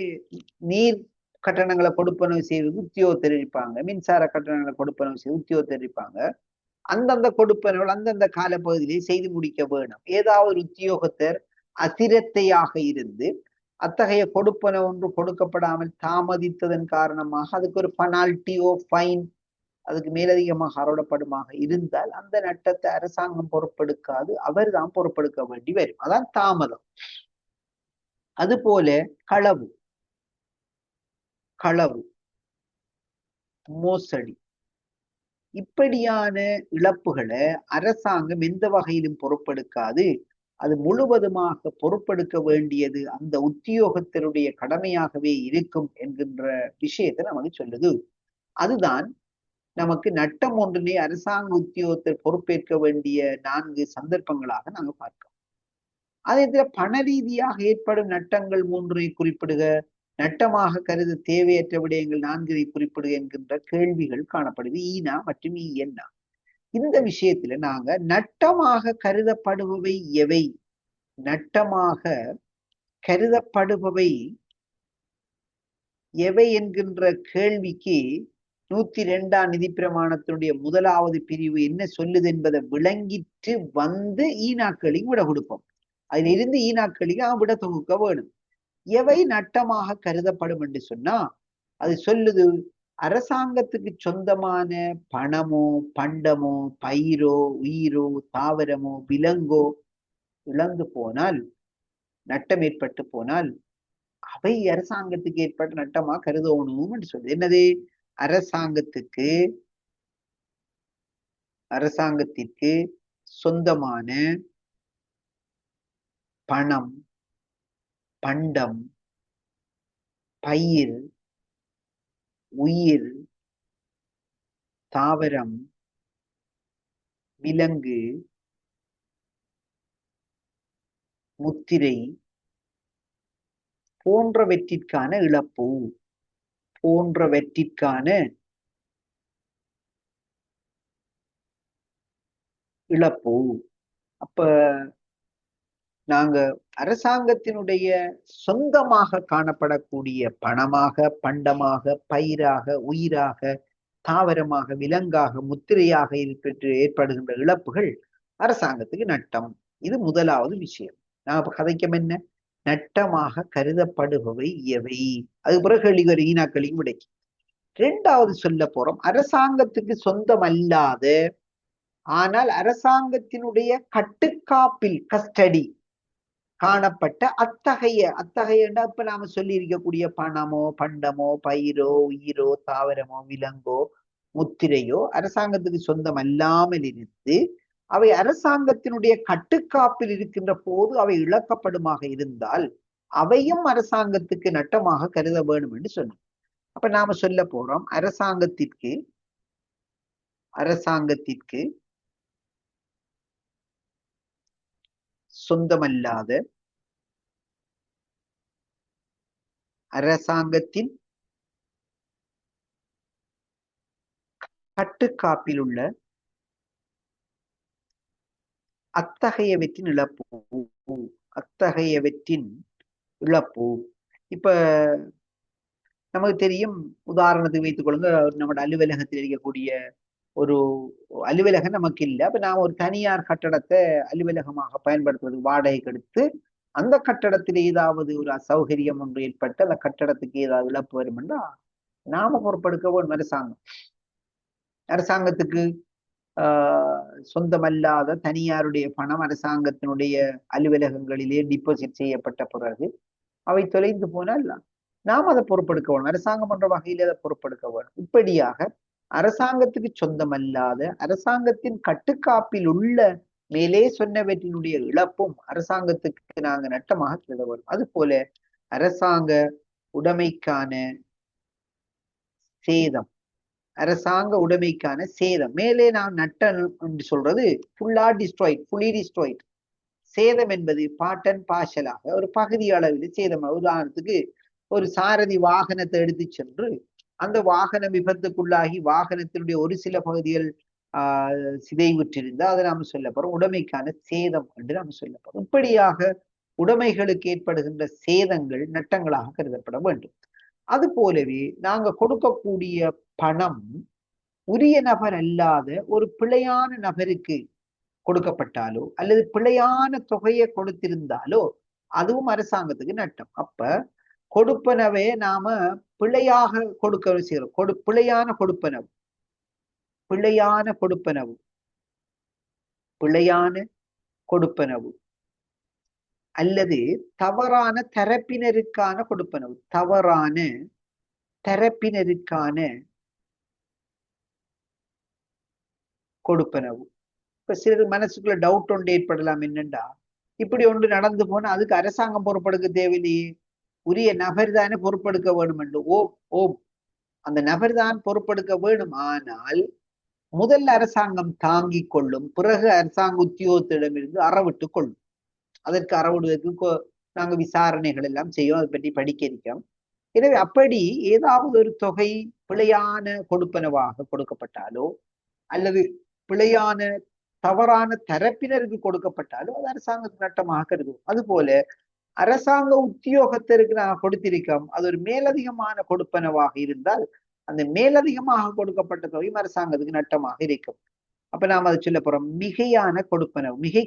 நீர் கட்டணங்களை கொடுப்பனவு செய்வது உத்தியோகத்தர் இருப்பாங்க, மின்சார கட்டணங்களை கொடுப்பனவு செய்வது உத்தியோகத்தர் இருப்பாங்க. அந்தந்த கொடுப்பனவுகள் அந்தந்த காலப்பகுதியிலே செய்து முடிக்க வேணும். ஏதாவது ஒரு உத்தியோகத்தர் அசிரத்தையாக இருந்து அத்தகைய கொடுப்பனவு ஒன்று கொடுக்கப்படாமல் தாமதித்ததன் காரணமாக அதுக்கு ஒரு பெனால்டியோ ஃபைன், அதுக்கு மேலதிகமாக அறவிடப்படுமாக இருந்தால் அந்த நட்டத்தை அரசாங்கம் பொறுப்பெடுக்காது, அவர் தான் பொறுப்பெடுக்க வேண்டி வரும். அதான் தாமதம். அதுபோல களவு, மோசடி, இப்படியான இழப்புகளை அரசாங்கம் எந்த வகையிலும் பொறுப்பெடுக்காது. அது முழுவதுமாக பொறுப்பெடுக்க வேண்டியது அந்த உத்தியோகத்தருடைய கடமையாகவே இருக்கும் என்கின்ற விஷயத்தை நமக்கு சொல்லுது. அதுதான் நமக்கு நட்டம் ஒன்றினை அரசாங்க உத்தியோகத்தர் பொறுப்பேற்க வேண்டிய 4 சந்தர்ப்பங்களாக நாங்கள் பார்க்கிறோம். அதே போல பண ரீதியாக ஏற்படும் நட்டங்கள் 3 குறிப்பிடுக, நட்டமாக கருத தேவையற்ற விடயங்கள் 4 குறிப்பிடுக என்கின்ற கேள்விகள் காணப்படுது. ஈனா மற்றும் ஈஎன்னா. இந்த விஷயத்துல நாங்க நட்டமாக கருதப்படுபவை எவை, என்கின்ற கேள்விக்கு 102ஆம் நிதி பிரமாணத்தினுடைய 1வது பிரிவு என்ன சொல்லுது என்பதை விளங்கிட்டு வந்து ஈனாக்களின் விட கொடுப்போம். அதுல இருந்து ஈனாக்களிக்கு விட தொகுக்க வேணும். எவை நட்டமாக கருதப்படும் என்று சொன்னா அது சொல்லுது, அரசாங்கத்துக்கு சொந்தமான பணமோ, பண்டமோ, பயிரோ, உயிரோ, தாவரமோ, விலங்கோ இழந்து போனால், நட்டம் ஏற்பட்டு போனால் அவை அரசாங்கத்துக்கு ஏற்பட்ட நட்டமா கருதணும் என்று சொல்லுது. என்னது? அரசாங்கத்திற்கு சொந்தமான பணம், பண்டம், பயிர், உயிர், தாவரம், விலங்கு, முத்திரை போன்றவற்றிற்கான இழப்பு. அப்ப நாங்க அரசாங்கத்தினுடைய சொந்தமாக காணப்படக்கூடிய பணமாக, பண்டமாக, பயிராக, உயிராக, தாவரமாக, விலங்காக, முத்திரையாக ஏற்படுகின்ற இழப்புகள் அரசாங்கத்துக்கு நட்டம். இது முதலாவது விஷயம். நான் இப்ப கதைக்கம் என்ன, நட்டமாக கருதப்படுபவை எவை? அது பிறகு கேள்வி ஒரு ஈனாக்களியும் கிடைக்கும். இரண்டாவது சொல்ல போறோம், அரசாங்கத்துக்கு சொந்தமல்லாத ஆனால் அரசாங்கத்தினுடைய கட்டுக்காப்பில் கஸ்டடி காணப்பட்ட அத்தகைய இப்ப நாம சொல்லி இருக்கக்கூடிய பணமோ பண்டமோ பயிரோ உயிரோ தாவரமோ விலங்கோ முத்திரையோ அரசாங்கத்துக்கு சொந்தம் அல்லாமல் இருந்து அவை அரசாங்கத்தினுடைய கட்டுக்காப்பில் இருக்கின்ற போது அவை இழக்கப்படுமாக இருந்தால் அவையும் அரசாங்கத்துக்கு நட்டமாக கருத வேண்டும் என்று சொன்னோம். அப்ப நாம சொல்ல போறோம், அரசாங்கத்திற்கு சொந்தமல்லாத, அரசாங்கத்தின் கட்டுக்காப்பில் உள்ள அத்தகையவற்றின் இழப்பு. இப்ப நமக்கு தெரியும், உதாரணத்துக்கு வைத்துக் கொள்ளுங்க, நம்மளோட அலுவலகத்தில் இருக்கக்கூடிய ஒரு அலுவலகம் நமக்கு இல்லை. அப்ப நாம ஒரு தனியார் கட்டடத்தை அலுவலகமாக பயன்படுத்துவது வாடகைக்கு எடுத்து அந்த கட்டடத்தில் ஏதாவது ஒரு அசௌகரியம் ஒன்று ஏற்பட்டு அந்த கட்டடத்துக்கு ஏதாவது இழப்பு வரும் என்றால் நாம பொறுப்பெடுக்க வேண்டும். அரசாங்கத்துக்கு சொந்தமல்லாத தனியாருடைய பணம் அரசாங்கத்தினுடைய அலுவலகங்களிலே டிபாசிட் செய்யப்பட்ட பிறகு அவை தொலைந்து போனால் நாம் அதை பொறுப்பெடுக்க வேண்டும். அரசாங்கம் என்ற வகையில் அதை பொறுப்பெடுக்க வேண்டும். இப்படியாக அரசாங்கத்துக்கு சொந்தமல்லாத, அரசாங்கத்தின் கட்டுக்காப்பில் உள்ள மேலே சொன்னவற்றினுடைய இழப்பும் அரசாங்கத்துக்கு நாங்க நட்டமாக கருத வேண்டும். அது போல அரசாங்க உடைமைக்கான சேதம், மேலே நான் நட்டம் என்று சொல்றது ஃபுல்லி டிஸ்ட்ராய்ட். சேதம் என்பது பார்ட் அண்ட் பார்ஷலாக ஒரு பகுதி அளவில் சேதம். உதாரணத்துக்கு ஒரு சாரதி வாகனத்தை எடுத்து சென்று அந்த வாகன விபத்துக்குள்ளாகி வாகனத்தினுடைய ஒரு சில பகுதிகள் சிதைவுற்றிருந்தால் அதை நாம் சொல்ல போறோம் உடைமைக்கான சேதம் என்று நாம் சொல்ல போறோம். இப்படியாக உடைமைகளுக்கு ஏற்படுகின்ற சேதங்கள் நட்டங்களாக கருதப்பட வேண்டும். அது போலவே நாங்க கொடுக்கக்கூடிய பணம் உரிய நபர் அல்லாத ஒரு பிழையான நபருக்கு கொடுக்கப்பட்டாலோ அல்லது பிழையான தொகையை கொடுத்திருந்தாலோ அதுவும் அரசாங்கத்துக்கு நட்டம். அப்ப கொடுப்பனவே நாம பிழையாக கொடுக்க செய்யறோம். பிழையான கொடுப்பனவு அல்லது தவறான தரப்பினருக்கான கொடுப்பனவு. இப்ப சிலர் மனசுக்குள்ள டவுட் ஒன்று ஏற்படலாம், என்னண்டா இப்படி ஒன்று நடந்து போனா அதுக்கு அரசாங்கம் பொறுப்பெடுக்க தேவையில்லையே, உரிய நபர் தானே பொறுப்பெடுக்க வேணும் என்று. ஓம் அந்த நபர் தான் பொறுப்பெடுக்க வேணும். ஆனால் முதல் அரசாங்கம் தாங்கிக் கொள்ளும், பிறகு அரசாங்க உத்தியோகத்திடமிருந்து அறவிட்டுக் கொள்ளும். அதற்கு அறவிடுவதற்கு நாங்க விசாரணைகள் எல்லாம் செய்யும், அதை பற்றி படிக்க இருக்கோம். எனவே அப்படி ஏதாவது ஒரு தொகை பிழையான கொடுப்பனவாக கொடுக்கப்பட்டாலோ அல்லது பிழையான தவறான தரப்பினருக்கு கொடுக்கப்பட்டாலோ அது அரசாங்கத்துக்கு நட்டமாக கருதுவோம். அது போல அரசாங்க உத்தியோகத்திற்கு நாங்கள் கொடுத்திருக்கோம், அது ஒரு மேலதிகமான கொடுப்பனவாக இருந்தால் அந்த மேலதிகமாக கொடுக்கப்பட்ட தொகையும் அரசாங்கத்துக்கு நட்டமாக இருக்கும். அப்ப நாம் அதை சொல்ல போறோம் மிகையான கொடுப்பனவு, மிகை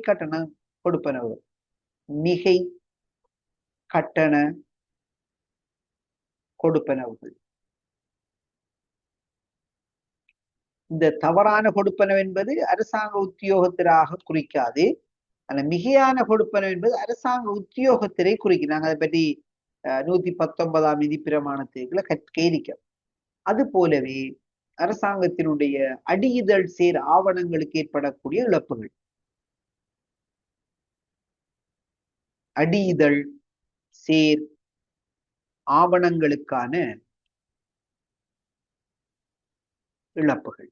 கட்டண கொடுப்பனவுகள். இந்த தவறான கொடுப்பனவு என்பது அரசாங்க உத்தியோகத்திற்காக குறிக்காது, அந்த மிகையான கொடுப்பனவு என்பது அரசாங்க உத்தியோகத்திலே குறிக்கும். நாங்கள் அதை பற்றி 119ஆம் விதி பிரமாணத்துக்குள்ள கேரிக்க. அது போலவே அரசாங்கத்தினுடைய அடியுதல் சேர் ஆவணங்களுக்கு ஏற்படக்கூடிய இழப்புகள், அடியுதல் சேர் ஆவணங்களுக்கான இழப்புகள்.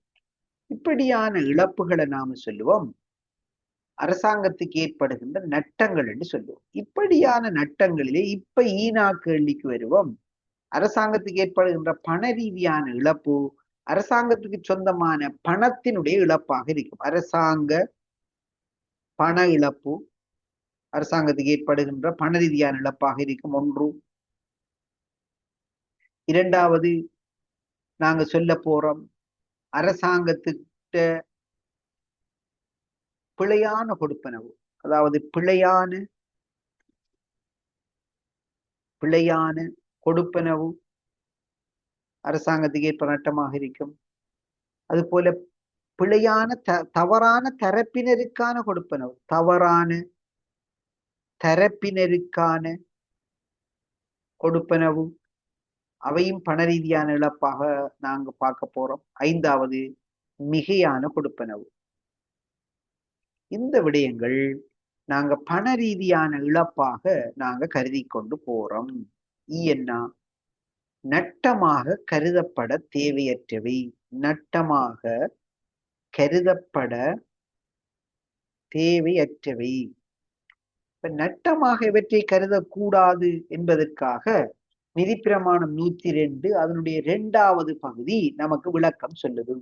இப்படியான இழப்புகளை நாம சொல்லுவோம் அரசாங்கத்துக்கு ஏற்படுகின்ற நட்டங்கள் என்று சொல்லுவோம். இப்படியான நட்டங்களிலே இப்ப ஈனா கேள்விக்கு வருவோம். அரசாங்கத்துக்கு ஏற்படுகின்ற பண ரீதியான இழப்பு அரசாங்கத்துக்கு சொந்தமான பணத்தினுடைய இழப்பாக இருக்கும். அரசாங்க பண இழப்பு அரசாங்கத்துக்கு ஏற்படுகின்ற பண ரீதியான இழப்பாக இருக்கும் ஒன்று. இரண்டாவது நாங்க சொல்ல போறோம் அரசாங்கத்துக்கு பிழையான கொடுப்பனவு, அதாவது பிழையான கொடுப்பனவு அரசாங்கத்துக்கு ஏற்ப நட்டமாக இருக்கும். அது போல பிழையான தவறான தரப்பினருக்கான கொடுப்பனவு, தவறான தரப்பினருக்கான கொடுப்பனவு, அவையும் பண ரீதியான இழப்பாக நாங்க பார்க்க போறோம். 5வது மிகையான கொடுப்பனவு. இந்த விடயங்கள் நாங்க பண ரீதியான இழப்பாக நாங்க கருதி கொண்டு போறோம். என்ன நட்டமாக கருதப்பட தேவையற்றவை, நட்டமாக கருதப்பட தேவையற்றவை. இப்ப நட்டமாக இவற்றை கருதக்கூடாது என்பதற்காக நிதிப்பிரமாணம் 102 அதனுடைய 2வது பகுதி நமக்கு விளக்கம் சொல்லுது.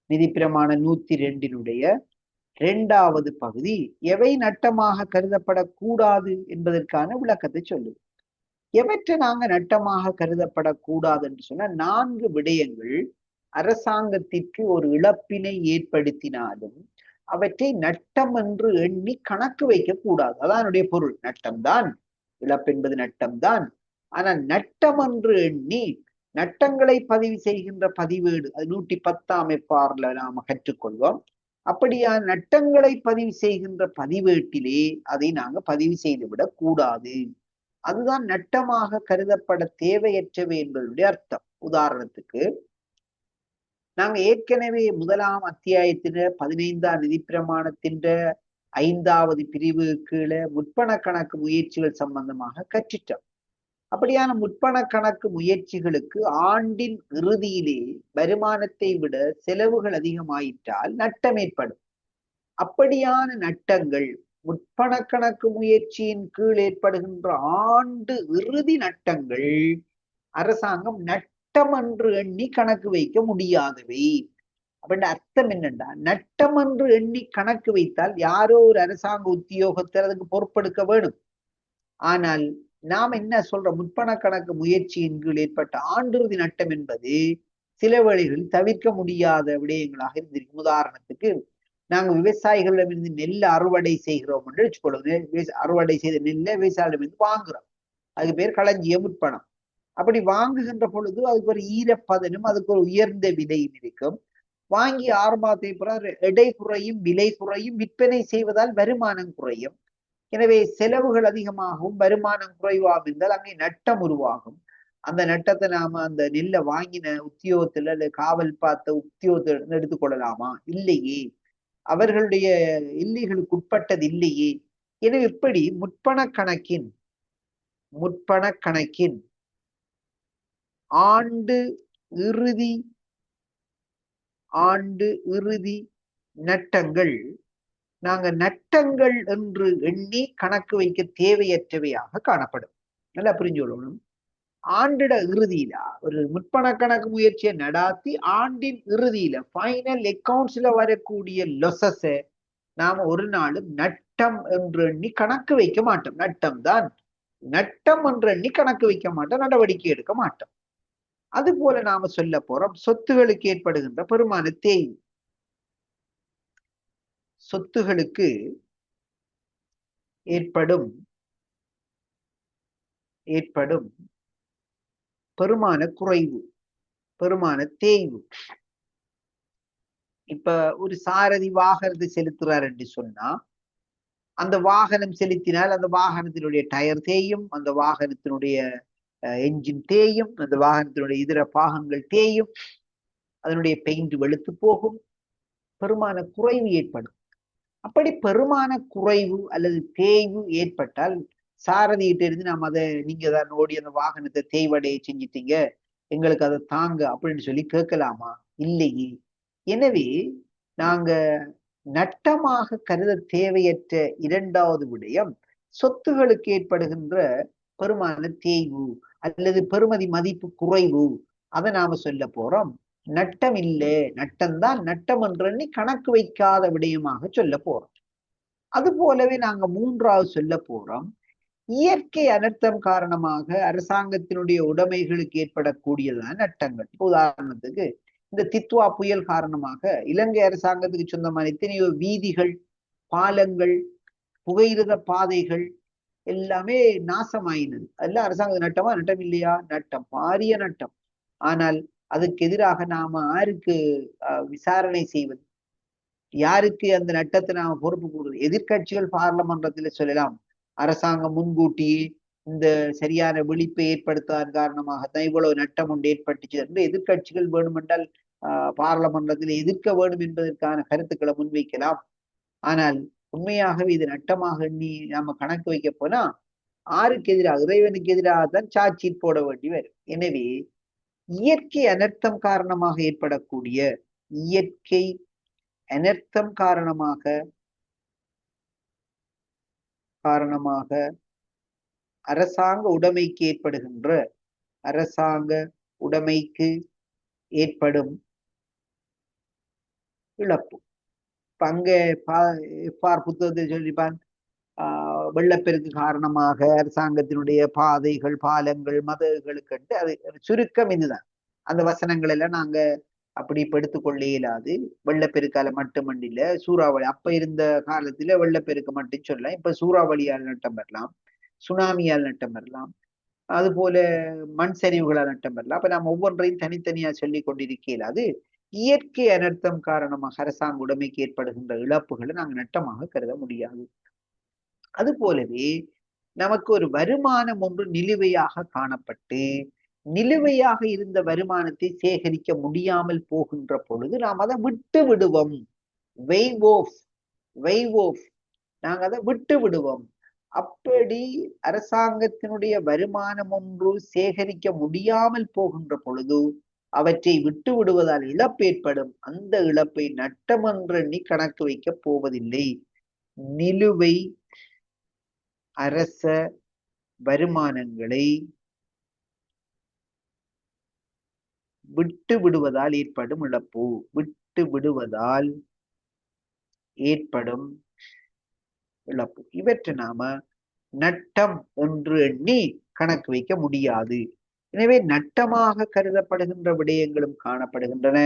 நிதிப்பிரமாணம் 102னுடைய 2வது பகுதி எவை நட்டமாக கருதப்படக்கூடாது என்பதற்கான விளக்கத்தை சொல்லுது. எவற்றை நாங்க நட்டமாக கருதப்படக்கூடாது என்று சொன்னா 4 விடயங்கள் அரசாங்கத்திற்கு ஒரு இழப்பினை ஏற்படுத்தினாலும் அவற்றை நட்டம் என்று எண்ணி கணக்கு வைக்க கூடாது. அதான் என்னுடைய பொருள். நட்டம்தான், இழப்பு என்பது நட்டம்தான். ஆனா நட்டம் என்று எண்ணி நட்டங்களை பதிவு செய்கின்ற பதிவேடு, அது 110ஆம் எப்பார்ல நாம கற்றுக்கொள்வோம். அப்படியா நட்டங்களை பதிவு செய்கின்ற பதிவேட்டிலே அதை நாங்க பதிவு செய்துவிடக் கூடாது. அதுதான் நட்டமாக கருதப்பட தேவையற்றவை என்பதனுடைய அர்த்தம். உதாரணத்துக்கு நாங்க ஏற்கனவே 1ஆம் அத்தியாயத்தில 15ஆம் நிதிப்பிரமாணத்தின் 5வது பிரிவு கீழே முற்பண கணக்கு முயற்சிகள் சம்பந்தமாக கற்றிட்டோம். அப்படியான முற்பண கணக்கு முயற்சிகளுக்கு ஆண்டின் இறுதியிலே வருமானத்தை விட செலவுகள் அதிகமாயிட்டால் நட்டம் ஏற்படும். அப்படியான நட்டங்கள் முற்பண கணக்கு முயற்சியின் கீழ் ஏற்படுகின்ற ஆண்டு இறுதி நட்டங்கள் அரசாங்கம் நட்டம் என்று எண்ணி கணக்கு வைக்க முடியாதவை. அப்படின்ற அர்த்தம் என்னன்னா, நட்டம் என்று எண்ணி கணக்கு வைத்தால் யாரோ ஒரு அரசாங்க உத்தியோகத்தில் அதுக்கு பொறுப்பெடுக்க வேணும். ஆனால் நாம் என்ன சொல்ற, முற்பண கணக்கு முயற்சியின் கீழ் ஏற்பட்ட ஆண்டிறுதி நட்டம் என்பது சில வேளைகளில் தவிர்க்க முடியாத விடயங்களாக இருந்திருக்கும். உதாரணத்துக்கு நாங்க விவசாயிகளிடமிருந்து நெல்லை அறுவடை செய்கிறோம் என்று வச்சுக்கொள்ளுங்க. அறுவடை செய்த நெல்லை விவசாயிடமிருந்து வாங்குறோம். அதுக்கு பேர் களஞ்சிய முற்பணம். அப்படி வாங்குகின்ற பொழுது அதுக்கு ஒரு ஈரப்பதனும் அதுக்கு ஒரு உயர்ந்த விலையும் இருக்கும். வாங்கி 6 மாதத்தை பிறகு எடை குறையும், விலை குறையும், விற்பனை செய்வதால் வருமானம் குறையும். எனவே செலவுகள் அதிகமாகவும் வருமானம் குறைவாக இருந்தால் அங்கே நட்டம் உருவாகும். அந்த நட்டத்தை நாம அந்த நெல்லை வாங்கின உத்தியோகத்துல அல்லது காவல் பார்த்த உத்தியோகத்திலிருந்து எடுத்துக்கொள்ளலாமா? இல்லையே, அவர்களுடைய எல்லைகளுக்கு உட்பட்டது இல்லையே. எனவே இப்படி முற்பண கணக்கின் ஆண்டு இறுதி நட்டங்கள் நாங்க நட்டங்கள் என்று எண்ணி கணக்கு வைக்க தேவையற்றவையாக காணப்படும். நல்லா புரிஞ்சு கொள்ளணும். ஆண்டிட இறுதியில ஒரு முற்பண கணக்கு முயற்சியை நடாத்தி ஆண்டின் இறுதியில ஃபைனல் அக்கவுண்ட்ஸ்ல வரக்கூடிய லொசஸை நாம ஒரு நாளும் நட்டம் என்று எண்ணி கணக்கு வைக்க மாட்டோம். நட்டம் என்று எண்ணி கணக்கு வைக்க மாட்டோம், நடவடிக்கை எடுக்க மாட்டோம். அது போல நாம சொல்ல போறோம் சொத்துகளுக்கு ஏற்படுகின்ற பெருமான தேய்வு. சொத்துகளுக்கு ஏற்படும் பெருமான குறைவு, பெருமான தேய்வு. இப்ப ஒரு சாரதி வாகனத்தை செலுத்துறார் என்று சொன்னா, அந்த வாகனம் செலுத்தினால் அந்த வாகனத்தினுடைய டயர் தேயும், அந்த வாகனத்தினுடைய என்ஜின் தேயும், அந்த வாகனத்தினுடைய இதர பாகங்கள் தேயும், அதனுடைய பெயிண்ட் வெளுத்து போகும், பெருமான குறைவு ஏற்படும். அப்படி பெருமான குறைவு அல்லது தேய்வு ஏற்பட்டால் சாரதிகிட்ட இருந்து நாம் அதை, நீங்க தான் ஓடி அந்த வாகனத்தை தேய்வடைய செஞ்சிட்டீங்க, எங்களுக்கு அதை தாங்க அப்படின்னு சொல்லி கேட்கலாமா? இல்லையே. எனவே நாங்க நட்டமாக கருத தேவையற்ற 2வது விடயம் சொத்துகளுக்கு ஏற்படுகின்ற பெருமான தேய்வு அல்லது பெறுமதி மதிப்பு குறைவு. அதை நாம சொல்ல போறோம் நட்டம் இல்லை, நட்டம்தான், நட்டம் என்று கணக்கு வைக்காத விடயமாக சொல்ல போறோம். அது போலவே நாங்க 3வது சொல்ல போறோம் இயற்கை அனர்த்தம் காரணமாக அரசாங்கத்தினுடைய உடைமைகளுக்கு ஏற்படக்கூடியதான நட்டங்கள். உதாரணத்துக்கு இந்த தித்வா புயல் காரணமாக இலங்கை அரசாங்கத்துக்கு சொந்தமான எத்தனையோ வீதிகள் பாலங்கள், புகையிரத பாதைகள் எல்லாமே நாசமாயினது. அதெல்லாம் அரசாங்க நட்டமா? நட்டம் இல்லையா? நட்டம், பாரிய நட்டம். ஆனால் அதுக்கு எதிராக நாம யாருக்கு விசாரணை செய்வது? யாருக்கு அந்த நட்டத்தை நாம பொறுப்பு கொடுக்குறது? எதிர்கட்சிகள் பார்லமன்றத்தில் சொல்லலாம், அரசாங்கம் முன்கூட்டியே இந்த சரியான விழிப்பை ஏற்படுத்தாத காரணமாகத்தான் இவ்வளவு நட்டம் ஒன்று ஏற்பட்டுச்சு என்று எதிர்கட்சிகள் வேண்டுமென்றால் பார்லமன்றத்தில் எதிர்க்க வேண்டும் என்பதற்கான கருத்துக்களை முன்வைக்கலாம். ஆனால் உண்மையாகவே இது நட்டமாக எண்ணி நாம கணக்கு வைக்க போனா ஆருக்கு எதிராக? இறைவனுக்கு எதிராக தான் சாட்சி போட வேண்டி வரும். எனவே இயற்கை அனர்த்தம் காரணமாக ஏற்படக்கூடிய, இயற்கை அனர்த்தம் காரணமாக அரசாங்க உடைமைக்கு ஏற்படும் இழப்பு. இப்ப அங்க புத்தகத்தில் சொல்லிப்பான், வெள்ளப்பெருக்கு காரணமாக அரசாங்கத்தினுடைய பாதைகள், பாலங்கள், மதகுகளுக்கு அது சுருக்கம் இதுதான். அந்த வசனங்கள் எல்லாம் நாங்க அப்படி இப்ப எடுத்துக்கொள்ள இயலாது. வெள்ளப்பெருக்கால மட்டுமண்டில்ல, சூறாவளி அப்ப இருந்த காலத்துல வெள்ளப்பெருக்கு மட்டும் சொல்லலாம். இப்ப சூறாவளியால் நட்டம் வரலாம், சுனாமியால் நட்டம் வரலாம், அது போல மண் சரிவுகளால் நட்டம் வரலாம். அப்ப நாம் ஒவ்வொன்றையும் தனித்தனியா சொல்லி கொண்டிருக்க இயலாது. இயற்கை அனர்த்தம் காரணமாக அரசாங்க உடைமைக்கு ஏற்படுகின்ற இழப்புகளை நாங்கள் நட்டமாக கருத முடியாது. அது போலவே நமக்கு ஒரு வருமானம் ஒன்று நிலுவையாக காணப்பட்டு, நிலுவையாக இருந்த வருமானத்தை சேகரிக்க முடியாமல் போகின்ற பொழுது நாம் அதை விட்டு விடுவோம். நாங்க அதை விட்டு விடுவோம். அப்படி அரசாங்கத்தினுடைய வருமானம் ஒன்று சேகரிக்க முடியாமல் போகின்ற பொழுது அவற்றை விட்டு விடுவதால் இழப்பு ஏற்படும். அந்த இழப்பை நட்டம் என்று எண்ணி கணக்கு வைக்க போவதில்லை. நிலுவை அரச வருமானங்களை விட்டு விடுவதால் ஏற்படும் இழப்பு. விட்டு விடுவதால் ஏற்படும் இழப்பு. இவற்றை நாம நட்டம் என்று எண்ணி கணக்கு வைக்க முடியாது. எனவே நட்டமாக கருதப்படுகின்ற விடயங்களும் காணப்படுகின்றன,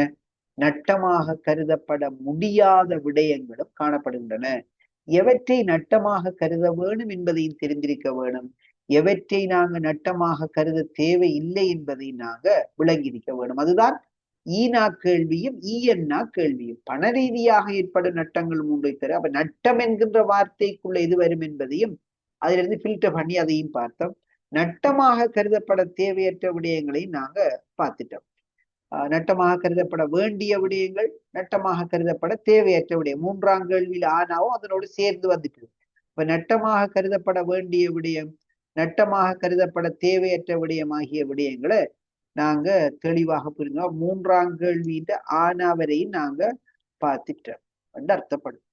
நட்டமாக கருதப்பட முடியாத விடயங்களும் காணப்படுகின்றன. எவற்றை நட்டமாக கருத வேணும் என்பதையும் தெரிந்திருக்க வேணும். எவற்றை நாங்க நட்டமாக கருத தேவை இல்லை என்பதை நாங்க விளங்கியிருக்க வேணும். அதுதான் ஈனா கேள்வியும் ஈயன்னா கேள்வியும். பண ரீதியாக ஏற்படும் நட்டங்கள் மூன்றை தர. அப்ப நட்டம் என்கின்ற வார்த்தைக்குள்ள எது வரும் என்பதையும் அதிலிருந்து ஃபில்டர் பண்ணி அதையும் பார்த்தோம். நட்டமாக கருதப்பட தேவையற்ற விடயங்களையும் நாங்க பார்த்துட்டோம். நட்டமாக கருதப்பட வேண்டிய விடயங்கள், நட்டமாக கருதப்பட தேவையற்ற விடயம். மூன்றாம் கேள்வியில் ஆனாவும் அதனோடு சேர்ந்து வந்துட்டு. இப்ப நட்டமாக கருதப்பட வேண்டிய விடயம், நட்டமாக கருதப்பட தேவையற்ற விடயம் ஆகிய விடயங்களை நாங்க தெளிவாக புரிஞ்சோம். மூன்றாம் கேள்வியிட்ட ஆனா வரையும் நாங்க பார்த்துட்டோம் என்று அர்த்தப்படும்.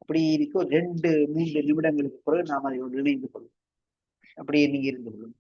அப்படி இருக்கு. ஒரு 2-3 நிமிடங்களுக்கு பிறகு நாம் அதை நினைந்து கொள்வோம். அப்படியே நீங்க இருந்து கொள்ளும்.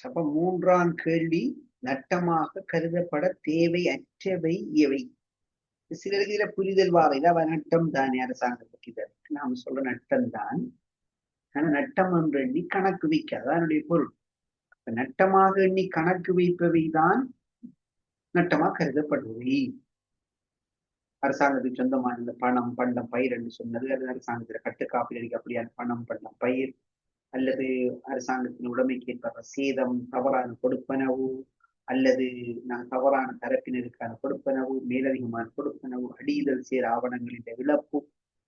அப்ப மூன்றாம் கேள்வி, நட்டமாக கருதப்பட தேவை அற்றவை எவை? சிலருக்கு இதுல புரிதல் வாரையில அவ நட்டம் தானே அரசாங்கத்துக்கு இதற்கு நாம் சொல்ற நட்டம் தான். ஆனா நட்டம் என்று எண்ணி கணக்கு வைக்காது அதனுடைய பொருள். நட்டமாக எண்ணி கணக்கு வைப்பவை தான் நட்டமாக கருதப்படுபவை. அரசாங்கத்துக்கு சொந்தமான இந்த பணம் பண்டம் பயிர் என்று சொன்னது, அது அரசாங்கத்துல கட்டுக்காப்பீடு அப்படியான பணம் பண்டம் பயிர், அல்லது அரசாங்கத்தின் உடைமைக்கு ஏற்படுற சேதம், தவறான கொடுப்பனவு, அல்லது தவறான தரப்பினருக்கான கொடுப்பனவு, மேலதிகமான கொடுப்பனவு, அடியுதல் சேர் ஆவணங்களின் இழப்பு,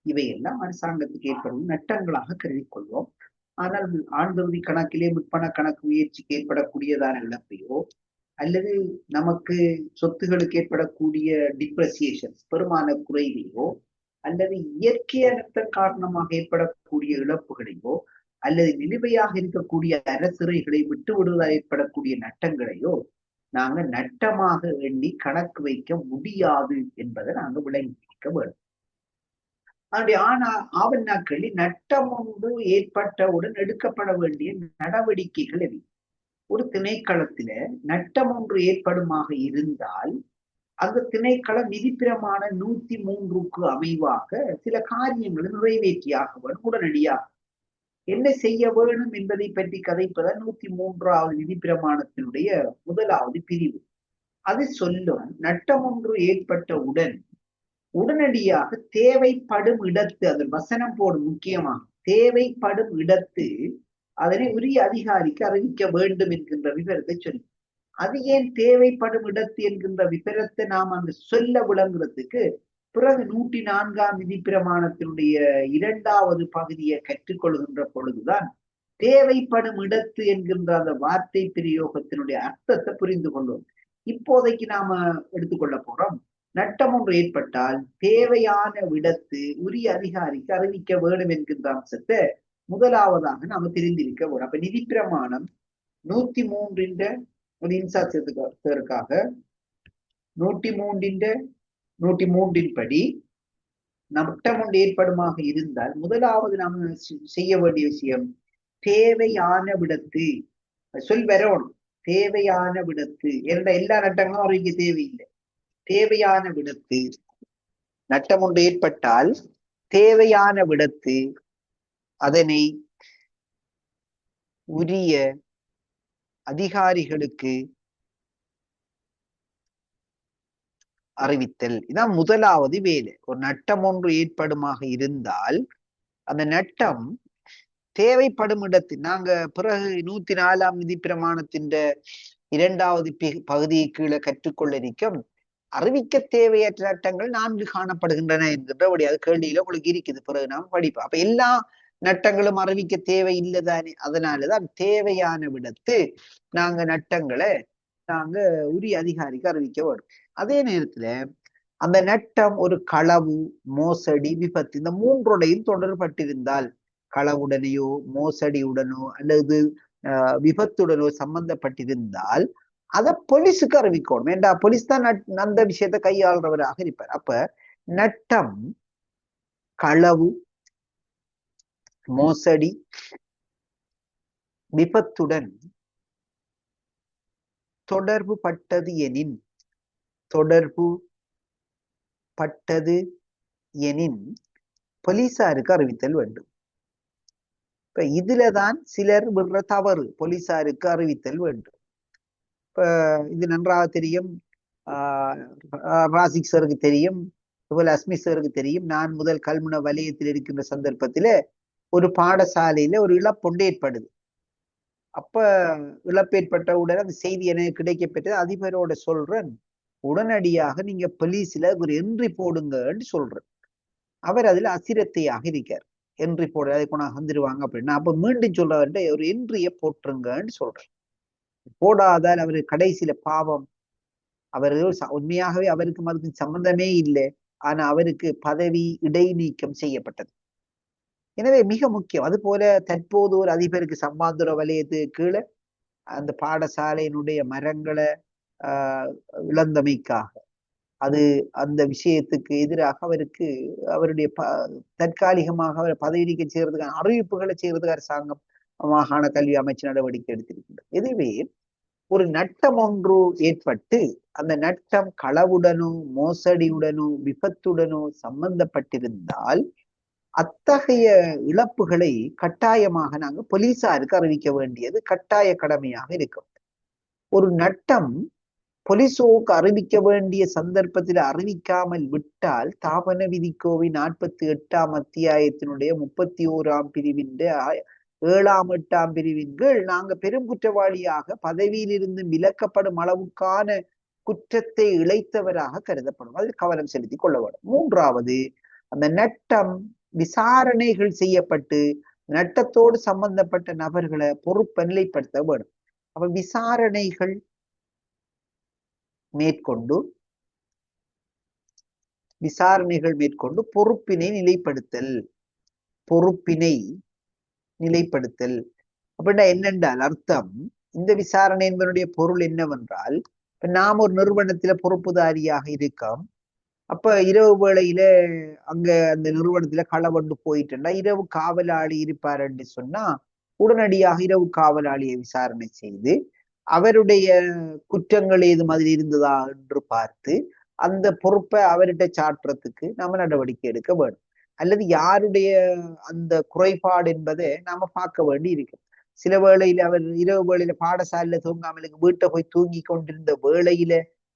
இவையெல்லாம் அரசாங்கத்துக்கு ஏற்படும் நட்டங்களாக கருதி கொள்வோம். ஆனால் ஆண்டிறுதி கணக்கிலே முற்பண கணக்கு முயற்சிக்கு ஏற்படக்கூடியதான இழப்பையோ, அல்லது நமக்கு சொத்துகளுக்கு ஏற்படக்கூடிய டிப்ரசியேஷன் பெருமான குறைவையோ, அல்லது இயற்கை அனர்த்தம் காரணமாக ஏற்படக்கூடிய இழப்புகளையோ, அல்லது நிலுவையாக இருக்கக்கூடிய அரசிறைகளை விட்டு விடுவதால் ஏற்படக்கூடிய நட்டங்களையோ நாங்க நட்டமாக எண்ணி கணக்கு வைக்க முடியாது என்பதை நாங்க விளங்கி வைக்க வேண்டும். அதனுடைய ஆவணாக்களில் நட்டம் ஒன்று ஏற்பட்டவுடன் எடுக்கப்பட வேண்டிய நடவடிக்கைகள் எவை? ஒரு திணைக்களத்தில நட்டம் ஒன்று ஏற்படுமாக இருந்தால் அந்த திணைக்கள விதிப்பிரமான 103க்கு அமைவாக சில காரியங்களை நிறைவேற்றியாக வேண்டும். உடனடியாக என்ன செய்ய வேணும் என்பதை பற்றி கதைப்பதான் 103வது விதிப்பிரமாணத்தினுடைய முதலாவது பிரிவு. அது சொல்லும் நட்டம் ஒன்று ஏற்பட்டவுடன் உடனடியாக தேவைப்படும் இடத்து, அதில் வசனம் போடும் முக்கியமாக தேவைப்படும் இடத்து அதனை உரிய அதிகாரிக்கு அறிவிக்க வேண்டும் என்கின்ற விவரத்தை சொல்லி, அது ஏன் தேவைப்படும் இடத்து என்கின்ற விவரத்தை நாம் அங்கு சொல்ல விளங்குறதுக்கு பிறகு 104ஆம் விதிப்பிரமாணத்தினுடைய 2வது பகுதியை கற்றுக்கொள்கின்ற பொழுதுதான் தேவைப்படும் இடத்து என்கின்ற அந்த வார்த்தை பிரயோகத்தினுடைய அர்த்தத்தை புரிந்து கொள்வோம். இப்போதைக்கு நாம எடுத்துக்கொள்ள போறோம், நட்டம் ஒன்று ஏற்பட்டால் தேவையான விடத்து உரிய அதிகாரிக்கு அறிவிக்க வேண்டும் என்கின்ற அம்சத்தை முதலாவதாக நாம தெரிந்திருக்க வேண்டும். அப்ப நிதிப்பிரமாணம் 103 ஒரு இன்சாட்சியத்துக்காக 103 படி நட்டம் ஒன்று ஏற்படுமாக இருந்தால் முதலாவது நாம் செய்ய வேண்டிய விஷயம் தேவையான விடத்து சொல் வரணும். தேவையான விடத்து என்ற எல்லா நட்டங்களும் அறிவிக்க தேவையில்லை. தேவையான விடத்து நட்டம் ஒன்று ஏற்பட்டால் தேவையான விடத்து அதனை உரிய அதிகாரிகளுக்கு அறிவித்தல். இதான் முதலாவது வேலை. ஒரு நட்டம் ஒன்று ஏற்படுமாக இருந்தால் அந்த நட்டம் தேவைப்படும் இடத்தில் நாங்க பிறகு 104ஆம் விதிப்பிரமாணத்தின் 2வது பகுதியை கீழே கற்றுக்கொள்ள இருக்கும் அறிவிக்க தேவையற்ற நட்டங்கள் 4 காணப்படுகின்றன என்கின்றபடி அது கேள்வியில உங்களுக்கு இருக்குது. பிறகு நாம் படிப்போம். அப்ப எல்லா நட்டங்களும் அறிவிக்க தேவை இல்லைதானே. அதனாலதான் தேவையான விடத்து நாங்க நட்டங்களை நாங்க உரிய அதிகாரிக்கு அறிவிக்க வேண்டும். அதே நேரத்துல அந்த நட்டம் ஒரு களவு, மோசடி, விபத்து இந்த 3டையும் தொடர்பட்டிருந்தால் களவுடனேயோ மோசடியுடனோ அல்லது விபத்துடனோ சம்பந்தப்பட்டிருந்தால் அதை போலீஸுக்கு அறிவிக்கணும். ஏண்டா போலீஸ் தான் அந்த விஷயத்தை கையாளுறவராக இருப்பார். அப்ப நட்டம் களவு, மோசடி, விபத்துடன் தொடர்பு பட்டது எனின் போலீசாருக்கு அறிவித்தல் வேண்டும். இப்ப இதுலதான் சிலர் விடுற தவறு, போலீசாருக்கு அறிவித்தல் வேண்டும். இப்ப இது நன்றாக தெரியும், ராசிக் சருக்கு தெரியும், இதுபோல அஸ்மி சருக்கு தெரியும். நான் முதல் கல்முனை வலயத்தில் இருக்கின்ற சந்தர்ப்பத்தில ஒரு பாடசாலையில ஒரு இழப்பொண்டு ஏற்படுது. அப்ப இழப்பேற்பட்ட உடனே அந்த செய்தி எனக்கு கிடைக்கப்பட்டது. அதிபரோட சொல்றேன், உடனடியாக நீங்க போலீஸ்ல ஒரு என்ட்ரி போடுங்கன்னு சொல்றேன். அவர் அதுல அசிரத்தையாக இருக்கார். என்ட்ரி போட அதை கொண்டா வந்துருவாங்க அப்படின்னா, அப்ப மீண்டும் சொல்றவர்கிட்ட ஒரு என்ட்ரிய போட்டுருங்கன்னு சொல்றேன். போடாதால் அவரு கடைசியில பாவம் அவரு உண்மையாகவே அவருக்கும் அதுக்கும் சம்பந்தமே இல்லை. ஆனா அவருக்கு பதவி இடைநீக்கம் செய்யப்பட்டது. எனவே மிக முக்கியம். அது போல தற்போது ஒரு அதிபருக்கு சம்மாந்துர வலயத்துக்கு கீழே அந்த பாடசாலையினுடைய மரங்களை இழந்தமைக்காக அது அந்த விஷயத்துக்கு எதிராக அவருக்கு அவருடைய தற்காலிகமாக அவர் பதவி நீக்கம் செய்யறதுக்கான அறிவிப்புகளை செய்யறதுக்கு அரசாங்கம் மாகாண கல்வி அமைச்சு நடவடிக்கை எடுத்திருக்கின்றது. எனவே ஒரு நட்டம் ஒன்று ஏற்பட்டு அந்த நட்டம் களவுடனோ மோசடியுடனோ விபத்துடனோ சம்பந்தப்பட்டிருந்தால் அத்தகைய இழப்புகளை கட்டாயமாக நாங்க போலீசாருக்கு அறிவிக்க வேண்டியது கட்டாய கடமையாக இருக்கும். ஒரு நட்டம் போலீசோக்கு அறிவிக்க வேண்டிய சந்தர்ப்பத்தில் அறிவிக்காமல் விட்டால் தாபன விதிக்கோவை 48ஆம் அத்தியாயத்தினுடைய 31ஆம் பிரிவின் 7ஆம் 8ஆம் பிரிவின் கீழ் நாங்க பெரும் குற்றவாளியாக பதவியிலிருந்து விலக்கப்படும் அளவுக்கான குற்றத்தை இழைத்தவராக கருதப்படும். அதில் கவனம் செலுத்திக் கொள்ள வேண்டும். மூன்றாவது, அந்த நட்டம் விசாரணைகள் செய்யப்பட்டு நட்டத்தோடு சம்பந்தப்பட்ட நபர்களை பொறுப்பை நிலைப்படுத்த வேண்டும். அப்ப விசாரணைகள் மேற்கொண்டு பொறுப்பினை நிலைப்படுத்தல் அப்படின்னா என்னென்றால் அர்த்தம், இந்த விசாரணை என்பதனுடைய பொருள் என்னவென்றால், இப்ப நாம் ஒரு நிறுவனத்துல பொறுப்புதாரியாக இருக்கோம். அப்ப இரவு வேளையில அங்க அந்த நிறுவனத்துல களவண்டு போயிட்டுன்னா இரவு காவலாளி இருப்பாருன்னு சொன்னா உடனடியாக இரவு காவலாளியை விசாரணை செய்து அவருடைய குற்றங்கள் ஏது மாதிரி இருந்ததா என்று பார்த்து அந்த பொறுப்பை அவர்கிட்ட சாட்டுறதுக்கு நாம நடவடிக்கை எடுக்க வேண்டும். அல்லது யாருடைய அந்த குறைபாடு என்பதை நாம பார்க்க வேண்டி இருக்கும். சில வேளையில அவர் இரவு வேளையில பாடசாலையில தூங்காமலுக்கு வீட்டை போய் தூங்கி கொண்டிருந்த வேளையில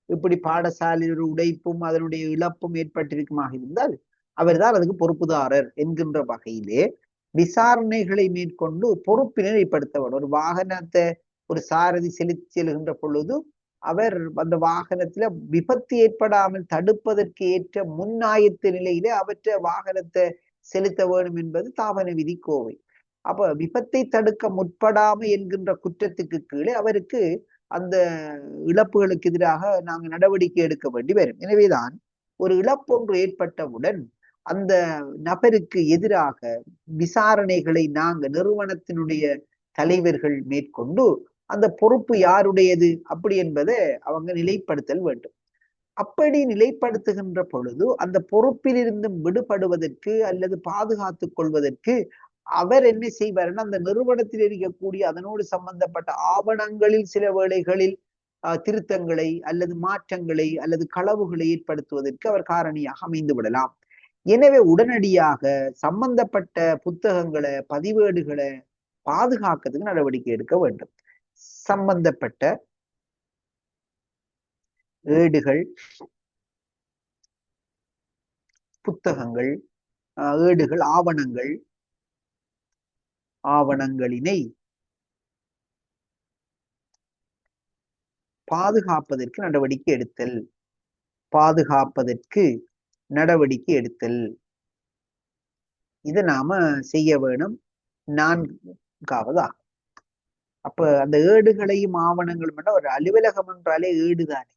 இப்படி பாடசாலையில் ஒரு உடைப்பும் அதனுடைய இழப்பும் ஏற்பட்டிருக்குமாக இருந்தால் அவர்தான் அதுக்கு பொறுப்புதாரர் என்கின்ற வகையிலே விசாரணைகளை மேற்கொண்டு பொறுப்பினை ஏற்படுத்த வேண்டும். ஒரு வாகனத்தை ஒரு சாரதி செலுத்தி செல்கின்ற பொழுது அவர் அந்த வாகனத்துல விபத்து ஏற்படாமல் தடுப்பதற்கு ஏற்ற முன்னாயத்த நிலையிலே அவற்றை வாகனத்தை செலுத்த வேண்டும் என்பது தாபன விதி கோவை. அப்ப விபத்தை தடுக்க முற்படாம என்கின்ற குற்றத்துக்கு கீழே அவருக்கு அந்த இழப்புகளுக்கு எதிராக நாங்க நடவடிக்கை எடுக்க வேண்டி வரும். எனவேதான் ஒரு இழப்பொன்று ஏற்பட்டவுடன் அந்த நபருக்கு எதிராக விசாரணைகளை நாங்க நிறுவனத்தினுடைய தலைவர்கள் மேற்கொண்டு அந்த பொறுப்பு யாருடையது அப்படி என்பதை அவங்க நிலைப்படுத்தல் வேண்டும். அப்படி நிலைப்படுத்துகின்ற பொழுது அந்த பொறுப்பிலிருந்து விடுபடுவதற்கு அல்லது பாதுகாத்துக் கொள்வதற்கு அவர் என்ன செய்வார்னா, அந்த நிறுவனத்தில் இருக்கக்கூடிய அதனோடு சம்பந்தப்பட்ட ஆவணங்களில் சில வேளைகளில் திருத்தங்களை அல்லது மாற்றங்களை அல்லது களவுகளை ஏற்படுத்துவதற்கு அவர் காரணியாக அமைந்து விடலாம். எனவே உடனடியாக சம்பந்தப்பட்ட புத்தகங்களை பதிவேடுகளை பாதுகாக்கிறதுக்கு நடவடிக்கை எடுக்க வேண்டும். சம்பந்தப்பட்ட ஏடுகள், புத்தகங்கள், ஏடுகள், ஆவணங்களினை பாதுகாப்பதற்கு நடவடிக்கை எடுத்தல் இதை நாம செய்ய வேணும். 4ஆவதா, அப்ப அந்த ஏடுகளையும் ஆவணங்களும் ஒரு அலுவலகம் என்றாலே ஏடுதானே.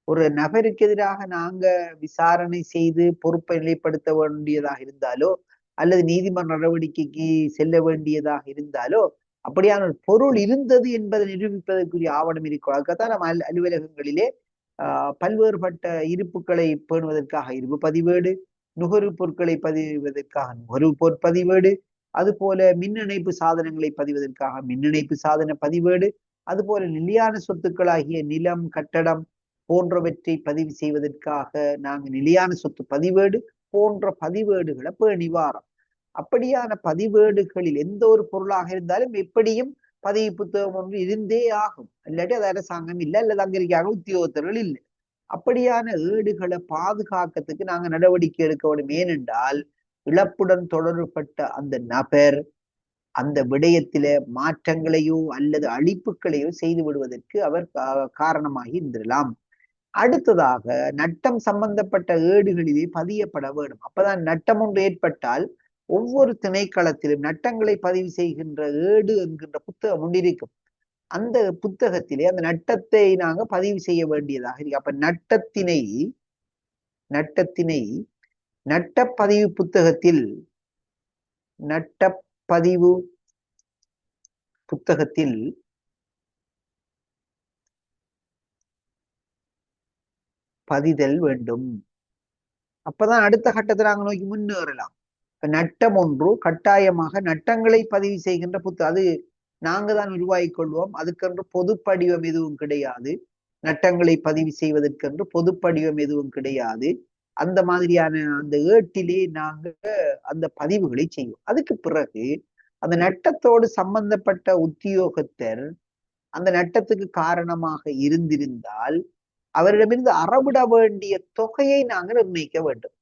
ஒரு நபருக்கு எதிராக நாங்க விசாரணை செய்து பொறுப்பை நிலைப்படுத்த வேண்டியதாக இருந்தாலோ அல்லது நீதிமன்ற நடவடிக்கைக்கு செல்ல வேண்டியதாக இருந்தாலோ அப்படியான ஒரு பொருள் இருந்தது என்பதை நிரூபிப்பதற்குரிய ஆவணம் இருக்கும். அதுக்காகத்தான் நம்ம அலுவலகங்களிலே பல்வேறுபட்ட இருப்புகளை பேணுவதற்காக இருப்பு பதிவேடு, நுகர்வு பொருட்களை பதிவதற்காக நுகர்வு பதிவேடு, அது போல மின் இணைப்பு சாதனங்களை பதிவதற்காக மின் இணைப்பு சாதன பதிவேடு, அது போல நிலையான சொத்துக்களாகிய நிலம், கட்டடம் போன்றவற்றை பதிவு செய்வதற்காக நாங்க நிலையான சொத்து பதிவேடு போன்ற பதிவேடுகளை பேணி வாரோம். அப்படியான பதிவேடுகளில் எந்த ஒரு பொருளாக இருந்தாலும் எப்படியும் பதவி புத்தகம் ஒன்று இருந்தே ஆகும். இல்லாட்டி அது அரசாங்கம் இல்லை அல்லது அங்க இருக்காங்க உத்தியோகத்தர்கள் இல்லை. அப்படியான ஏடுகளை பாதுகாக்கிறதுக்கு நாங்க நடவடிக்கை எடுக்க வேண்டும். ஏனென்றால் இழப்புடன் தொடர்பட்ட அந்த நபர் அந்த விடயத்தில மாற்றங்களையோ அல்லது அழிப்புகளையோ செய்து விடுவதற்கு அவர் காரணமாகி இருந்திடலாம். அடுத்ததாக நட்டம் சம்பந்தப்பட்ட ஏடுகளிலே பதியப்பட வேண்டும். அப்பதான் நட்டம் ஒன்று ஏற்பட்டால் ஒவ்வொரு திணைக்களத்திலும் நட்டங்களை பதிவு செய்கின்ற ஏடு என்கின்ற புத்தகம் ஒன்று இருக்கும். அந்த புத்தகத்திலே அந்த நட்டத்தை நாங்க பதிவு செய்ய வேண்டியதாக இருக்கு. அப்ப நட்டப்பதிவு புத்தகத்தில் பதிதல் வேண்டும். அப்பதான் அடுத்த கட்டத்தை நாங்க நோக்கி முன்னேறலாம். நட்டம் ஒன்று கட்டாயமாக நட்டங்களை பதிவு செய்கின்ற புத்தகம், அது நாங்க தான் உருவாக்கிக் கொள்வோம். அதுக்கென்று பொது படிவம் எதுவும் கிடையாது. நட்டங்களை பதிவு செய்வதற்கென்று பொது படிவம் எதுவும் கிடையாது. அந்த மாதிரியான அந்த ஏட்டிலே நாங்க அந்த பதிவுகளை செய்வோம். அதுக்கு பிறகு அந்த நட்டத்தோடு சம்பந்தப்பட்ட உத்தியோகத்தர் அந்த நட்டத்துக்கு காரணமாக இருந்திருந்தால் அவரிடமிருந்து அறவிட வேண்டிய தொகையை நாங்கள் நிர்ணயிக்க வேண்டும்.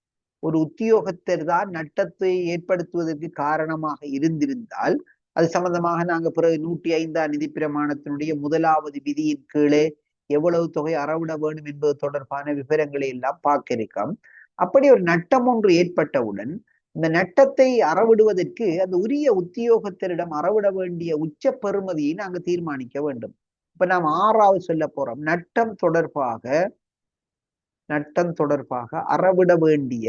ஒரு உத்தியோகத்தர் தான் நட்டத்தை ஏற்படுத்துவதற்கு காரணமாக இருந்திருந்தால் அது சம்பந்தமாக நாங்க பிறகு 105ஆம் நிதி பிரமாணத்தினுடைய 1வது விதியின் கீழே எவ்வளவு தொகை அறவிட வேண்டும் என்பது தொடர்பான விவரங்களை எல்லாம் பார்க்க இருக்கோம். அப்படி ஒரு நட்டம் ஒன்று ஏற்பட்டவுடன் இந்த நட்டத்தை அறவிடுவதற்கு அந்த உரிய உத்தியோகத்தரிடம் அறவிட வேண்டிய உச்ச பெறுமதியை நாங்க தீர்மானிக்க வேண்டும். இப்ப நாம் 6வது சொல்ல போறோம். நட்டம் தொடர்பாக அறவிட வேண்டிய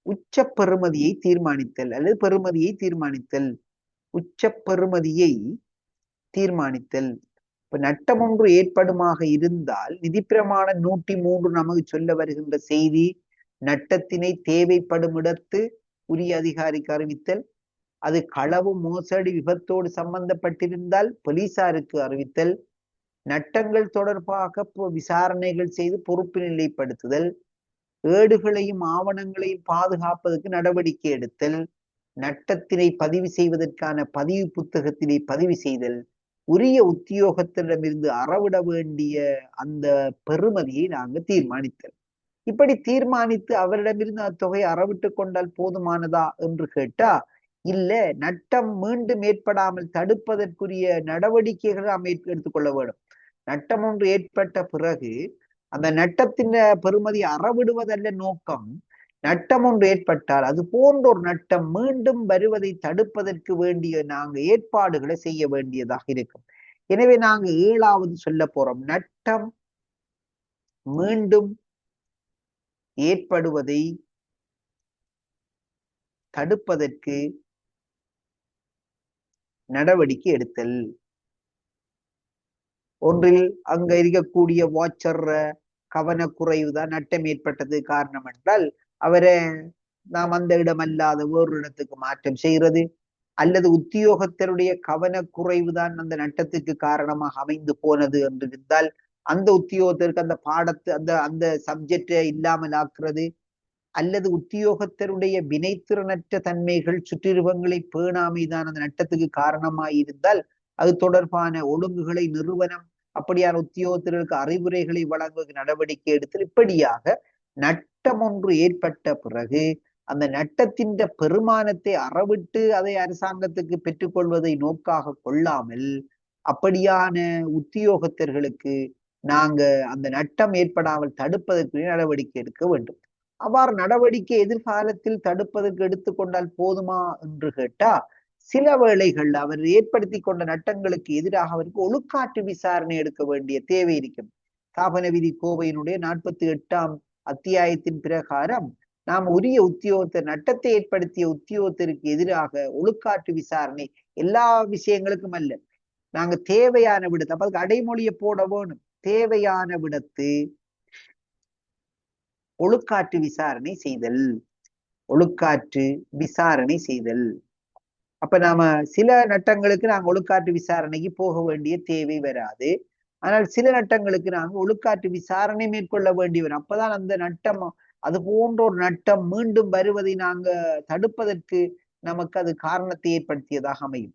உச்ச பெறுமதியை தீர்மானித்தல் அல்லது பெறுமதியை தீர்மானித்தல், உச்ச பெறுமதியை தீர்மானித்தல். இப்ப நட்டம் ஒன்று ஏற்படுமாக இருந்தால் நிதி பிரமாணம் 103 நமக்கு சொல்ல வருகின்ற செய்தி, நட்டத்தினை தேவைப்படும் இடத்து உரிய அதிகாரிக்கு அறிவித்தல். அது களவு மோசடி விபத்தோடு சம்பந்தப்பட்டிருந்தால் போலீசாருக்கு அறிவித்தல். நட்டங்கள் தொடர்பாக விசாரணைகள் செய்து பொறுப்பு நிலைப்படுத்துதல். ஏடுகளையும் ஆவணங்களையும் பாதுகாப்பதற்கு நடவடிக்கை எடுத்தல். நட்டத்தினை பதிவு செய்வதற்கான பதிவு புத்தகத்தினை பதிவு செய்தல். உரிய உத்தியோகத்திடமிருந்து அறவிட வேண்டிய அந்த பெறுமதியை நாங்க தீர்மானித்தல். இப்படி தீர்மானித்து அவரிடமிருந்து அந்த தொகை அறவிட்டு கொண்டால் போதுமானதா என்று கேட்டா இல்ல, நட்டம் மீண்டும் ஏற்படாமல் தடுப்பதற்குரிய நடவடிக்கைகளை நாம் எடுத்துக்கொள்ள வேண்டும். நட்டம் ஒன்று ஏற்பட்ட பிறகு அந்த நட்டத்தின் பெறுமதி அறவிடுவதல்ல நோக்கம். நட்டம் ஒன்று ஏற்பட்டால் அது போன்ற ஒரு நட்டம் மீண்டும் வருவதை தடுப்பதற்கு வேண்டிய நாங்க ஏற்பாடுகளை செய்ய வேண்டியதாக இருக்கும். எனவே நாங்க 7வது சொல்ல போறோம். நட்டம் மீண்டும் ஏற்படுவதை தடுப்பதற்கு நடவடிக்கை எடுத்தல். ஒன்றில் அங்க இருக்கக்கூடிய வாட்சர் கவனக்குறைவுதான் நட்டம் ஏற்பட்டது காரணம் என்றால் அவரை நாம் அந்த இடம் அல்லாத வேறு இடத்துக்கு மாற்றம் செய்கிறது, அல்லது உத்தியோகத்தருடைய கவனக்குறைவுதான் அந்த நட்டத்துக்கு காரணமாக அமைந்து போனது என்று இருந்தால் அந்த உத்தியோகத்திற்கு அந்த பாடத்தை அந்த சப்ஜெக்டை இல்லாமல் ஆக்குறது, அல்லது உத்தியோகத்தருடைய வினைத்திறனற்ற தன்மைகள் சுற்றிருவங்களை பேணாமைதான் அந்த நட்டத்துக்கு காரணமாய் இருந்தால் அது தொடர்பான ஒழுங்குகளை நிறுவனம் அப்படியான உத்தியோகத்தர்களுக்கு அறிவுரைகளை வழங்குவதற்கு நடவடிக்கை எடுத்தல். இப்படியாக நட்டம் ஒன்று ஏற்பட்ட பிறகு அந்த நட்டத்தின் பெருமானத்தை அறவிட்டு அதை அரசாங்கத்துக்கு பெற்றுக்கொள்வதை நோக்காக கொள்ளாமல் அப்படியான உத்தியோகத்தர்களுக்கு நாங்க அந்த நட்டம் ஏற்படாமல் தடுப்பதற்கு நடவடிக்கை எடுக்க வேண்டும். அவ்வாறு நடவடிக்கை எதிர்காலத்தில் தடுப்பதற்கு எடுத்துக்கொண்டால் போதுமா என்று கேட்டா சில வேளைகள் அவர் ஏற்படுத்தி கொண்ட நட்டங்களுக்கு எதிராக அவருக்கு ஒழுக்காற்று விசாரணை எடுக்க வேண்டிய தேவை இருக்கும். ஸ்தாபன விதி கோவையினுடைய 48ஆம் அத்தியாயத்தின் பிரகாரம் நாம் உரிய உத்தியோகத்தர் நட்டத்தை ஏற்படுத்திய உத்தியோகத்தருக்கு எதிராக ஒழுக்காற்று விசாரணை எல்லா விஷயங்களுக்கும் அல்ல, நாங்க தேவையான விடத்து அப்ப அதுக்கு அடைமொழியை போட வேணும். தேவையான விடத்து ஒழுக்காற்று விசாரணை செய்தல். அப்ப நாம சில நட்டங்களுக்கு நாங்க ஒழுக்காற்று விசாரணைக்கு போக வேண்டிய தேவை வராது. ஆனால் சில நட்டங்களுக்கு நாங்க ஒழுக்காற்று விசாரணை மேற்கொள்ள வேண்டி வரும். அப்பதான் அந்த நட்டம் அது போன்ற ஒரு நட்டம் மீண்டும் வருவதை நாங்க தடுப்பதற்கு நமக்கு அது காரணத்தை ஏற்படுத்தியதாக அமையும்.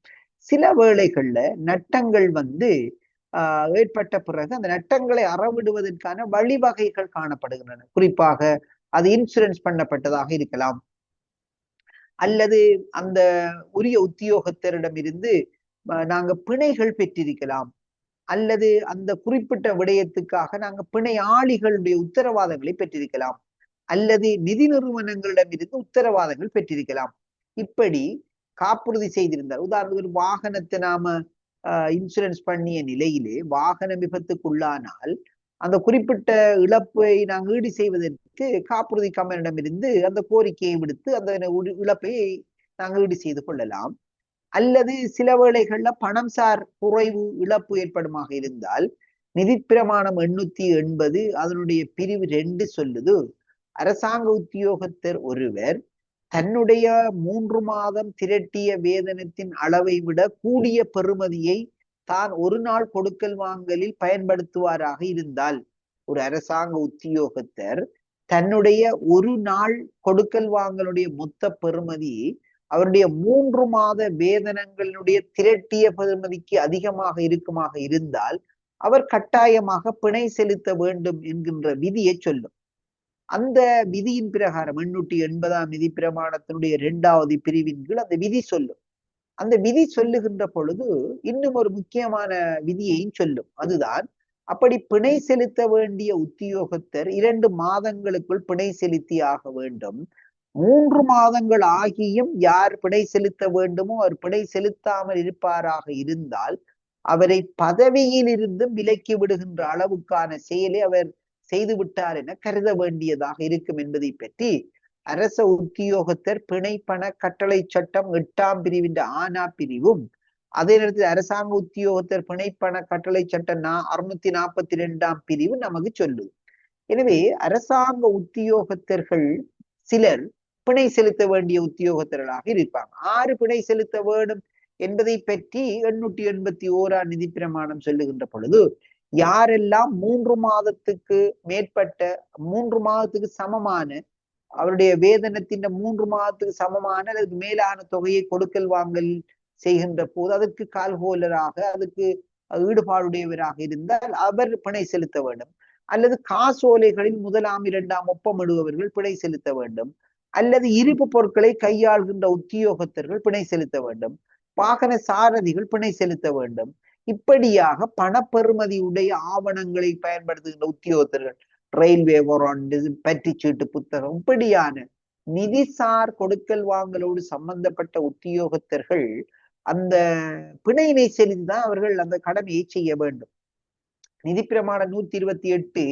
சில வேளைகள்ல நட்டங்கள் ஏற்பட்ட பிறகு அந்த நட்டங்களை அறவிடுவதற்கான வழிவகைகள் காணப்படுகின்றன. குறிப்பாக அது இன்சூரன்ஸ் பண்ணப்பட்டதாக இருக்கலாம், அல்லது அந்த உரிய உத்தியோகத்தரிடமிருந்து நாங்க பிணைகள் பெற்றிருக்கலாம், அல்லது அந்த குறிப்பிட்ட விடயத்துக்காக நாங்க பிணையாளிகளுடைய உத்தரவாதங்களை பெற்றிருக்கலாம், அல்லது நிதி நிறுவனங்களிடமிருந்து உத்தரவாதங்கள் பெற்றிருக்கலாம். இப்படி காப்புறுதி செய்திருந்தார். உதாரணத்துக்கு ஒரு வாகனத்தை நாம இன்சூரன்ஸ் பண்ணிய நிலையிலே வாகன விபத்துக்குள்ளானால் அந்த குறிப்பிட்ட இழப்பை நாங்கள் ஈடு செய்வதற்கு காப்புறுதி கம்பெனியிடமிருந்து அந்த கோரிக்கையை விடுத்து அந்த இழப்பை நாங்கள் ஈடு செய்து கொள்ளலாம். அல்லது சில வேளைகள்ல பணம் சார் குறைவு இழப்பு ஏற்படுமாக இருந்தால் நிதி பிரமாணம் 880 அதனுடைய பிரிவு 2 சொல்லுது, அரசாங்க உத்தியோகத்தர் ஒருவர் தன்னுடைய 3 மாதம் திரட்டிய வேதனத்தின் அளவை விட கூடிய பெறுமதியை தான் ஒரு நாள் கொடுக்கல் வாங்கலில் பயன்படுத்துவாராக இருந்தால், ஒரு அரசாங்க உத்தியோகத்தர் தன்னுடைய ஒரு நாள் கொடுக்கல் வாங்கலுடைய மொத்த பெறுமதி அவருடைய 3 மாத வேதனங்களுடைய திரட்டிய பெறுமதிக்கு அதிகமாக இருக்குமாக இருந்தால் அவர் கட்டாயமாக பிணை செலுத்த வேண்டும் என்கின்ற விதியை சொல்லும். அந்த விதியின் பிரகாரம் 880ஆம் விதி பிரமாணத்தினுடைய 2வது பிரிவின் கீழ் அந்த விதி சொல்லும். அந்த விதி சொல்லுகின்ற பொழுது இன்னும் ஒரு முக்கியமான விதியையும் சொல்லும். அதுதான், அப்படி பிணை செலுத்த வேண்டிய உத்தியோகத்தர் 2 மாதங்களுக்குள் பிணை செலுத்தி ஆக வேண்டும். 3 மாதங்கள் ஆகியும் யார் பிணை செலுத்த வேண்டுமோ அவர் பிணை செலுத்தாமல் இருப்பாராக இருந்தால் அவரை பதவியில் இருந்தும் விலக்கி விடுகின்ற அளவுக்கான செயலை அவர் செய்து விட்டார் என கருத வேண்டியதாக இருக்கும் என்பதை பற்றி அரச உத்தியோகத்தர் பிணை பண கட்டளை சட்டம் 8ஆம் பிரிவின் ஆனா பிரிவும், அதே நேரத்தில் அரசாங்க உத்தியோகத்தர் பிணை பண கட்டளை சட்டம் 642ஆம் பிரிவு நமக்கு சொல்லுது. எனவே அரசாங்க உத்தியோகத்தர்கள் சிலர் பிணை செலுத்த வேண்டிய உத்தியோகத்தர்களாக இருப்பாங்க. 6 பிணை செலுத்த வேண்டும் என்பதை பற்றி 881ஆம் நிதி பிரமாணம் சொல்லுகின்ற பொழுது, யாரெல்லாம் 3 மாதத்துக்கு மேற்பட்ட 3 மாதத்துக்கு சமமான அவருடைய வேதனத்தின் 3 மாதத்துக்கு சமமான அல்லது மேலான தொகையை கொடுக்கல் வாங்கல் செய்கின்ற போது அதற்கு கால்கோலராக அதுக்கு ஈடுபாடுடையவராக இருந்தால் அவர் பிணை செலுத்த வேண்டும். அல்லது காசோலைகளில் 1ஆம் 2ஆம் ஒப்பமிடுபவர்கள் பிணை செலுத்த வேண்டும். அல்லது இருப்பு பொருட்களை கையாள்கின்ற உத்தியோகத்தர்கள் பிணை செலுத்த வேண்டும். வாகன சாரதிகள் பிணை செலுத்த வேண்டும். இப்படியாக பணப்பெறுமதியுடைய ஆவணங்களை பயன்படுத்துகின்ற உத்தியோகத்தர்கள், ரயில்வே வாரண்ட், பற்றிச்சீட்டு புத்தகம், இப்படியான நிதிசார் கொடுக்கல் வாங்கலோடு சம்பந்தப்பட்ட உத்தியோகத்தர்கள் அந்த பிணையினை செலுத்திதான் அவர்கள் அந்த கடமையை செய்ய வேண்டும். நிதி பிரமாணம் 128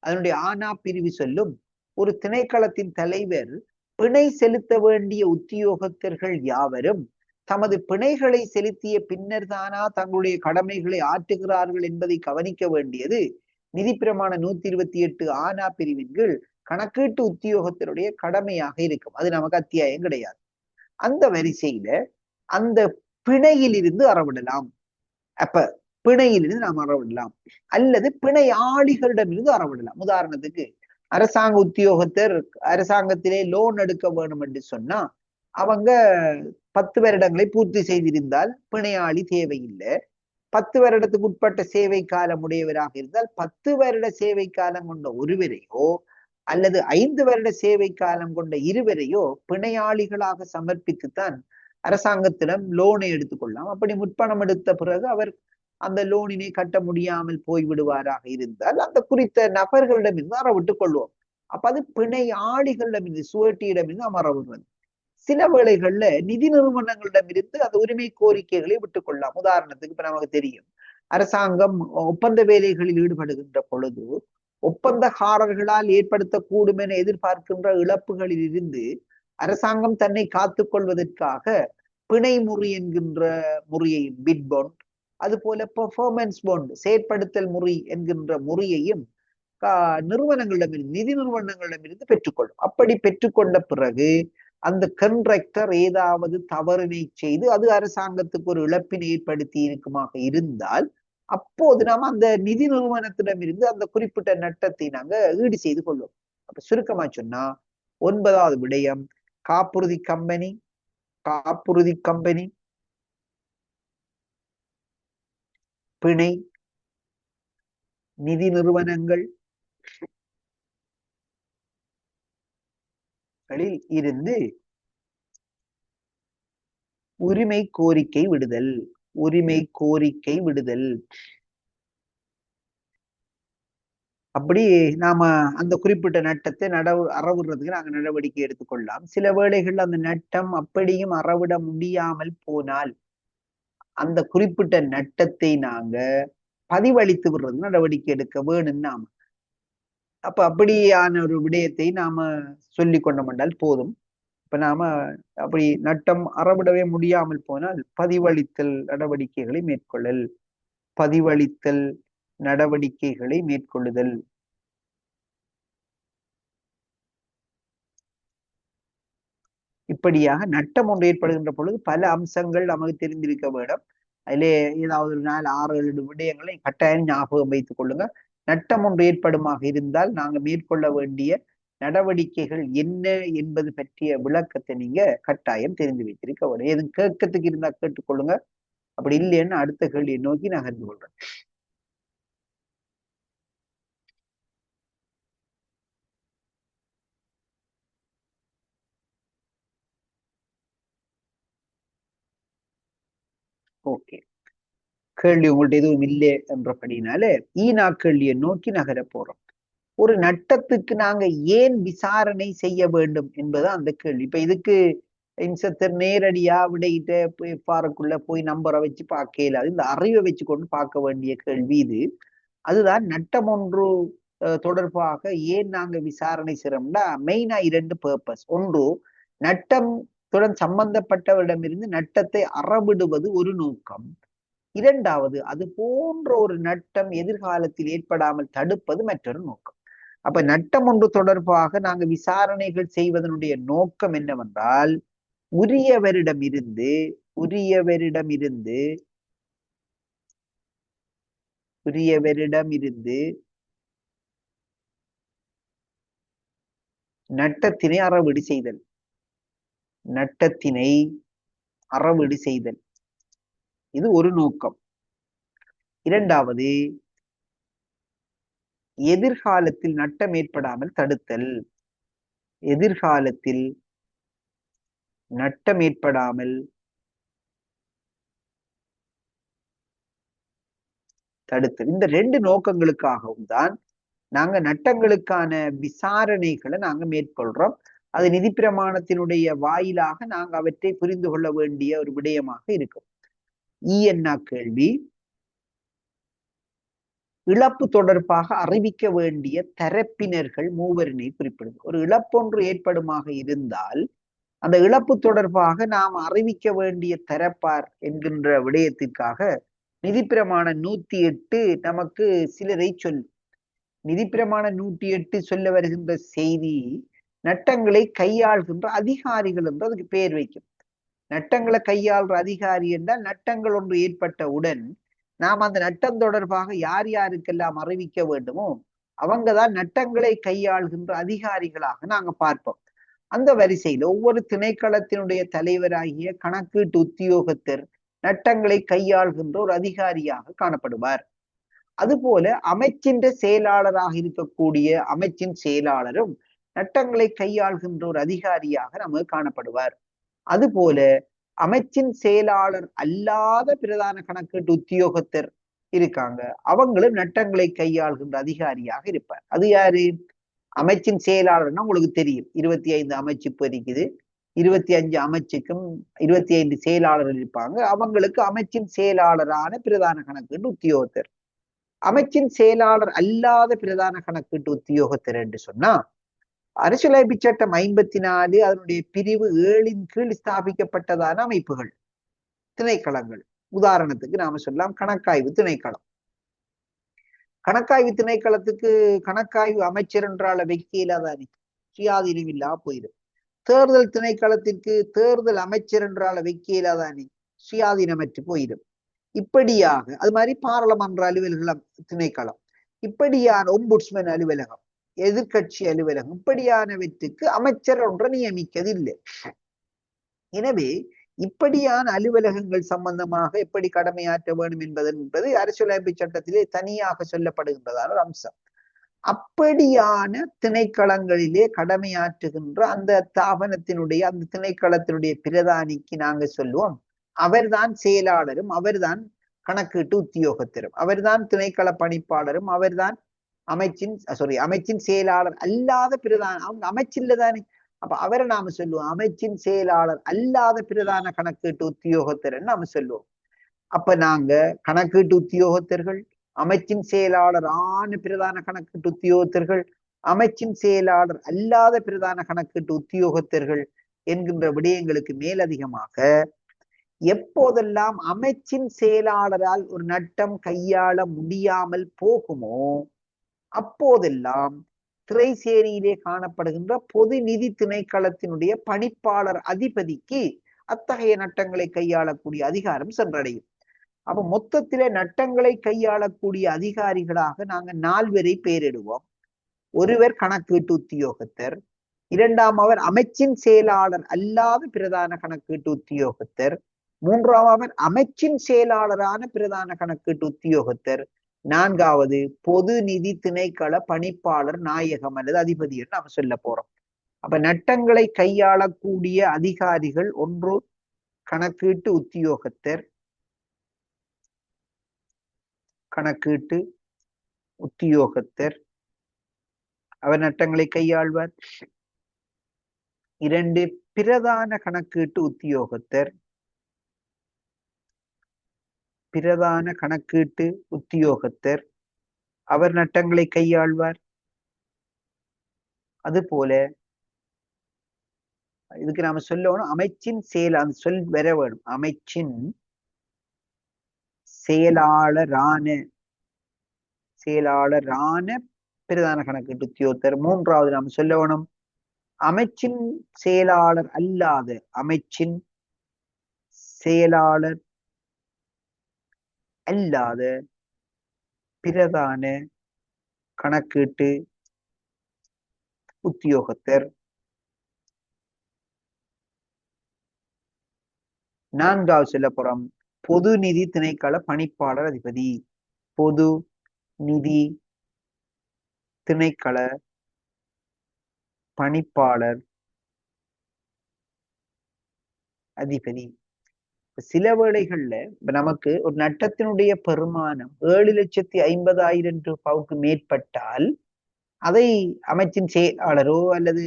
அதனுடைய ஆனா பிரிவு சொல்லும், ஒரு திணைக்களத்தின் தலைவர் பிணை செலுத்த வேண்டிய உத்தியோகத்தர்கள் யாவரும் தமது பிணைகளை செலுத்திய பின்னர் தானா தங்களுடைய கடமைகளை ஆற்றுகிறார்கள் என்பதை கவனிக்க வேண்டியது நிதி பிரமாணம் 128 ஆனா பிரிவின் கீழ் கணக்கீட்டு உத்தியோகத்தினுடைய கடமையாக இருக்கும். அது நமக்கு அத்தியாயம் கிடையாது. அந்த வரிசையில அந்த பிணையிலிருந்து அறவிடலாம். அப்ப பிணையிலிருந்து நாம் அறவிடலாம், அல்லது பிணையாளிகளிடமிருந்து அறவிடலாம். உதாரணத்துக்கு அரசாங்க உத்தியோகத்தர் அரசாங்கத்திலே லோன் எடுக்க வேணும் என்று சொன்னா அவங்க 10 வருடங்களை பூர்த்தி செய்திருந்தால் பிணையாளி தேவையில்லை. 10 வருடத்துக்கு உட்பட்ட சேவை காலம் உடையவராக இருந்தால் 10 வருட சேவை காலம் கொண்ட ஒருவரையோ அல்லது 5 வருட சேவை காலம் கொண்ட இருவரையோ பிணையாளிகளாக சமர்ப்பித்துத்தான் அரசாங்கத்திடம் லோனை எடுத்துக்கொள்ளலாம். அப்படி முற்பணம் எடுத்த பிறகு அவர் அந்த லோனினை கட்ட முடியாமல் போய்விடுவாராக இருந்தால் அந்த குறித்த நபர்களிடமிருந்து அறவிட்டுக் கொள்வோம். அப்ப அது பிணையாளிகளிடமிருந்து சுவட்டியிடமிருந்து நாம் அறவிடுவது. சில வேளைகள்ல நிதி நிறுவனங்களிடமிருந்து அந்த உரிமை கோரிக்கைகளை விட்டுக் கொள்ளலாம். உதாரணத்துக்கு இப்ப நமக்கு தெரியும், அரசாங்கம் ஒப்பந்த வேலைகளில் ஈடுபடுகின்ற பொழுது ஒப்பந்தக்காரர்களால் ஏற்படுத்தக்கூடும் என எதிர்பார்க்கின்ற இழப்புகளில் இருந்து அரசாங்கம் தன்னை காத்துக் கொள்வதற்காக பிணை முறை என்கின்ற முறையையும், பிட் பாண்ட், அது போல பெர்ஃபார்மன்ஸ் பாண்ட் செயற்படுத்தல் முறை என்கின்ற முறையையும் நிறுவனங்களிடமிருந்து, நிதி நிறுவனங்களிடமிருந்து பெற்றுக்கொள்ளும். அப்படி பெற்றுக்கொண்ட பிறகு அந்த கண்ட்ராக்டர் ஏதாவது தவறினை செய்து அது அரசாங்கத்துக்கு ஒரு இழப்பினை ஏற்படுத்தி இருக்குமாக இருந்தால் அப்போது நாம் அந்த நிதி நிறுவனத்திடமிருந்து அந்த குறிப்பிட்ட நட்டத்தை நாங்க ஈடு செய்து கொள்வோம். அப்ப சுருக்கமா சொன்னா 9வது விடயம், காப்புறுதி கம்பெனி பிணை, நிதி நிறுவனங்கள் இருந்து உரிமை கோரிக்கை விடுதல். அப்படி நாம அந்த குறிப்பிட்ட நட்டத்தை அறவிடுறதுக்கு நாங்க நடவடிக்கை எடுத்துக்கொள்ளலாம். சில வேளைகள் அந்த நட்டம் அப்படியும் அறவிட முடியாமல் போனால் அந்த குறிப்பிட்ட நட்டத்தை நாங்க பதிவளித்து விடுறது நடவடிக்கை எடுக்க வேணும் நாம. அப்ப அப்படியான ஒரு விடயத்தை நாம சொல்லி கொண்டோம்னால் போதும். இப்ப நாம அப்படி நட்டம் அறவிடவே முடியாமல் போனால் பதிவளித்தல் நடவடிக்கைகளை மேற்கொள்ளுதல். இப்படியாக நட்டம் ஒன்று ஏற்படுகின்ற பொழுது பல அம்சங்கள் நமக்கு தெரிந்திருக்க வேண்டும். அதிலே ஏதாவது ஒரு 4, 6, 7 விடயங்களை கட்டாயம் ஞாபகம் வைத்துக் கொள்ளுங்க. நட்டம் ஒன்று ஏற்படுமாக இருந்தால் நாங்க மேற்கொள்ள வேண்டிய நடவடிக்கைகள் என்ன என்பது பற்றிய விளக்கத்தை நீங்க கட்டாயம் தெரிந்து வைத்திருக்க வேண்டும். எதுவும் கேட்கறதுக்கு இருந்தா கேட்டுக்கொள்ளுங்க. அப்படி இல்லைன்னு அடுத்த கேள்வியை நோக்கி நகர்ந்து கொள்றேன். ஓகே, கேள்வி உங்கள்ட்ட எதுவும் இல்லை என்றபடினால ஈனா கேள்வியை நோக்கி நகர போறோம். ஒரு நட்டத்துக்கு நாங்க ஏன் விசாரணை செய்ய வேண்டும் என்பது அந்த கேள்வி. இப்ப இதுக்கு இன்சத்தர் நேரடியா விடையிட்ட போய் பாருக்குள்ள போய் நம்பரை வச்சு பார்க்க இயலாது. இந்த அறிவை வச்சு கொண்டு பார்க்க வேண்டிய கேள்வி இது. அதுதான் நட்டம் ஒன்று தொடர்பாக ஏன் நாங்க விசாரணை செய்யறோம்னா மெயினா 2 பர்பஸ். ஒன்று, நட்டத்துடன் சம்பந்தப்பட்டவரிடமிருந்து நட்டத்தை அறவிடுவது ஒரு நோக்கம். இரண்டாவது, அது போன்ற ஒரு நட்டம் எதிர்காலத்தில் ஏற்படாமல் தடுப்பது மற்றொரு நோக்கம். அப்ப நட்டம் ஒன்று தொடர்பாக நாங்க விசாரணைகள் செய்வதனுடைய நோக்கம் என்னவென்றால் உரியவரிடமிருந்து நட்டத்தினை அறவீடு செய்தல் இது ஒரு நோக்கம். இரண்டாவது, எதிர்காலத்தில் நட்டம் ஏற்படாமல் தடுத்தல். இந்த 2 நோக்கங்களுக்காகவும் தான் நாங்க நட்டங்களுக்கான விசாரணைகளை நாங்க மேற்கொள்றோம். அது நிதி பிரமாணத்தினுடைய வாயிலாக நாங்க அவற்றை புரிந்து கொள்ள வேண்டிய ஒரு விடயமாக இருக்கும். என்ன கேள்வி, இழப்பு தொடர்பாக அறிவிக்க வேண்டிய தரப்பினர்கள் மூவரினை குறிப்பிடுது. ஒரு இழப்பொன்று ஏற்படுமாக இருந்தால் அந்த இழப்பு தொடர்பாக நாம் அறிவிக்க வேண்டிய தரப்பார் என்கின்ற விடயத்திற்காக நிதி பிரமாணம் 108 நமக்கு சிலரை சொல்லும். நிதி பிரமாணம் 108 சொல்ல வருகின்ற செய்தி நட்டங்களை கையாள்கின்ற அதிகாரிகள் என்று அதுக்கு பெயர் வைக்கும். நட்டங்களை கையாள்ற அதிகாரி என்றால் நட்டங்கள் ஒன்று ஏற்பட்டவுடன் நாம் அந்த நட்டம் தொடர்பாக யார் யாருக்கெல்லாம் அறிவிக்க வேண்டுமோ அவங்கதான் நட்டங்களை கையாள்கின்ற அதிகாரிகளாக நாங்க பார்ப்போம். அந்த வரிசையில் ஒவ்வொரு திணைக்களத்தினுடைய தலைவராகிய கணக்கீட்டு உத்தியோகத்தர் நட்டங்களை கையாள்கின்ற ஒரு அதிகாரியாக காணப்படுவார். அதுபோல அமைச்சின் செயலாளராக இருக்கக்கூடிய அமைச்சின் செயலாளரும் நட்டங்களை கையாள்கின்ற ஒரு அதிகாரியாக நமக்கு காணப்படுவார். அதுபோல அமைச்சின் செயலாளர் அல்லாத பிரதான கணக்கீட்டு உத்தியோகத்தர் இருக்காங்க, அவங்களும் நட்டங்களை கையாள்கின்ற அதிகாரியாக இருப்பார். அது யாரு? அமைச்சின் செயலாளர்னா உங்களுக்கு தெரியும், 25 அமைச்சு இப்போ இருக்குது. 25 அமைச்சுக்கும் 25 செயலாளர்கள் இருப்பாங்க. அவங்களுக்கு அமைச்சின் செயலாளரான பிரதான கணக்கீட்டு உத்தியோகத்தர். அமைச்சின் செயலாளர் அல்லாத பிரதான கணக்கீட்டு உத்தியோகத்தர் என்று சொன்னா அரசியலமைப்பு சட்டம் 54 அதனுடைய பிரிவு 7 கீழ் ஸ்தாபிக்கப்பட்டதான அமைப்புகள், திணைக்களங்கள். உதாரணத்துக்கு நாம சொல்லலாம் கணக்காய்வு திணைக்களம். கணக்காய்வு திணைக்களத்துக்கு கணக்காய்வு அமைச்சர் என்றால வைக்க இல்லாதானே, சுயாதீனம் இல்லா போயிடும். தேர்தல் திணைக்களத்திற்கு தேர்தல் அமைச்சர் என்றால வைக்க இல்லாதானே, சுயாதீனமற்று போயிடும். இப்படியாக அது மாதிரி பாராளுமன்ற அலுவலகம் திணைக்களம், இப்படியான ஒம்புட்ஸ்மேன் அலுவலகம், எதிர்கட்சி அலுவலகம், இப்படியானவற்றுக்கு அமைச்சர் ஒன்றை நியமிக்கதில்லை. எனவே இப்படியான அலுவலகங்கள் சம்பந்தமாக எப்படி கடமையாற்ற வேண்டும் என்பது அரசியலமைப்பு சட்டத்திலே தனியாக சொல்லப்படுகின்றதான ஒரு அம்சம். அப்படியான திணைக்களங்களிலே கடமையாற்றுகின்ற அந்த ஸ்தாபனத்தினுடைய அந்த திணைக்களத்தினுடைய பிரதானிக்கு நாங்க சொல்லுவோம் அவர்தான் செயலாளரும், அவர்தான் கணக்கீட்டு உத்தியோகத்தரும், அவர்தான் திணைக்கள பணிப்பாளரும், அவர்தான் அமைச்சின் செயலாளர் அல்லாத பிரதான, அவங்க அமைச்சில்ல தானே, அப்ப அவரை நாம சொல்லுவோம் அமைச்சின் செயலாளர் அல்லாத பிரதான கணக்கீட்டு உத்தியோகத்தர் நாம சொல்லுவோம். அப்ப நாங்க கணக்கீட்டு உத்தியோகத்தர்கள், அமைச்சின் செயலாளர் ஆன பிரதான கணக்கீட்டு உத்தியோகத்தர்கள், அமைச்சின் செயலாளர் அல்லாத பிரதான கணக்கீட்டு உத்தியோகத்தர்கள் என்கின்ற விடயங்களுக்கு மேலதிகமாக எப்போதெல்லாம் அமைச்சின் செயலாளரால் ஒரு நட்டம் கையாள முடியாமல் போகுமோ அப்போதெல்லாம் திரைசேரியிலே காணப்படுகின்ற பொது நிதி திணைக்களத்தினுடைய பணிப்பாளர் அதிபதிக்கு அத்தகைய நட்டங்களை கையாளக்கூடிய அதிகாரம் சென்றடையும். அப்ப மொத்தத்திலே நட்டங்களை கையாளக்கூடிய அதிகாரிகளாக நாங்க 4 பேரை பெயரிடுவோம். ஒருவர் கணக்கீட்டு உத்தியோகத்தர், இரண்டாமவர் அமைச்சின் செயலாளர் அல்லாத பிரதான கணக்கீட்டு உத்தியோகத்தர், மூன்றாமவர் அமைச்சின் செயலாளரான பிரதான கணக்கீட்டு உத்தியோகத்தர், நான்காவது பொது நிதி திணைக்கள பணிப்பாளர் நாயகம் அல்லது அதிபதி என்று நாம சொல்ல போறோம். அப்ப நட்டங்களை கையாளக்கூடிய அதிகாரிகள் ஒன்று கணக்கீட்டு உத்தியோகத்தர், கணக்கீட்டு உத்தியோகத்தர் அவர் நட்டங்களை கையாள்வார். 2 பிரதான கணக்கீட்டு உத்தியோகத்தர், பிரதான கணக்கீட்டு உத்தியோகத்தர் அவர் நட்டங்களை கையாள்வார். அதுபோல இதுக்கு நாம சொல்லணும் அமைச்சின் அந்த சொல் வர வேணும். அமைச்சின் செயலாளரான பிரதான கணக்கீட்டு உத்தியோகத்தர். மூன்றாவது நாம சொல்ல வேணும் அமைச்சின் செயலாளர் அல்லாத, அமைச்சின் செயலாளர் அல்லாத பிரதான கணக்கீட்டு உத்தியோகத்தர். நான்காவது சொல்ல போறோம் பொது நிதி திணைக்கள பணிப்பாளர் அதிபதி, பொது நிதி திணைக்கள பணிப்பாளர் அதிபதி. சில வேளைகள்ல நமக்கு ஒரு நட்டத்தினுடைய பெருமானம் 7,50,000 ரூபாய்க்கு மேற்பட்டால் அதை அமைச்சின் செயலாளரோ அல்லது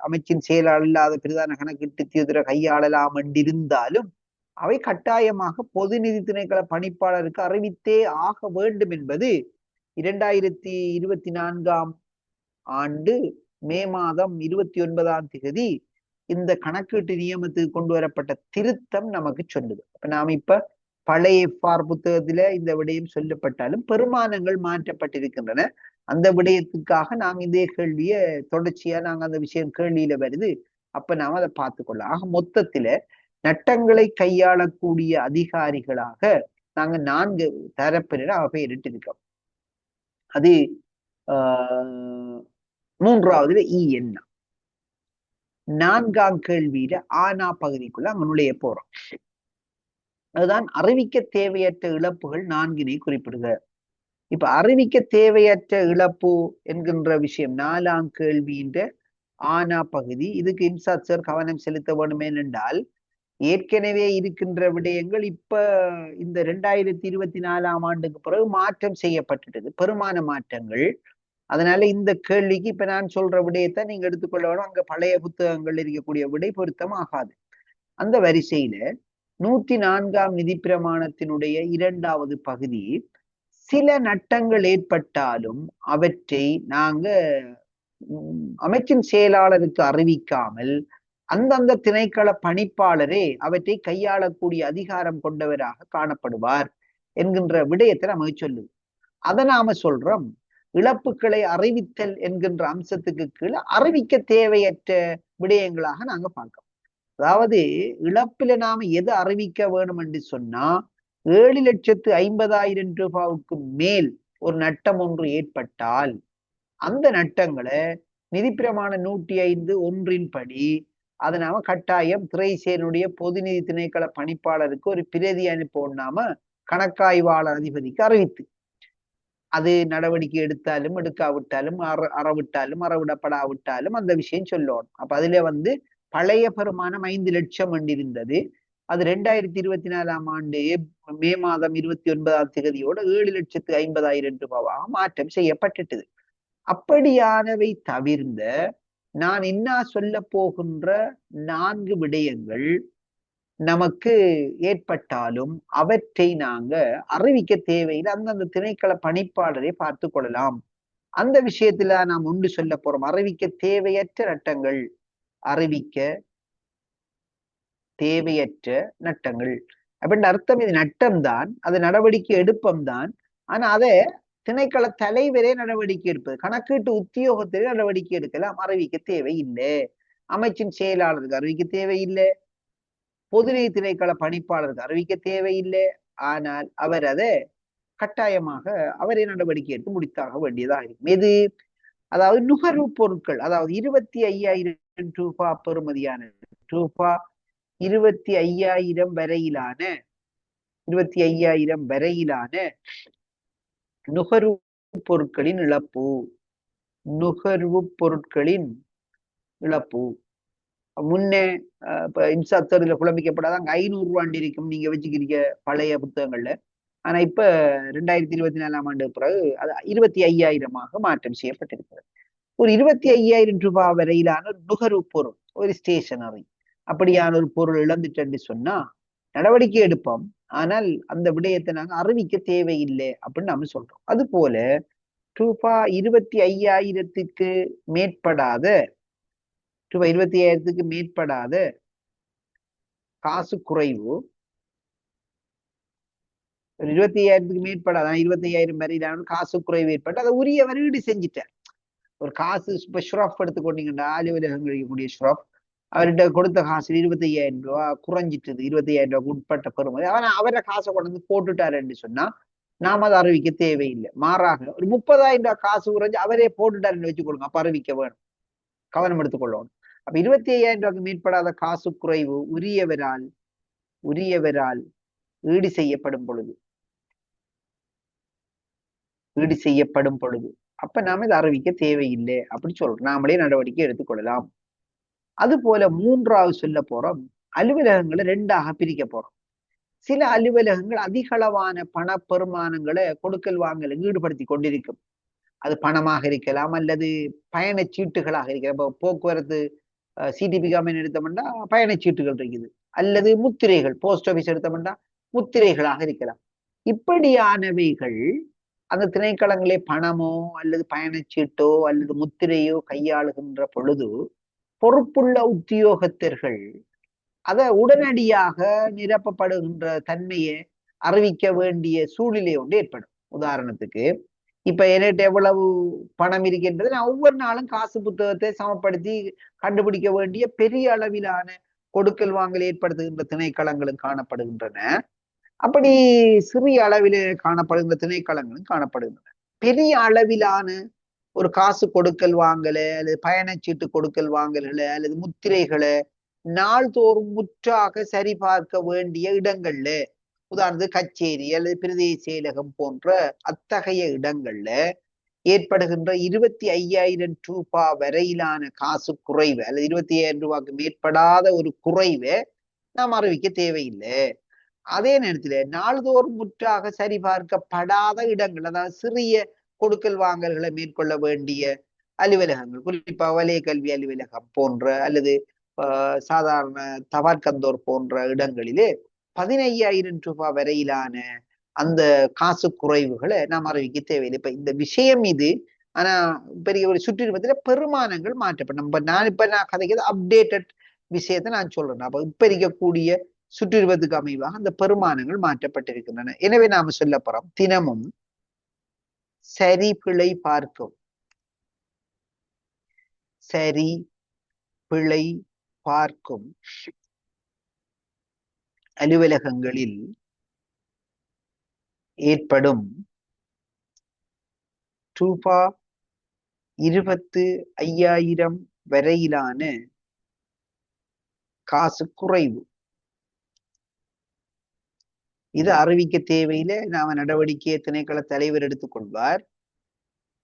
அமைச்சின் செயலாளர் இல்லாத பிரதான கணக்கீட்டு கையாளலாம் என்றிருந்தாலும் அவை கட்டாயமாக பொது நிதி திணைக்கள பணிப்பாளருக்கு அறிவித்தே ஆக வேண்டும் என்பது 2024 ஆண்டு மே மாதம் 29ஆம் தேதி இந்த கணக்கீட்டு நியமத்துக்கு கொண்டு வரப்பட்ட திருத்தம் நமக்கு சொல்லுது. அப்ப நாம இப்ப பழைய எஃப்ஆர் புத்தகத்துல இந்த விடயம் சொல்லப்பட்டாலும் பெருமானங்கள் மாற்றப்பட்டிருக்கின்றன. அந்த விடயத்துக்காக நாங்க இதே கேள்விய தொடர்ச்சியா நாங்க அந்த விஷயம் கேள்வியில வருது. அப்ப நாம அதை பார்த்துக்கொள்ளலாம். ஆக மொத்தத்துல நட்டங்களை கையாளக்கூடிய அதிகாரிகளாக நாங்க 4 தரப்பினரை பெயரிட்டு இருக்கோம். அது 3ஆவதுல என்ன 4ஆம் கேள்வியில ஆனா பகுதிக்குள்ள அங்க நுழைய போறோம். அதுதான் அறிவிக்க தேவையற்ற இழப்புகள் 4 குறிப்பிடுக. இப்ப அறிவிக்க தேவையற்ற இழப்பு என்கின்ற விஷயம் 4ஆம் கேள்வியின் ஆனா பகுதி. இதுக்கு இன்சாத் சார் கவனம் செலுத்த வேண்டுமே என்றால் ஏற்கனவே இருக்கின்ற விடயங்கள் இப்ப இந்த 2024ஆம் ஆண்டுக்கு பிறகு மாற்றம் செய்யப்பட்டுட்டது, பெருமான மாற்றங்கள். அதனால இந்த கேள்விக்கு இப்ப நான் சொல்ற விடயத்தை நீங்க எடுத்துக்கொள்ள வேணும். அங்க பழைய புத்தகங்கள் இருக்கக்கூடிய விடை பொருத்தம் ஆகாது. அந்த வரிசையில 104ஆம் நிதி பிரமாணத்தினுடைய 2வது பகுதி சில நட்டங்கள் ஏற்பட்டாலும் அவற்றை நாங்க அமைச்சின் செயலாளருக்கு அறிவிக்காமல் அந்தந்த திணைக்கள பணிப்பாளரே அவற்றை கையாளக்கூடிய அதிகாரம் கொண்டவராக காணப்படுவார் என்கின்ற விடயத்தை நமக்கு சொல்லுது. அதை நாம சொல்றோம் இழப்புகளை அறிவித்தல் என்கின்ற அம்சத்துக்கு கீழே அறிவிக்க தேவையற்ற விடயங்களாக நாங்க பார்க்கிறோம். அதாவது இழப்புல நாம எதை அறிவிக்க வேணும் என்று சொன்னா 7,50,000 ரூபாய்க்கு மேல் ஒரு நட்டம் ஒன்று ஏற்பட்டால் அந்த நட்டங்களை நிதிப்பிரமாண 105(1) படி அதை நாம கட்டாயம் திரைசேனுடைய பொது நிதி திணைக்கள பணிப்பாளருக்கு ஒரு பிரதி அனுப்போம், நாம கணக்காய்வாளர் அதிபதிக்கு அறிவித்து அது நடவடிக்கை எடுத்தாலும் எடுக்காவிட்டாலும் அறவிட்டாலும் அறவிடப்படாவிட்டாலும் அந்த விஷயம் சொல்லணும். அப்ப அதுல பழைய பெருமானம் 5 லட்சம் இருந்தது. அது 2024ஆம் ஆண்டு மே மாதம் 29ஆம் தேதியோட 7,50,000 ரூபாவாக மாற்றம் செய்யப்பட்டுட்டது. அப்படியானவை தவிர்ந்த நான் என்ன சொல்ல போகின்ற 4 விடயங்கள் நமக்கு ஏற்பட்டாலும் அவற்றை நாங்க அறிவிக்க தேவையில்லை, அந்தந்த திணைக்கள பணிப்பாளரை பார்த்து கொள்ளலாம். அந்த விஷயத்துல நாம் ஒன்று சொல்ல போறோம் அறிவிக்க தேவையற்ற நட்டங்கள். அறிவிக்க தேவையற்ற நட்டங்கள் அப்படின்னு அர்த்தம் இது நட்டம் தான், அது நடவடிக்கை எடுப்பம் தான். ஆனா அதை திணைக்கள தலைவரே நடவடிக்கை எடுப்பது. கணக்கீட்டு உத்தியோகத்திலே நடவடிக்கை எடுக்கலாம், அறிவிக்க தேவையில்லை. அமைச்சின் செயலாளருக்கு அறிவிக்க தேவையில்லை, பொதுநிதி திணைக்கள பணிப்பாளருக்கு அறிவிக்க தேவையில்லை. ஆனால் அவர் அதை கட்டாயமாக அவரே நடவடிக்கை எடுத்து முடித்தாக வேண்டியதாக இருக்கும். எது? அதாவது நுகர்வு பொருட்கள், அதாவது 25,000 ரூபாய் பெறுமதியான ரூபாய் 25,000 வரையிலான 25,000 வரையிலான நுகர்வு பொருட்களின் இழப்பு. நுகர்வு பொருட்களின் இழப்பு முன்னே இப்ப இன்சாத்தரில் குழம்பிக்கப்படாதான் 500 ரூபாண்டு இருக்கும் நீங்க வச்சுக்கிறீங்க பழைய புத்தகங்கள்ல. ஆனா இப்ப 2024ஆம் ஆண்டு பிறகு அது 25,000 மாற்றம் செய்யப்பட்டிருக்கிறது. ஒரு 25,000 ரூபாய் வரையிலான நுகர்வு பொருள், ஒரு ஸ்டேஷனரி, அப்படியான ஒரு பொருள் இழந்துட்டு சொன்னா நடவடிக்கை எடுப்போம். ஆனால் அந்த விடயத்தை நாங்க அறிவிக்க தேவையில்லை அப்படின்னு நம்ம சொல்றோம். அது போல ரூபாய் 25,000க்கு மேற்படாத ரூபாய் 25,000க்கு மேற்படாத காசு குறைவு, 25,000க்கு மேற்படாத 25,000 வரையிலான காசு குறைவு ஏற்பட்டு அதை உரியவர் ஈடு செஞ்சுட்டார். ஒரு காசு இப்ப ஷ்ராஃப் எடுத்துக்கொண்டீங்கன்னா அலுவலகங்கள் கூடிய ஷ்ராஃப் அவர்கிட்ட கொடுத்த காசு 25,000 ரூபாய் குறைஞ்சிட்டது, 25,000 ரூபாய்க்கு உட்பட்ட பெறுமதி, அவரை காசை கொண்டு வந்து போட்டுட்டாருன்னு சொன்னா நாம அதை அறிவிக்க தேவையில்லை. மாறாக ஒரு 30,000 ரூபாய் காசு குறைஞ்சு அவரே போட்டுட்டாருன்னு வச்சுக்கொள்ளுங்க, அப்ப அறிவிக்க வேணும், கவனம் எடுத்துக்கொள்ளணும். அப்ப 25,000 ரூபாய்க்கு மேற்படாத காசு குறைவு உரியவரால் ஈடு செய்யப்படும் பொழுது அப்ப நாம இதை அறிவிக்க தேவையில்லை அப்படி சொல்றோம், நாமளே நடவடிக்கை எடுத்துக்கொள்ளலாம். அது போல மூன்றாவது சொல்ல போறோம், அலுவலகங்களை 2ஆக பிரிக்க போறோம். சில அலுவலகங்கள் அதிகளவான பண பெருமானங்களை கொடுக்கல் வாங்கல ஈடுபடுத்தி கொண்டிருக்கும். அது பணமாக இருக்கலாம் அல்லது பயணச்சீட்டுகளாக இருக்கலாம். இப்போ போக்குவரத்து சிடிபி கம்பெனி எடுத்தோம்னா பயணச்சீட்டுகள் இருக்குது, அல்லது முத்திரைகள், போஸ்ட் ஆபீஸ் எடுத்தோம்னா முத்திரைகளாக இருக்கலாம். இப்படியானவைகள் அந்த திணைக்களங்களே பணமோ அல்லது பயணச்சீட்டோ அல்லது முத்திரையோ கையாளுகின்ற பொழுது பொறுப்புள்ள உத்தியோகத்தர்கள் அதை உடனடியாக நிரப்பப்படுகின்ற தன்மையை அறிவிக்க வேண்டிய சூழ்நிலை ஒன்று ஏற்படும். உதாரணத்துக்கு இப்ப என்கிட்ட எவ்வளவு பணம் இருக்கின்றது, நான் ஒவ்வொரு நாளும் காசு புத்தகத்தை சமப்படுத்தி கண்டுபிடிக்க வேண்டிய பெரிய அளவிலான கொடுக்கல் வாங்கல் ஏற்படுத்துகின்ற திணைக்களங்களும் காணப்படுகின்றன. அப்படி சிறிய அளவில் காணப்படுகின்ற திணைக்களங்களும் காணப்படுகின்றன. பெரிய அளவிலான ஒரு காசு கொடுக்கல் வாங்கலை அல்லது பயணச்சீட்டு கொடுக்கல் வாங்கல்களை அல்லது முத்திரைகளை நாள்தோறும் முற்றாக சரிபார்க்க வேண்டிய இடங்கள்ல, உதாரணத்துக்கு கச்சேரி அல்லது பிரதேச செயலகம் போன்ற அத்தகைய இடங்கள்ல ஏற்படுகின்ற 25,000 ரூபாய் வரையிலான காசு குறைவு அல்லது 25,000 ரூபாய்க்கு மேற்படாத ஒரு குறைவை நாம் அறிவிக்க தேவையில்லை. அதே நேரத்துல நாள்தோறும் முற்றாக சரிபார்க்கப்படாத இடங்கள், அதாவது சிறிய கொடுக்கல் வாங்கல்களை மேற்கொள்ள வேண்டிய அலுவலகங்கள், குறிப்பா வலய கல்வி அலுவலகம் போன்ற அல்லது சாதாரண தபார்கந்தோர் போன்ற இடங்களிலே 15,000 ரூபாய் வரையிலான அந்த காசு குறைவுகளை நாம் அறிவிக்க தேவையில்லை. இப்ப இந்த விஷயம் இது, ஆனா பெரிய ஒரு சுற்றுப்பத்தில பெருமானங்கள் மாற்றப்படும். நான் கதைக்கிறது அப்டேட்டட் விஷயத்தை நான் சொல்றேன். அப்ப இப்ப இருக்கக்கூடிய சுற்றுப்பத்துக்கு அமைவாக அந்த பெருமானங்கள் மாற்றப்பட்டிருக்கின்றன. எனவே நாம சொல்ல போறோம், தினமும் சரி பிழை பார்க்கும் அலுவலகங்களில் ஏற்படும் ரூபாய் 25,000 வரையிலான காசு குறைவு, இது அறிவிக்க தேவையில்லை, நாம நடவடிக்கையை திணைக்கள தலைவர் எடுத்துக்கொள்வார்.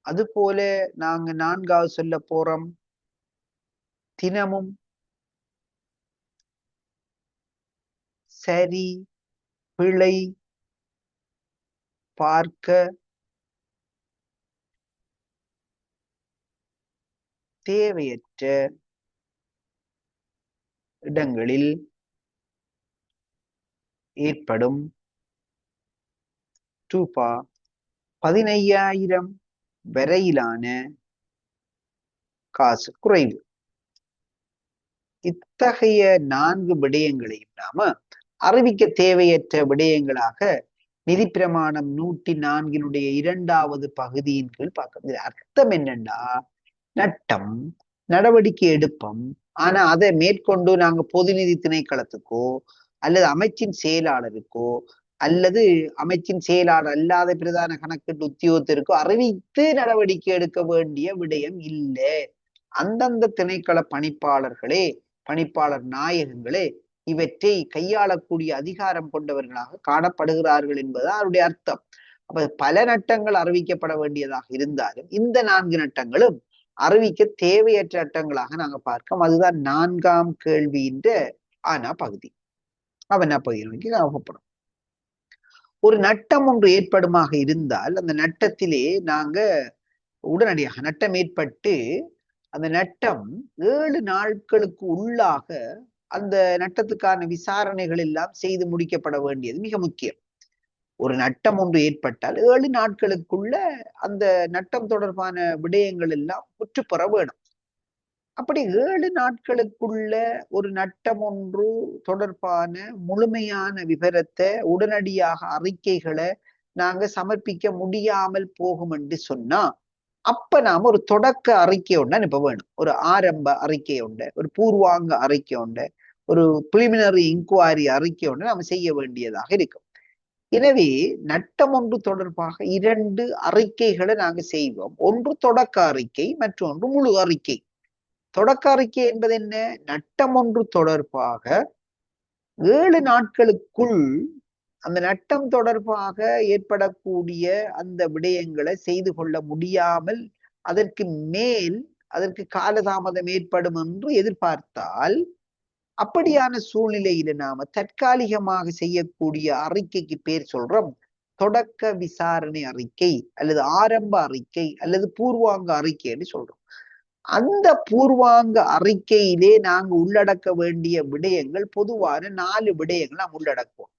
அது போல நாங்க 4வது சொல்ல போறோம், தினமும் சரி பிழை பார்க்க தேவையற்ற இடங்களில் ஏற்படும் ரூபாய் 15,000 வரையிலான காசு குறைவு. இத்தகைய 4 விடயங்களையும் நாம அறிவிக்க தேவையற்ற விடயங்களாக நிதி பிரமாணம் 104 2வது பகுதியின் கீழ் பார்க்கணும். இது அர்த்தம் என்னன்னா, நட்டம் நடவடிக்கை எடுப்போம், ஆனா அதை மேற்கொண்டு நாங்க பொது நிதி திணைக்களத்துக்கோ அல்லது அமைச்சின் செயலாளருக்கோ அல்லது அமைச்சின் செயலாளர் அல்லாத பிரதான கணக்கீட்டு உத்தியோகத்திற்கோ அறிவித்து நடவடிக்கை எடுக்க வேண்டிய விடயம் இல்லை. அந்தந்த திணைக்கள பணிப்பாளர்களே, பணிப்பாளர் நாயகங்களே இவற்றை கையாளக்கூடிய அதிகாரம் கொண்டவர்களாக காணப்படுகிறார்கள் என்பது அவருடைய அர்த்தம். அப்ப பல நட்டங்கள் அறிவிக்கப்பட வேண்டியதாக இருந்தாலும் இந்த 4 நட்டங்களும் அறிவிக்க தேவையற்ற நட்டங்களாக நாங்க பார்க்கோம். அதுதான் 4ஆம் கேள்வியின் ஆனா பகுதி. அவனா பகுதிக்கு ஞாபகப்படும். ஒரு நட்டம் ஒன்று ஏற்படுமாக இருந்தால் அந்த நட்டத்திலே நாங்க உடனடியாக நட்டம் ஏற்பட்டு அந்த நட்டம் 7 நாட்களுக்கு உள்ளாக அந்த நட்டத்துக்கான விசாரணைகள் எல்லாம் செய்து முடிக்கப்பட வேண்டியது மிக முக்கியம். ஒரு நட்டம் ஒன்று ஏற்பட்டால் 7 நாட்களுக்குள்ள அந்த நட்டம் தொடர்பான விடயங்கள் எல்லாம் முற்றுப்பெற வேணும். அப்படி 7 நாட்களுக்குள்ள ஒரு நட்டம் ஒன்று தொடர்பான முழுமையான விவரத்தை உடனடியாக அறிக்கைகளை நாங்க சமர்ப்பிக்க முடியாமல் போகும் என்று சொன்னா, அப்ப நாம ஒரு தொடக்க அறிக்கை ஒன்று அனுப்ப வேணும். ஒரு ஆரம்ப அறிக்கை உண்டு, ஒரு பூர்வாங்க அறிக்கை உண்டு, ஒரு பிரிலிமினரி இன்குவாரி அறிக்கை ஒன்று நாம செய்ய வேண்டியதாக இருக்கும். எனவே நட்டம் ஒன்று தொடர்பாக 2 அறிக்கைகளை நாங்க செய்வோம். ஒன்று தொடக்க அறிக்கை, மற்றொன்று முழு அறிக்கை. தொடக்க அறிக்கை என்பது என்ன? நட்டம் ஒன்று தொடர்பாக 7 நாட்களுக்குள் அந்த நட்டம் தொடர்பாக ஏற்படக்கூடிய அந்த விடயங்களை செய்து கொள்ள முடியாமல் அதற்கு மேல் அதற்கு காலதாமதம் ஏற்படும் என்று எதிர்பார்த்தால், அப்படியான சூழ்நிலையில நாம தற்காலிகமாக செய்யக்கூடிய அறிக்கைக்கு பேர் சொல்றோம் தொடக்க விசாரணை அறிக்கை அல்லது ஆரம்ப அறிக்கை அல்லது பூர்வாங்க அறிக்கைன்னு சொல்றோம். அந்த பூர்வாங்க அறிக்கையிலே நாங்க உள்ளடக்க வேண்டிய விடயங்கள் பொதுவான 4 விடயங்கள் நாம் உள்ளடக்குவோம்.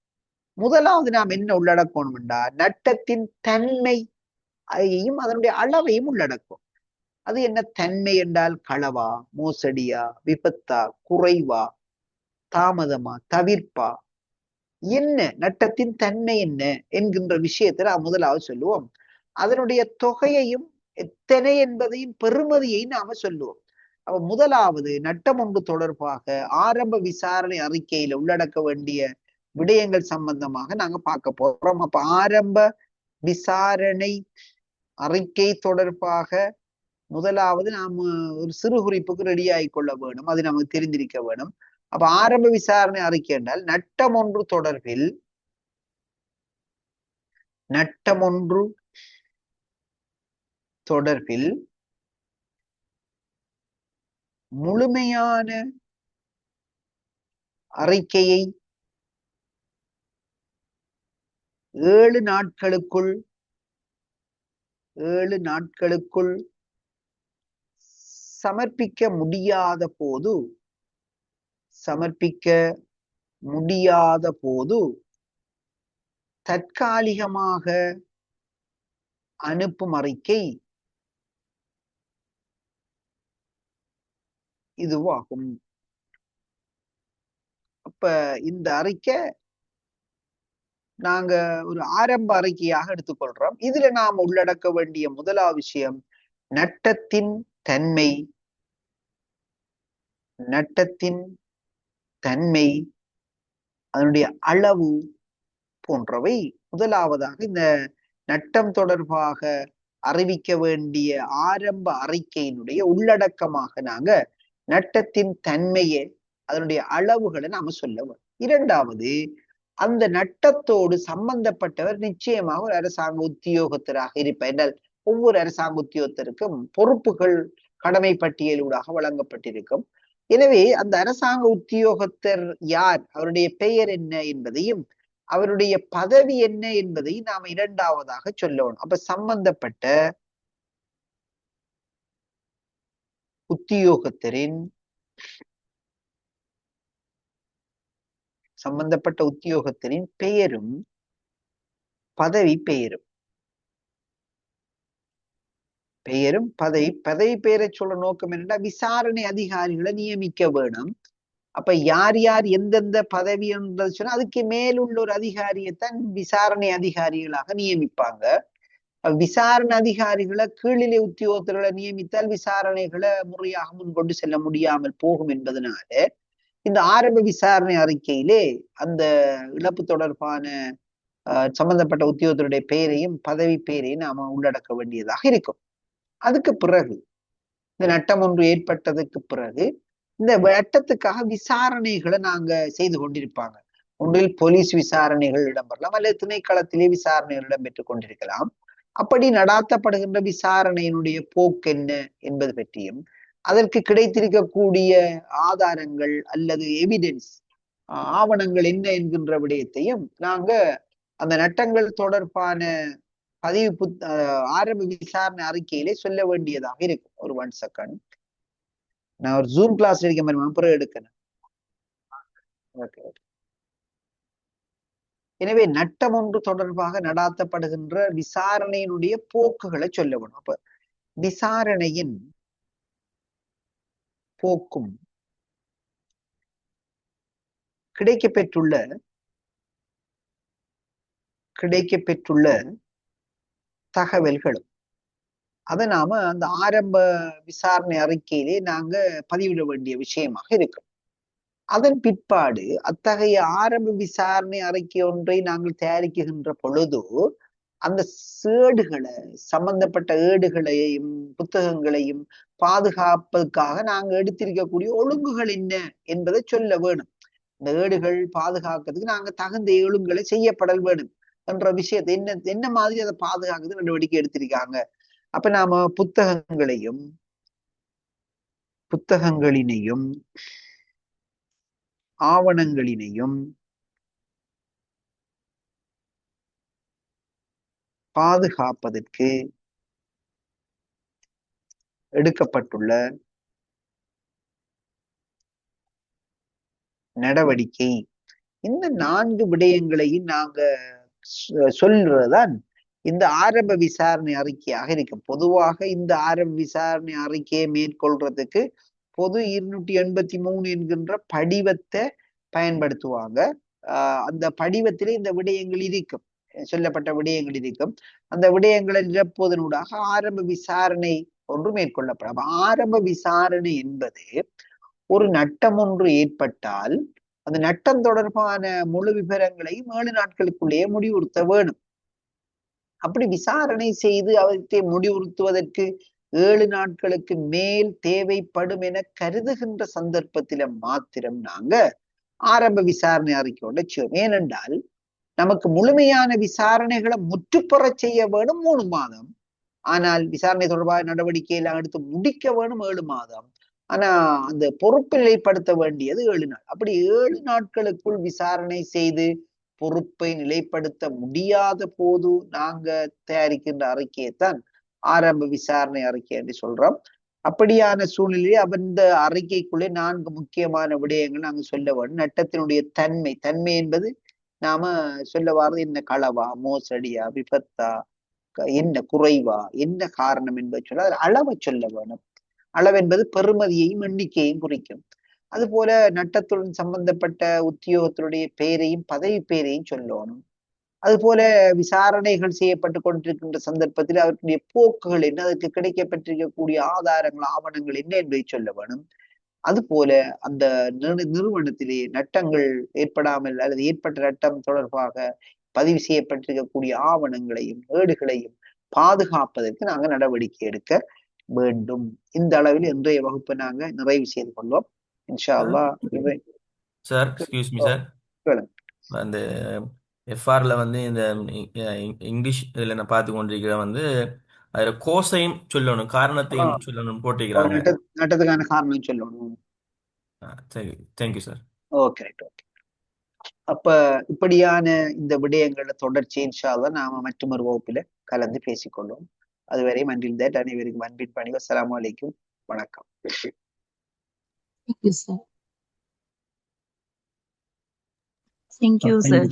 முதலாவது நாம் என்ன உள்ளடக்கணும்டா, நட்டத்தின் தன்மையையும் அதனுடைய அளவையும் உள்ளடக்கும். அது என்ன தன்மை என்றால், களவா, மோசடியா, விபத்தா, குறைவா, தாமதமா, தவிர்ப்பா, என்ன நட்டத்தின் தன்மை என்ன என்கின்ற விஷயத்தை நாம் முதலாவது சொல்லுவோம். அதனுடைய தொகையையும் எத்தனை என்பதையும் பெறுமதியை நாம சொல்லுவோம். அப்ப முதலாவது நட்டம் ஒன்று தொடர்பாக ஆரம்ப விசாரணை அறிக்கையில உள்ளடக்க வேண்டிய விடயங்கள் சம்பந்தமாக நாங்க பார்க்க போறோம். அப்ப ஆரம்ப விசாரணை அறிக்கை தொடர்பாக முதலாவது நாம ஒரு சிறு குறிப்புக்கு ரெடி ஆகிக்கொள்ள வேணும். அது நமக்கு தெரிந்திருக்க வேணும். அப்ப ஆரம்ப விசாரணை அறிக்கை என்றால் நட்டம் ஒன்று தொடர்பில் முழுமையான அறிக்கையை 7 நாட்களுக்குள் சமர்ப்பிக்க முடியாத போது தற்காலிகமாக அனுப்பும் அறிக்கை இதுவாகும். அப்ப இந்த அறிக்கை நாங்க ஒரு ஆரம்ப அறிக்கையாக எடுத்துக்கொள்றோம். இதுல நாம் உள்ளடக்க வேண்டிய முதலாவது விஷயம் நட்டத்தின் தன்மை, அதனுடைய அளவு போன்றவை முதலாவதாக இந்த நட்டம் தொடர்பாக அறிவிக்க வேண்டிய ஆரம்ப அறிக்கையினுடைய உள்ளடக்கமாக நாங்க நட்டத்தின் தன்மையை அதனுடைய அளவுகளை நாம சொல்ல வேண்டும். இரண்டாவது, அந்த நட்டத்தோடு சம்பந்தப்பட்டவர் நிச்சயமாக ஒரு அரசாங்க உத்தியோகத்தராக இருப்பார். என்றால் ஒவ்வொரு அரசாங்க உத்தியோகத்தருக்கும் பொறுப்புகள் கடமை பட்டியலூடாக வழங்கப்பட்டிருக்கும். எனவே அந்த அரசாங்க உத்தியோகத்தர் யார், அவருடைய பெயர் என்ன என்பதையும் அவருடைய பதவி என்ன என்பதையும் நாம இரண்டாவதாக சொல்லணும். அப்ப சம்பந்தப்பட்ட உத்தியோகத்தரின் பெயரும் பதவி பதவி பெயரை சொல்ல நோக்கம் என்னன்னா, விசாரணை அதிகாரிகளை நியமிக்க வேணும். அப்ப யார் யார் எந்தெந்த பதவி என்றது சொன்னா அதுக்கு மேலுள்ள ஒரு அதிகாரியத்தான் விசாரணை அதிகாரிகளாக நியமிப்பாங்க. விசாரணை அதிகாரிகளை கீழிலே உத்தியோகத்தர்களை நியமித்தால் விசாரணைகளை முறையாக முன்கொண்டு செல்ல முடியாமல் போகும் என்பதனால இந்த ஆரம்ப விசாரணை அறிக்கையிலே அந்த இழப்பு தொடர்பான சம்பந்தப்பட்ட உத்தியோகத்தருடைய பெயரையும் பதவி பெயரையும் நாம உள்ளடக்க வேண்டியதாக இருக்கும். அதுக்கு பிறகு இந்த நட்டம் ஒன்று ஏற்பட்டதுக்கு பிறகு இந்த வட்டத்துக்காக விசாரணைகளை நாங்க செய்து கொண்டிருப்பாங்க. ஒன்றில் போலீஸ் விசாரணைகள் இடம்பெறலாம் அல்லது திணைக்களத்திலே விசாரணைகள் இடம்பெற்றுக் கொண்டிருக்கலாம். அப்படி நடாத்தப்படுகின்ற விசாரணையினுடைய போக்கு என்ன என்பது பற்றியும் அதற்கு கிடைத்திருக்கக்கூடிய ஆதாரங்கள் அல்லது எவிடன்ஸ் ஆவணங்கள் என்ன என்கின்ற விடயத்தையும் நாங்க அந்த நட்டங்கள் தொடர்பான பதிவு ஆரம்ப விசாரணை அறிக்கையிலே சொல்ல வேண்டியதாக இருக்கும். ஒரு 1 செகண்ட், நான் ஒரு ஜூம் கிளாஸ் எடுக்க மாதிரி அப்புறம் எடுக்கணும். எனவே நட்டம் ஒன்று தொடர்பாக நடாத்தப்படுகின்ற விசாரணையினுடைய போக்குகளை சொல்ல வேணும். அப்ப விசாரணையின் போக்கும் கிடைக்கப்பெற்றுள்ள தகவல்களும் அதை நாம அந்த ஆரம்ப விசாரணை அறிக்கையிலே நாங்க பதிவிட வேண்டிய விஷயமாக இருக்கும். அதன் பிற்பாடு அத்தகைய ஆரம்ப விசாரணை அறிக்கை ஒன்றை நாங்கள் தயாரிக்கின்ற பொழுது அந்த சேடுகளை சம்பந்தப்பட்ட ஏடுகளையும் புத்தகங்களையும் பாதுகாப்பதற்காக நாங்க எடுத்திருக்கக்கூடிய ஒழுங்குகள் என்ன என்பதை சொல்ல வேணும். இந்த ஏடுகள் பாதுகாக்கிறதுக்கு நாங்க தகுந்த ஒழுங்குகளை செய்யப்படல் வேணும் என்ற விஷயத்தை என்ன மாதிரி அதை பாதுகாக்கிறது நடவடிக்கை எடுத்திருக்காங்க. அப்ப நாம புத்தகங்களினையும் ஆவணங்களினையும் பாதுகாப்பதற்கு எடுக்கப்பட்டுள்ள நடவடிக்கை, இந்த 4 விடயங்களையும் நாங்க சொல்றதுதான் இந்த ஆரம்ப விசாரணை அறிக்கையாக இருக்கும். பொதுவாக இந்த ஆரம்ப விசாரணை அறிக்கையை மேற்கொள்றதுக்கு பொது 283 என்கின்ற படிவத்தை பயன்படுத்துவாங்க. அந்த படிவத்திலே இந்த விடயங்கள் இருக்கும், சொல்லப்பட்ட விடயங்கள் இருக்கும். அந்த விடயங்களை நிரப்புவதனூடாக ஆரம்ப விசாரணை ஒன்று மேற்கொள்ளப்படும். ஆரம்ப விசாரணை என்பது ஒரு நட்டம் ஒன்று ஏற்பட்டால் அந்த நட்டம் தொடர்பான முழு விவரங்களையும் 7 நாட்களுக்குள்ளேயே முடிவுறுத்த வேணும். அப்படி விசாரணை செய்து அவற்றை முடிவுறுத்துவதற்கு 7 நாட்களுக்கு மேல் தேவைப்படும் என கருதுகின்ற சந்தர்ப்பத்தில மாத்திரம் நாங்க ஆரம்ப விசாரணை அறிக்கையோட செய்வோம். ஏனென்றால் நமக்கு முழுமையான விசாரணைகளை முற்றுப்பெற செய்ய வேணும் 3 மாதம். ஆனால் விசாரணை தொடர்பாக நடவடிக்கையெல்லாம் எடுத்து முடிக்க வேணும் 7 மாதம். ஆனா அந்த பொறுப்பு நிலைப்படுத்த வேண்டியது 7 நாள். அப்படி 7 நாட்களுக்குள் விசாரணை செய்து பொறுப்பை நிலைப்படுத்த முடியாத போது நாங்க தயாரிக்கின்ற அறிக்கையைத்தான் ஆரம்ப விசாரணை அறிக்கை என்று சொல்றோம். அப்படியான சூழ்நிலையை அந்த அறிக்கைக்குள்ளே 4 முக்கியமான விடயங்கள் நாங்க சொல்ல வேண்டும். நட்டத்தினுடைய தன்மை என்பது நாம சொல்ல வாரது என்ன, களவா, மோசடியா, விபத்தா, என்ன குறைவா, என்ன காரணம் என்பதை சொல்ல அளவை சொல்ல வேணும். அளவு என்பது பெறுமதியையும் எண்ணிக்கையையும் குறிக்கும். அது போல நட்டத்துடன் சம்பந்தப்பட்ட உத்தியோகத்தினுடைய பெயரையும் பதவி பெயரையும் சொல்லணும். அது போல விசாரணைகள் செய்யப்பட்டு கொண்டிருக்கின்ற சந்தர்ப்பத்தில் அவர்களுடைய போக்குகள் என்ன, அதற்கு கிடைக்கப்பட்டிருக்கக்கூடிய ஆதாரங்கள் ஆவணங்கள் என்ன என்பதை சொல்ல வேணும். அது போல அந்த நிறுவனத்திலே நட்டங்கள் ஏற்படாமல் அல்லது ஏற்பட்ட நட்டம் தொடர்பாக பதிவு செய்யப்பட்டிருக்கக்கூடிய ஆவணங்களையும் ஏடுகளையும் பாதுகாப்பதற்கு நாங்க நடவடிக்கை எடுக்க வேண்டும். இந்த அளவில் இன்றைய வகுப்பை நாங்க நிறைவு செய்து கொள்வோம். இன்ஷா அல்லாஹ். சார், எக்ஸ்கியூஸ் மீ சார், அந்த எஃப்ஆர்ல வந்து இந்த இங்கிலீஷ் இதில் நான் பார்த்து கொண்டிருக்கிறேன் அதில் கோஸையும் சொல்லணும், காரணத்தையும் சொல்லணும் போட்டிருக்கிறாங்க. நட்டத்துக்கான காரணம் சொல்லணும். சரி, தேங்க்யூ சார். Okay, okay. அப்ப இப்படியான இந்த விடயங்கள தொடர்ச்சி இன்ஷா அல்லாஹ் நாம மற்றொரு வகுப்பில கலந்து பேசிக்கொள்வோம். அதுவரை அன்றில் தட் அனைவருக்கும் அன்பின் பணிவு. அஸ்ஸலாமு அலைக்கும். வணக்கம். Thank you, sir. Thank you, sir.